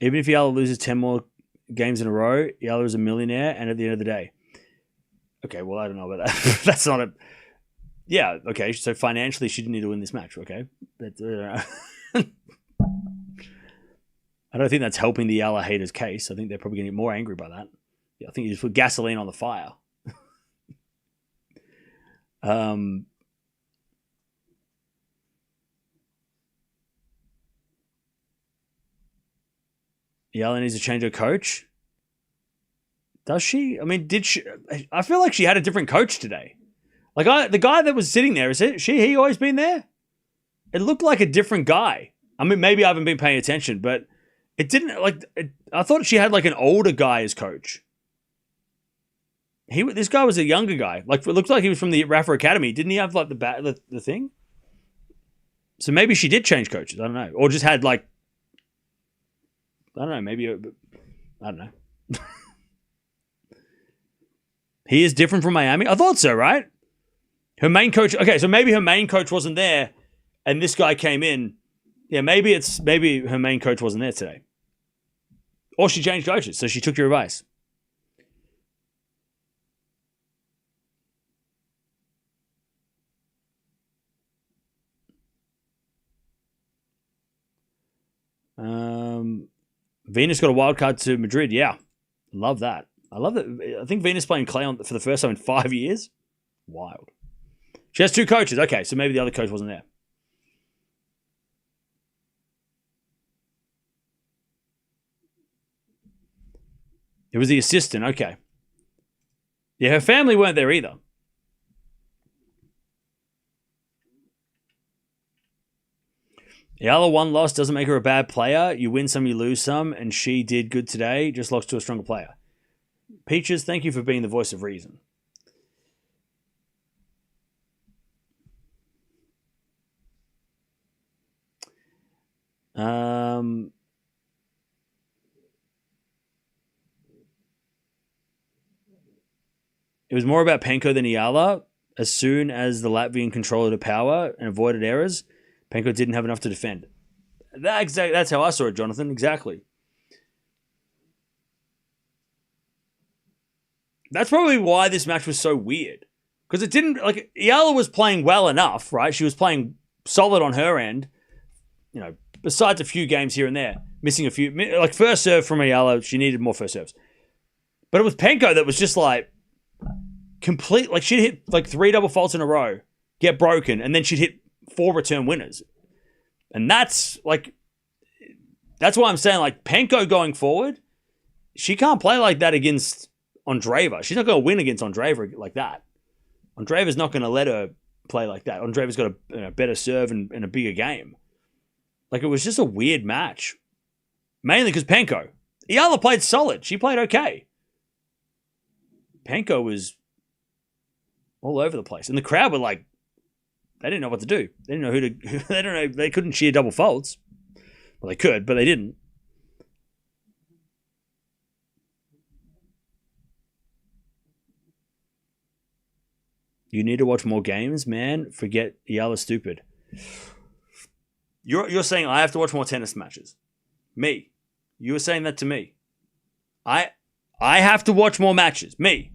Even if Eala loses 10 more games in a row, Eala is a millionaire, and at the end of the day. Okay, well, I don't know about that. That's not a... Yeah, okay, so financially she didn't need to win this match, okay? But, I don't think that's helping the Eala haters' case. I think they're probably going to get more angry by that. Yeah, I think you just put gasoline on the fire. Eala needs to change her coach. Does she? I mean, did she? I feel like she had a different coach today. Like the guy that was sitting there, he always been there? It looked like a different guy. I mean, maybe I haven't been paying attention, but it didn't I thought she had like an older guy as coach. This guy was a younger guy. Like, it looked like he was from the Rafa Academy. Didn't he have like the thing? So maybe she did change coaches. I don't know, or just had like, I don't know. Maybe I don't know. He is different from Miami. I thought so, right? Her main coach. Okay, so maybe her main coach wasn't there, and this guy came in. Yeah, maybe her main coach wasn't there today, or she changed coaches, so she took your advice. Venus got a wild card to Madrid. Yeah, love that. I love that. I think Venus playing clay for the first time in 5 years. Wild. She has two coaches. Okay, so maybe the other coach wasn't there. It was the assistant. Okay. Yeah, her family weren't there either. Eala one loss doesn't make her a bad player. You win some, you lose some, and she did good today. Just lost to a stronger player. Peaches, thank you for being the voice of reason. It was more about Penko than Eala. As soon as the Latvian controlled her power and avoided errors, Penko didn't have enough to defend. That's how I saw it, Jonathan. Exactly. That's probably why this match was so weird. Because it didn't, like, Eala was playing well enough, right? She was playing solid on her end, you know, besides a few games here and there. Missing a few, like, first serve from Eala, she needed more first serves. But it was Penko that was just like, complete, like, she'd hit like 3 double faults in a row, get broken, and then she'd hit 4 return winners. And that's, like, that's why I'm saying, like, Penko going forward, she can't play like that against Andreeva. She's not going to win against Andreeva like that. Andreeva's not going to let her play like that. Andreeva's got a better serve and a bigger game. Like, it was just a weird match. Mainly because Penko. Eala played solid. She played okay. Penko was all over the place. And the crowd were like, they didn't know what to do. They didn't know who to... They don't know. They couldn't cheer double faults. Well, they could, but they didn't. You need to watch more games, man. Forget Eala's stupid. You're saying I have to watch more tennis matches. Me. You were saying that to me. I have to watch more matches. Me.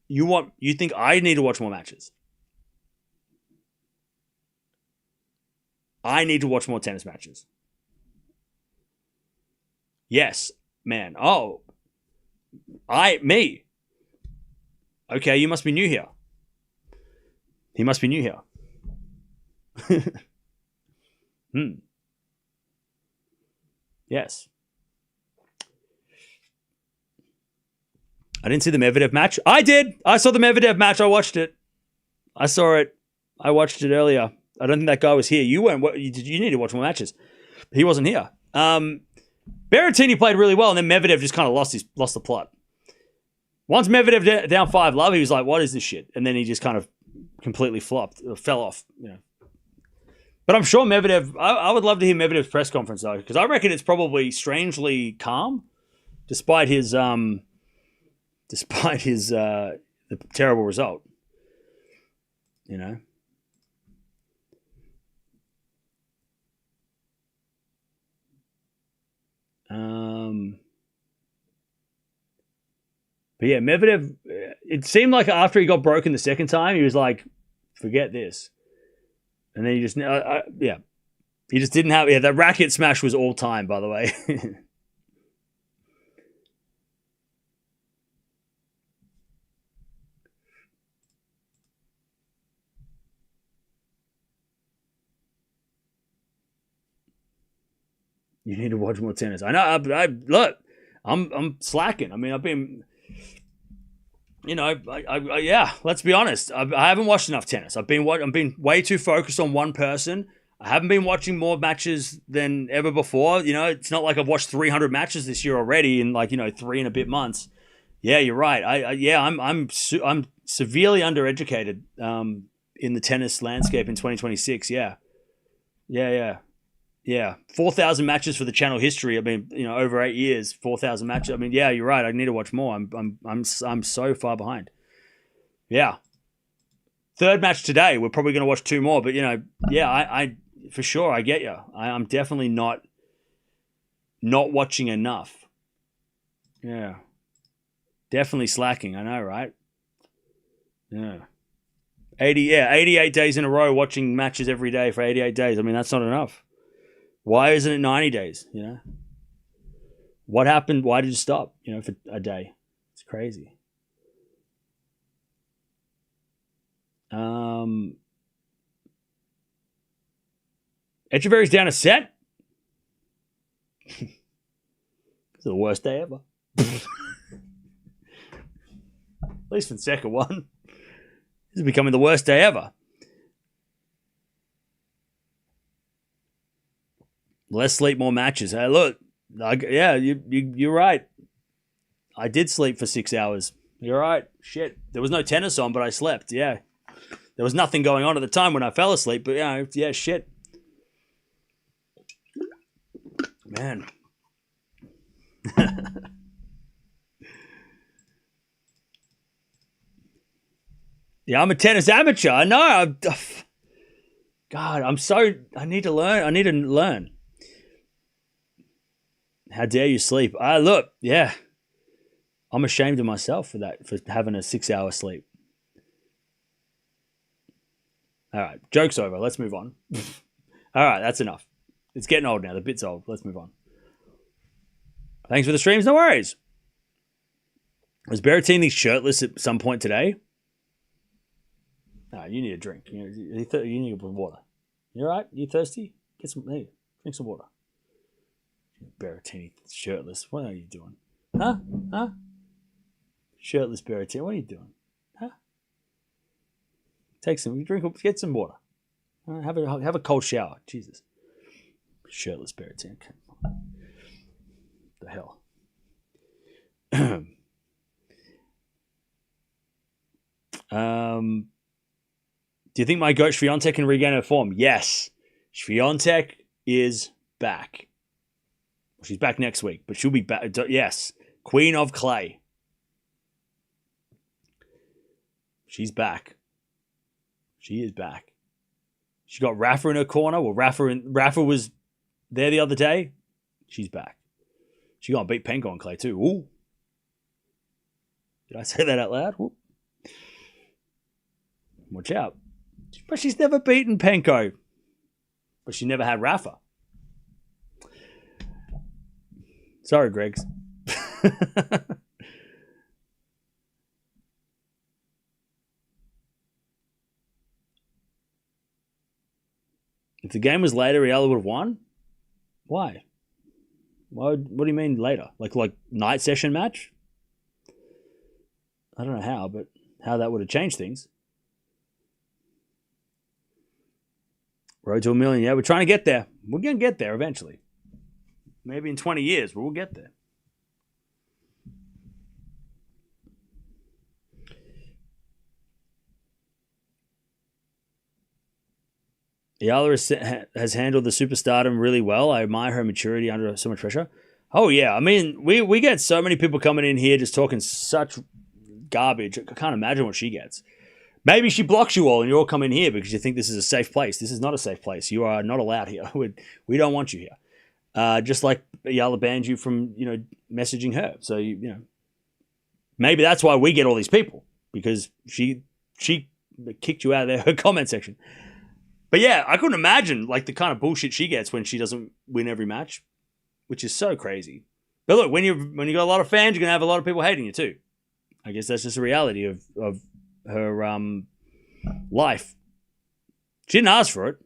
You think I need to watch more matches? I need to watch more tennis matches. Yes, man. Oh. Me. Okay, you must be new here. He must be new here. Yes. I didn't see the Medvedev match. I did. I saw the Medvedev match. I watched it. I saw it. I watched it earlier. I don't think that guy was here. You weren't. You need to watch more matches. He wasn't here. Berrettini played really well, and then Medvedev just kind of lost the plot. Once Medvedev down 5-love, he was like, what is this shit? And then he just kind of completely flopped, or fell off, you know. But I'm sure Medvedev, I would love to hear Medvedev's press conference, though, because I reckon it's probably strangely calm, despite his the terrible result. You know? But yeah, Medvedev, it seemed like after he got broken the second time, he was like, forget this. And then he just, he just didn't have, that racket smash was all time, by the way. You need to watch more tennis. I know, look, I'm slacking. I mean, I've been... You know, yeah. Let's be honest. I haven't watched enough tennis. I've been way too focused on one person. I haven't been watching more matches than ever before. You know, it's not like I've watched 300 matches this year already in 3 and a bit months. Yeah, you're right. I'm severely undereducated in the tennis landscape in 2026. Yeah. 4,000 matches for the channel history. I mean, over 8 years, 4,000 matches. I mean, yeah, you're right. I need to watch more. I'm so far behind. Yeah. Third match today. We're probably going to watch 2 more, but I for sure, I get you. I'm definitely not watching enough. Yeah. Definitely slacking. I know, right? Yeah. 88 days in a row watching matches every day for 88 days. I mean, that's not enough. Why isn't it 90 days? What happened? Why did you stop? For a day? It's crazy. Echeverry's down a set. It's the worst day ever. least Fonseca won. This is becoming the worst day ever. Less sleep, more matches. Hey, look. Yeah, you're right. I did sleep for 6 hours. You're right. Shit. There was no tennis on, but I slept. Yeah. There was nothing going on at the time when I fell asleep, but yeah, shit. Man. Yeah, I'm a tennis amateur. I know. God, I need to learn. How dare you sleep? Look, yeah. I'm ashamed of myself for having a 6-hour sleep. All right, joke's over. Let's move on. All right, that's enough. It's getting old now. The bit's old. Let's move on. Thanks for the streams. No worries. Was Berrettini shirtless at some point today? No, you need a drink. You need a water. You all right? You thirsty? Drink some water. Berrettini shirtless. What are you doing? Huh? Shirtless Berrettini. What are you doing? Huh? Get some water. Have a cold shower. Jesus. Shirtless Berrettini. The hell. Do you think my goat Swiatek can regain her form? Yes. Swiatek is back. She's back next week, but she'll be back. Yes. Queen of Clay. She's back. She is back. She got Rafa in her corner. Well, Rafa was there the other day. She's back. She gonna beat Penko on Clay too. Ooh. Did I say that out loud? Ooh. Watch out. But she's never beaten Penko. But she never had Rafa. Sorry, Gregs. If the game was later, Eala would have won? Why? What do you mean later? Like night session match? I don't know how, but how that would have changed things. Road to a million. Yeah, we're trying to get there. We're going to get there eventually. Maybe in 20 years, but we'll get there. Eala has handled the superstardom really well. I admire her maturity under so much pressure. Oh, yeah. I mean, we get so many people coming in here just talking such garbage. I can't imagine what she gets. Maybe she blocks you all and you all come in here because you think this is a safe place. This is not a safe place. You are not allowed here. We don't want you here. Just like Eala banned you from, messaging her. So, maybe that's why we get all these people, because she kicked you out of her comment section. But yeah, I couldn't imagine the kind of bullshit she gets when she doesn't win every match, which is so crazy. But look, when you got a lot of fans, you're gonna have a lot of people hating you too. I guess that's just a reality of her life. She didn't ask for it.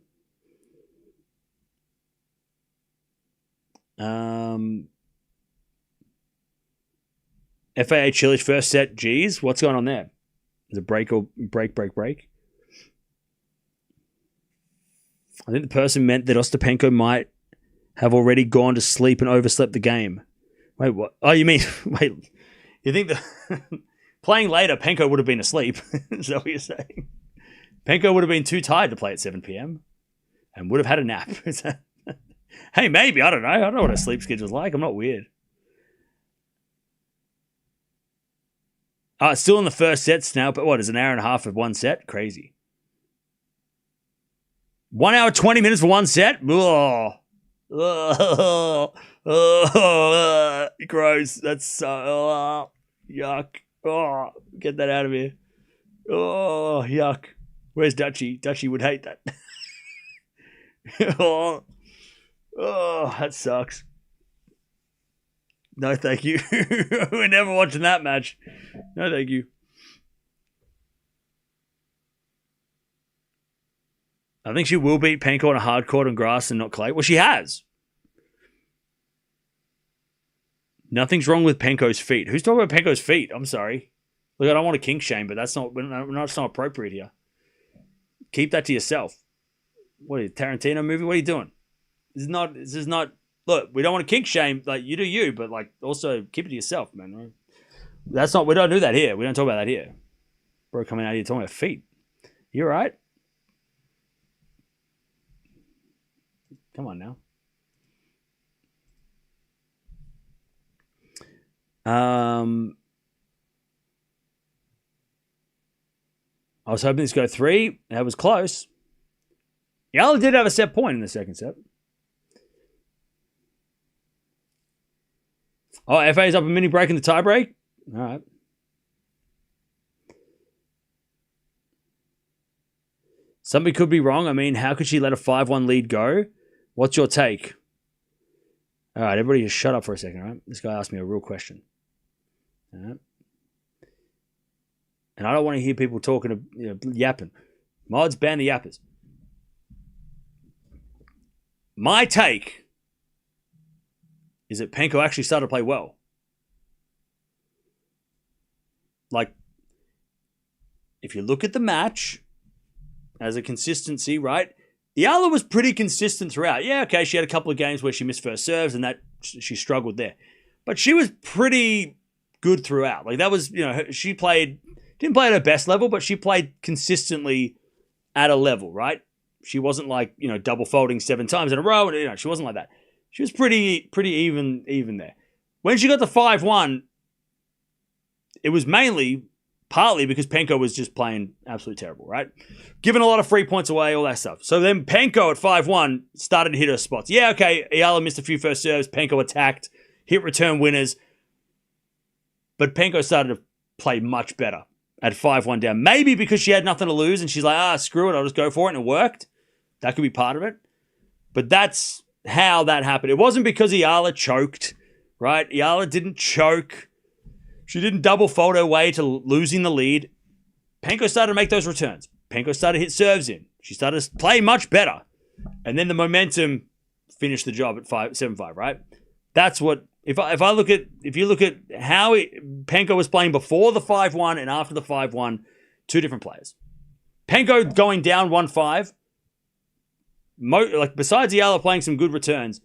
FAA Chilich first set. Geez, what's going on there? Is it break or break? I think the person meant that Ostapenko might have already gone to sleep and overslept the game. Wait, what? Oh, you mean... Wait, you think that... Playing later, Penko would have been asleep. Is that what you're saying? Penko would have been too tired to play at 7 p.m. and would have had a nap. Hey, maybe. I don't know. I don't know what a sleep schedule's like. I'm not weird. It's still in the first sets now, but what, is an hour and a half of one set? Crazy. 1 hour, 20 minutes for one set? Ugh. Gross. That's yuck. Oh, get that out of here. Oh, yuck. Where's Dutchie? Dutchie would hate that. Oh, that sucks. No, thank you. We're never watching that match. No, thank you. I think she will beat Penko on a hard court on grass and not clay. Well, she has. Nothing's wrong with Penko's feet. Who's talking about Penko's feet? I'm sorry. Look, I don't want to kink shame, but that's not appropriate here. Keep that to yourself. What are you, Tarantino movie? What are you doing? This is not. Look, we don't want to kink shame. Like, you do you, but like also keep it to yourself, man. Right? That's not. We don't do that here. We don't talk about that here. Bro, coming out here talking about feet. You all right? Come on now. I was hoping this would go 3. That was close. Eala did have a set point in the second set. Oh, FA's up a mini break in the tie break? All right. Something could be wrong. I mean, how could she let a 5-1 lead go? What's your take? All right, everybody just shut up for a second, all right? This guy asked me a real question. All right. And I don't want to hear people talking, yapping. Mods, ban the yappers. My take is that Penko actually started to play well. Like, if you look at the match as a consistency, right? Eala was pretty consistent throughout. Yeah, okay, she had a couple of games where she missed first serves and that she struggled there. But she was pretty good throughout. Like, that was, she didn't play at her best level, but she played consistently at a level, right? She wasn't like, double folding 7 times in a row. She wasn't like that. She was pretty even there. When she got to 5-1, it was partly because Penko was just playing absolutely terrible, right? Giving a lot of free points away, all that stuff. So then Penko at 5-1 started to hit her spots. Yeah, okay, Eala missed a few first serves. Penko attacked, hit return winners. But Penko started to play much better at 5-1 down. Maybe because she had nothing to lose and she's like, screw it, I'll just go for it, and it worked. That could be part of it. But that's how that happened. It wasn't because Eala choked, right? Eala didn't choke. She didn't double fold her way to losing the lead. Penko started to make those returns. Penko started to hit serves in. She started to play much better. And then the momentum finished the job at 7-5, right? That's what, if you look at how Penko was playing before the 5-1 and after the 5-1, 2 different players. Penko going down 1-5, besides Eala playing some good returns,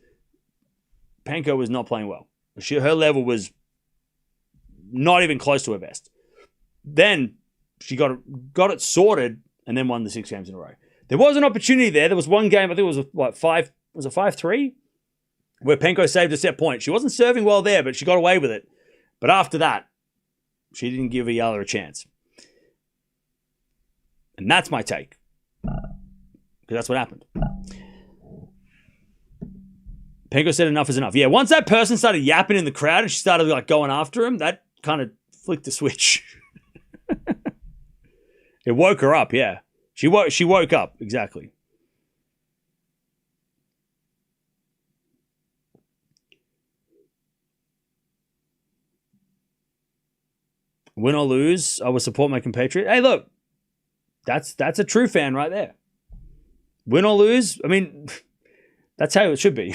Penko was not playing well. Her level was not even close to her best. Then she got it sorted and then won the 6 games in a row. There was an opportunity there. There was one game, I think it was 5-3? Where Penko saved a set point. She wasn't serving well there, but she got away with it. But after that, she didn't give Eala a chance. And that's my take. Because that's what happened. Penko said enough is enough. Yeah, once that person started yapping in the crowd and she started going after him, that kind of flicked the switch. It woke her up, yeah. She woke up, exactly. Win or lose, I will support my compatriot. Hey, look, that's a true fan right there. Win or lose, I mean, that's how it should be.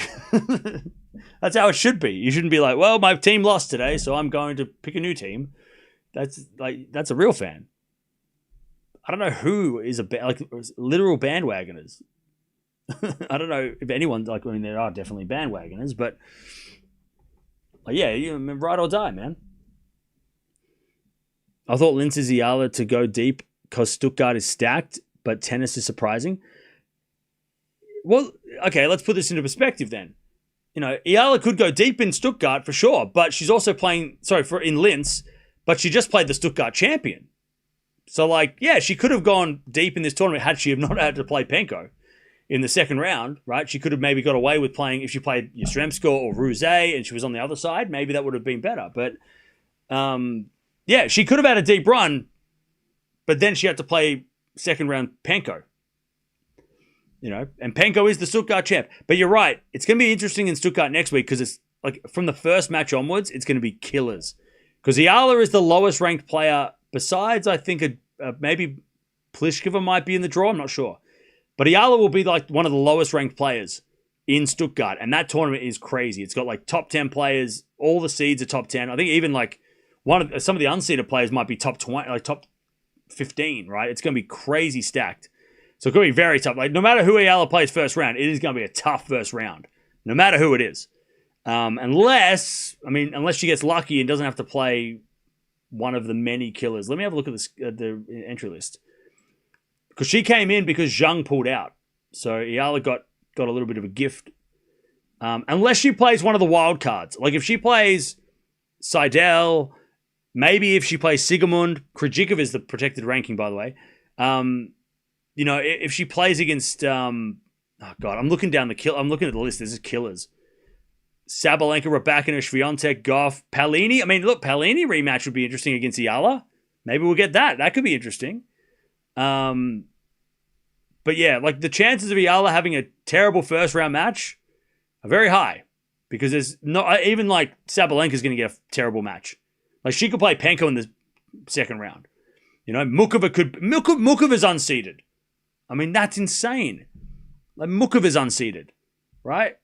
That's how it should be. You shouldn't be like, well, my team lost today, so I'm going to pick a new team. That's a real fan. I don't know who is literal bandwagoners. I don't know if anyone, there are definitely bandwagoners, but yeah, ride or die, man. I thought Linz's Eala to go deep because Stuttgart is stacked, but tennis is surprising. Well, okay, let's put this into perspective then. Eala could go deep in Stuttgart for sure, but she's also playing, in Linz, but she just played the Stuttgart champion. So, yeah, she could have gone deep in this tournament had she have not had to play Penko in the second round, right? She could have maybe got away with playing, if she played Yastremska or Ruse and she was on the other side, maybe that would have been better. But, yeah, she could have had a deep run, but then she had to play second round Penko. And Penko is the Stuttgart champ. But you're right. It's going to be interesting in Stuttgart next week because it's from the first match onwards, it's going to be killers. Because Eala is the lowest ranked player besides, I think, maybe Pliskova might be in the draw. I'm not sure. But Eala will be one of the lowest ranked players in Stuttgart. And that tournament is crazy. It's got top 10 players. All the seeds are top 10. I think even some of the unseeded players might be top 20, like top 15, right? It's going to be crazy stacked. So it's going to be very tough. Like, no matter who Eala plays first round, it is going to be a tough first round, no matter who it is. Unless she gets lucky and doesn't have to play one of the many killers. Let me have a look at the entry list. Because she came in because Zhang pulled out. So Eala got a little bit of a gift. Unless she plays one of the wild cards. Like if she plays Seidel, maybe if she plays Sigemund. Krejcikov is the protected ranking, by the way. If she plays against... I'm looking down I'm looking at the list. This is killers. Sabalenka, Raducanu, Swiatek, Gauff, Palini. I mean, look, Palini rematch would be interesting against Eala. Maybe we'll get that. That could be interesting. But yeah, like the chances of Eala having a terrible first round match are very high because there's not even like Sabalenka's going to get a terrible match. Like she could play Penko in the second round. Mukova's unseeded. I mean, that's insane. Like Mukova's unseeded, right?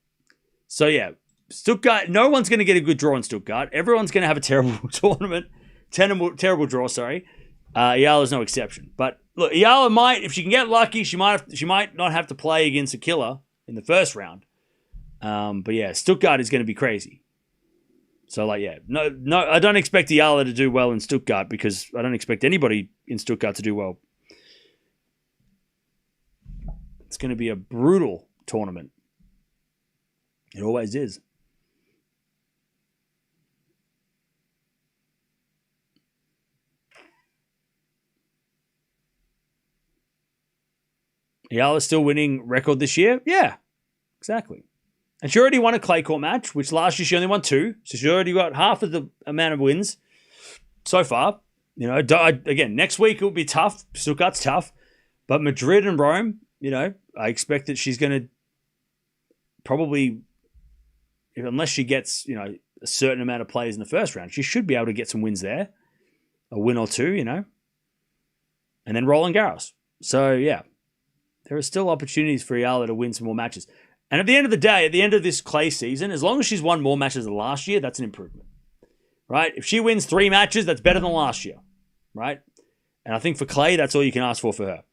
So yeah. Stuttgart, no one's going to get a good draw in Stuttgart. Everyone's going to have a terrible tournament. Terrible draw, sorry. Eala's no exception. But look, Eala might, if she can get lucky, she might not have to play against a killer in the first round. But yeah, Stuttgart is going to be crazy. So like, yeah, no, I don't expect Eala to do well in Stuttgart because I don't expect anybody in Stuttgart to do well. It's going to be a brutal tournament. It always is. Eala's still winning record this year? Yeah, exactly. And she already won a clay court match, which last year she only won 2. So she already got half of the amount of wins so far. Again, next week it will be tough. Stuttgart's tough. But Madrid and Rome, I expect that she's going to probably, unless she gets, a certain amount of players in the first round, she should be able to get some wins there. A win or 2, And then Roland Garros. So, yeah. There are still opportunities for Eala to win some more matches. And at the end of the day, at the end of this clay season, as long as she's won more matches than last year, that's an improvement. Right? If she wins 3 matches, that's better than last year. Right? And I think for clay, that's all you can ask for her.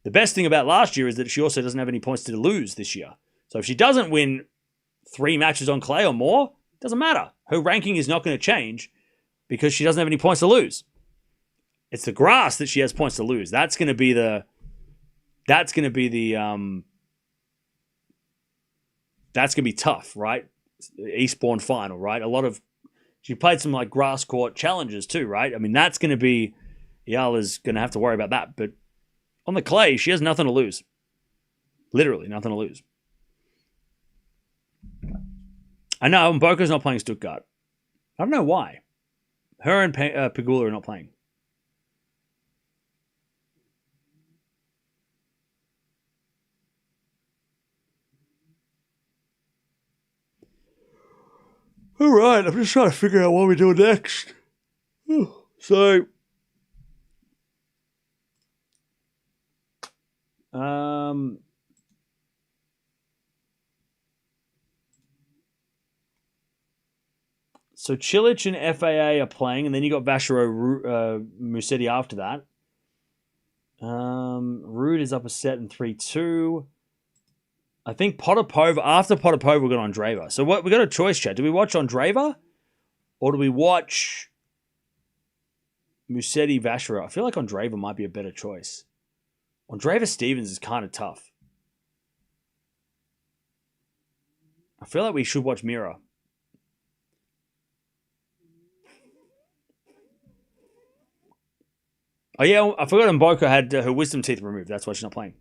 The best thing about last year is that she also doesn't have any points to lose this year. So if she doesn't win 3 matches on clay or more, it doesn't matter. Her ranking is not going to change because she doesn't have any points to lose. It's the grass that she has points to lose. That's going to be the tough, right? Eastbourne final, right? She played some like grass court challenges too, right? I mean, that's going to be, Eala's going to have to worry about that. But on the clay, she has nothing to lose. Literally nothing to lose. I know Mboka's not playing Stuttgart. I don't know why. Her and Pegula are not playing. All right, I'm just trying to figure out what we do next. So, Cilic and FAA are playing, and then you got Vachereau, Musetti after that. Ruud is up a set in 3-2. I think Potapova, after Potapova, we got Andreeva. So we got a choice, chat. Do we watch Andreeva or do we watch Musetti, Vachereau? I feel like Andreeva might be a better choice. Andreeva Stevens is kind of tough. I feel like we should watch Mirra. Oh yeah, I forgot Mboka had her wisdom teeth removed. That's why she's not playing.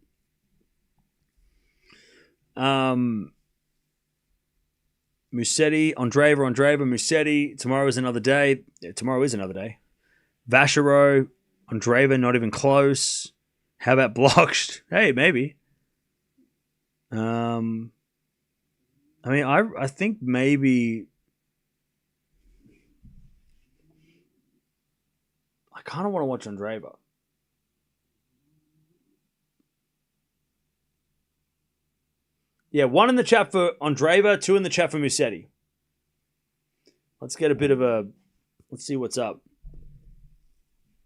Musetti, Andreeva, Musetti. Tomorrow is another day. Yeah, tomorrow is another day. Vachereau, Andreeva, not even close. How about blocked? Hey, maybe. I think maybe. I kind of want to watch Andreeva. Yeah, 1 in the chat for Andreeva, 2 in the chat for Musetti. Let's get a bit of a... Let's see what's up.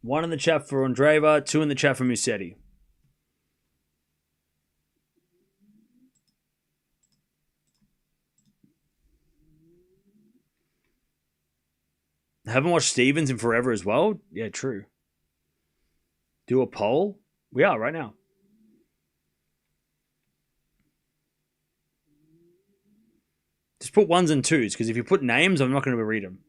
1 in the chat for Andreeva, 2 in the chat for Musetti. Haven't watched Stevens in forever as well? Yeah, true. Do a poll? We are right now. Just put 1s and 2s, because if you put names, I'm not going to read them.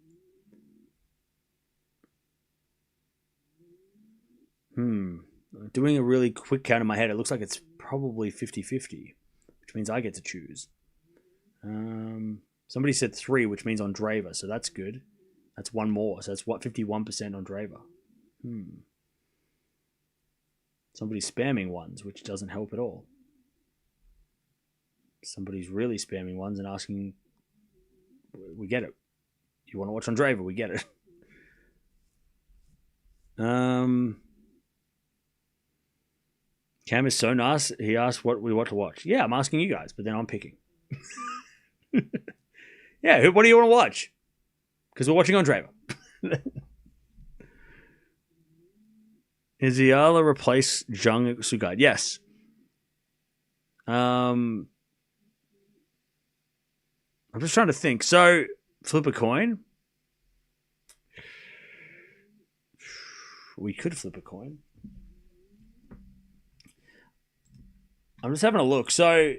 Doing a really quick count in my head, it looks like it's probably 50-50, which means I get to choose. Somebody said 3, which means Andreeva, so that's good. That's 1 more, so that's what, 51% Andreeva. Somebody's spamming 1s, which doesn't help at all. Somebody's really spamming 1s and asking, we get it. You want to watch Andreeva, we get it. Cam is so nice. He asked what we want to watch. Yeah, I'm asking you guys, but then I'm picking. Yeah, what do you want to watch? Because we're watching Andreeva. Is Eala replace Jung Sugai? Yes. I'm just trying to think. So, flip a coin. We could flip a coin. I'm just having a look. So,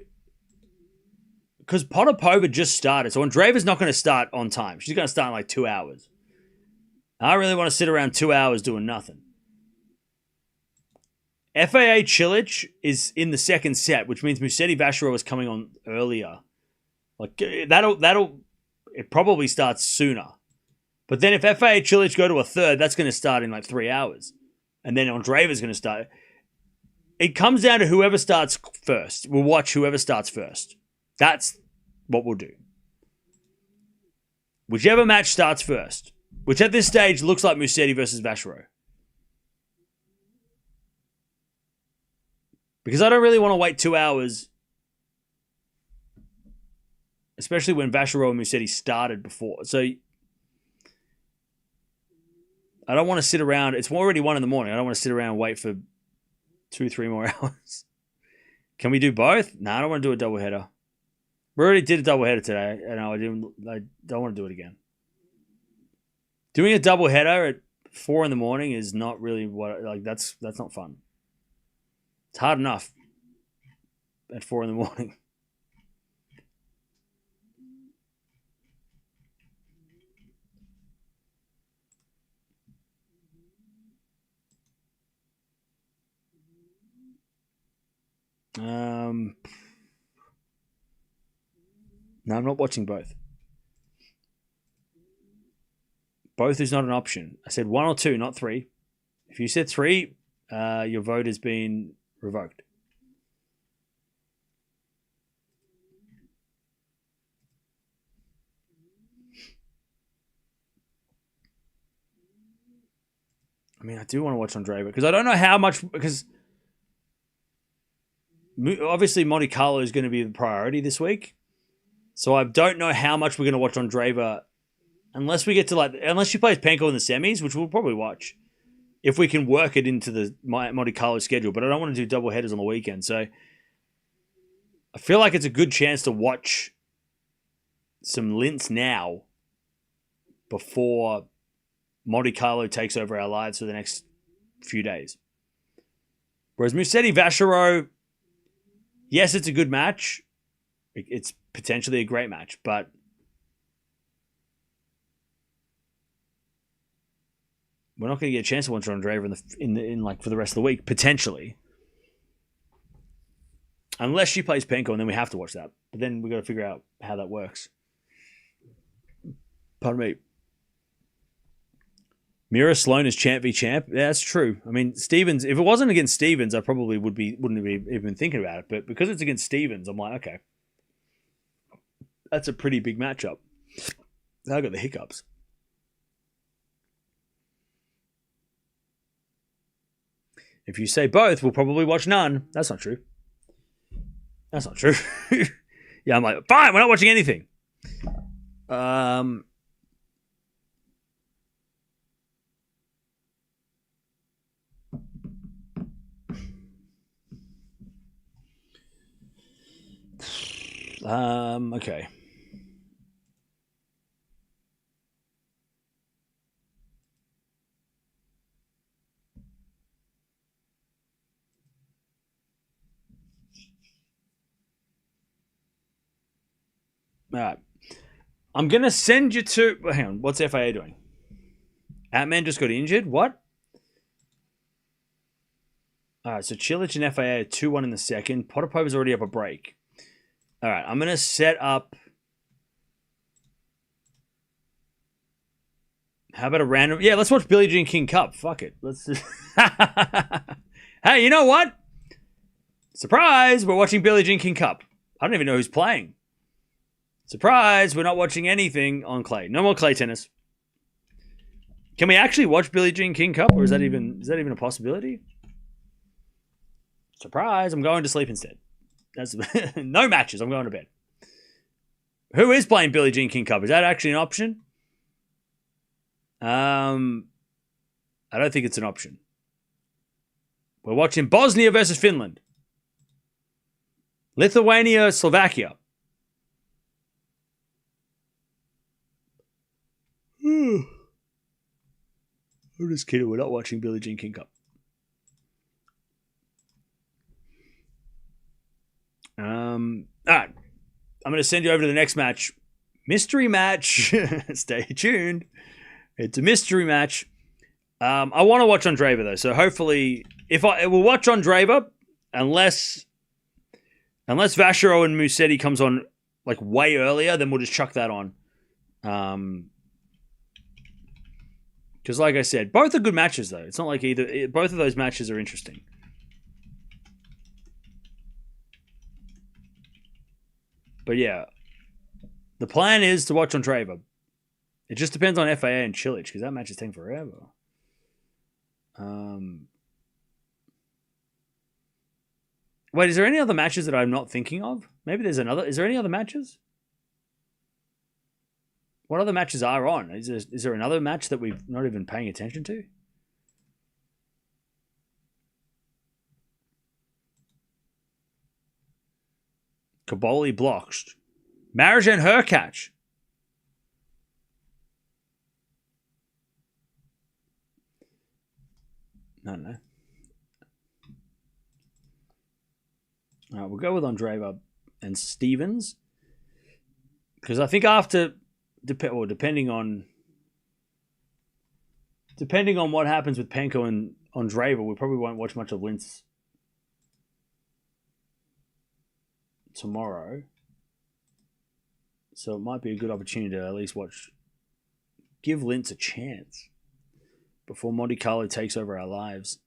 because Potapova just started, so Andreeva's not going to start on time. She's going to start in like 2 hours. I really want to sit around 2 hours doing nothing. FAA Cilic is in the second set, which means Musetti Vacheron is coming on earlier. Like it probably starts sooner. But then if FAA Cilic go to a third, that's going to start in like 3 hours. And then Andreeva's going to start. It comes down to whoever starts first. We'll watch whoever starts first. That's what we'll do. Whichever match starts first. Which at this stage looks like Musetti versus Vacheron. Because I don't really want to wait 2 hours. Especially when Vacheron and Musetti started before. So I don't want to sit around. It's already 1 in the morning. I don't want to sit around and wait for 2-3 more hours. Can we do both? No, I don't want to do a doubleheader. We already did a doubleheader today, and I don't want to do it again. Doing a doubleheader at 4 in the morning is not really what that's not fun. It's hard enough at 4 in the morning. No, I'm not watching both. Both is not an option. I said 1 or 2, not 3. If you said 3, your vote has been revoked. I mean, I do want to watch Andreeva because I don't know how much, because obviously Monte Carlo is going to be the priority this week. So I don't know how much we're going to watch Andreeva unless we get to unless she plays Penko in the semis, which we'll probably watch if we can work it into the Monte Carlo schedule. But I don't want to do double headers on the weekend. So I feel like it's a good chance to watch some Linz now before Monte Carlo takes over our lives for the next few days. Whereas Musetti Vacheron, yes, it's a good match. It's potentially a great match, but we're not going to get a chance to watch Andreeva in for the rest of the week, potentially. Unless she plays Penko, and then we have to watch that. But then we've got to figure out how that works. Pardon me. Mirra Sloan is champ v champ. Yeah, that's true. I mean, Stevens, if it wasn't against Stevens, I probably wouldn't have even thinking about it. But because it's against Stevens, I'm like, okay. That's a pretty big matchup. I got the hiccups. If you say both, we'll probably watch none. That's not true. That's not true. Yeah, I'm like, fine, we're not watching anything. Okay. All right. I'm going to send you to... Hang on. What's FAA doing? Ant-Man just got injured? What? All right. So Cilic and FAA are 2-1 in the second. Potapova's already up a break. All right. I'm going to set up... How about a random... Yeah, let's watch Billie Jean King Cup. Fuck it. Let's... Hey, you know what? Surprise! We're watching Billie Jean King Cup. I don't even know who's playing. Surprise! We're not watching anything on clay. No more clay tennis. Can we actually watch Billie Jean King Cup, or is that even a possibility? Surprise! I'm going to sleep instead. That's no matches. I'm going to bed. Who is playing Billie Jean King Cup? Is that actually an option? I don't think it's an option. We're watching Bosnia versus Finland. Lithuania, Slovakia. I'm just kidding. We're not watching Billie Jean King Cup. All right. I'm going to send you over to the next match. Mystery match. Stay tuned. It's a mystery match. I want to watch Andreeva, though. So hopefully, we'll watch Andreeva, unless Vachereau and Musetti comes on like way earlier, then we'll just chuck that on. Because like I said, both are good matches, though. It's not like both of those matches are interesting. But yeah, the plan is to watch Andreeva. It just depends on FAA and Cilic, because that match is taking forever. Wait, is there any other matches that I'm not thinking of? Maybe there's another. Is there any other matches? What other matches are on? Is there another match that we've not even paying attention to? Kaboli blocked. Marijan Hurkacz. No. All right, we'll go with Andreeva and Stevens. Because I think after... depending on what happens with Penko and Andreeva, we probably won't watch much of Linz tomorrow. So it might be a good opportunity to at least give Linz a chance before Monte Carlo takes over our lives.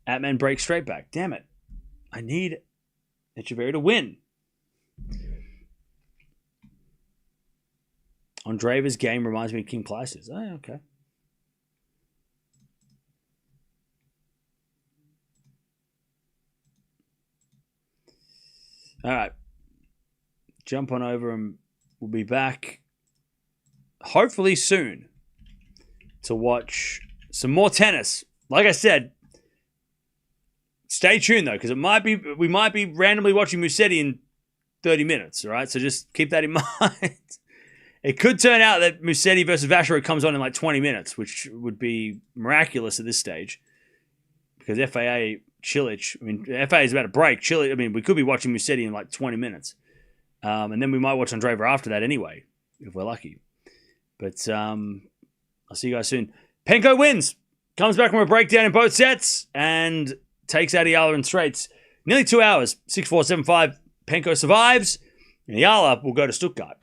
Atman breaks straight back. Damn it. I need Echeverry to win. Andreeva's game reminds me of King Plyce's. Oh, okay. All right. Jump on over and we'll be back hopefully soon to watch some more tennis. Like I said, stay tuned, though, because we might be randomly watching Musetti in 30 minutes, all right? So just keep that in mind. It could turn out that Musetti versus Vachereau comes on in like 20 minutes, which would be miraculous at this stage. Because FAA, Cilic, FAA is about to break. Cilic, we could be watching Musetti in like 20 minutes. And then we might watch Andreeva after that anyway, if we're lucky. But I'll see you guys soon. Penko wins. Comes back from a breakdown in both sets and takes out Eala in straights. Nearly 2 hours. 6-4, 7-5. Penko survives. And Eala will go to Stuttgart.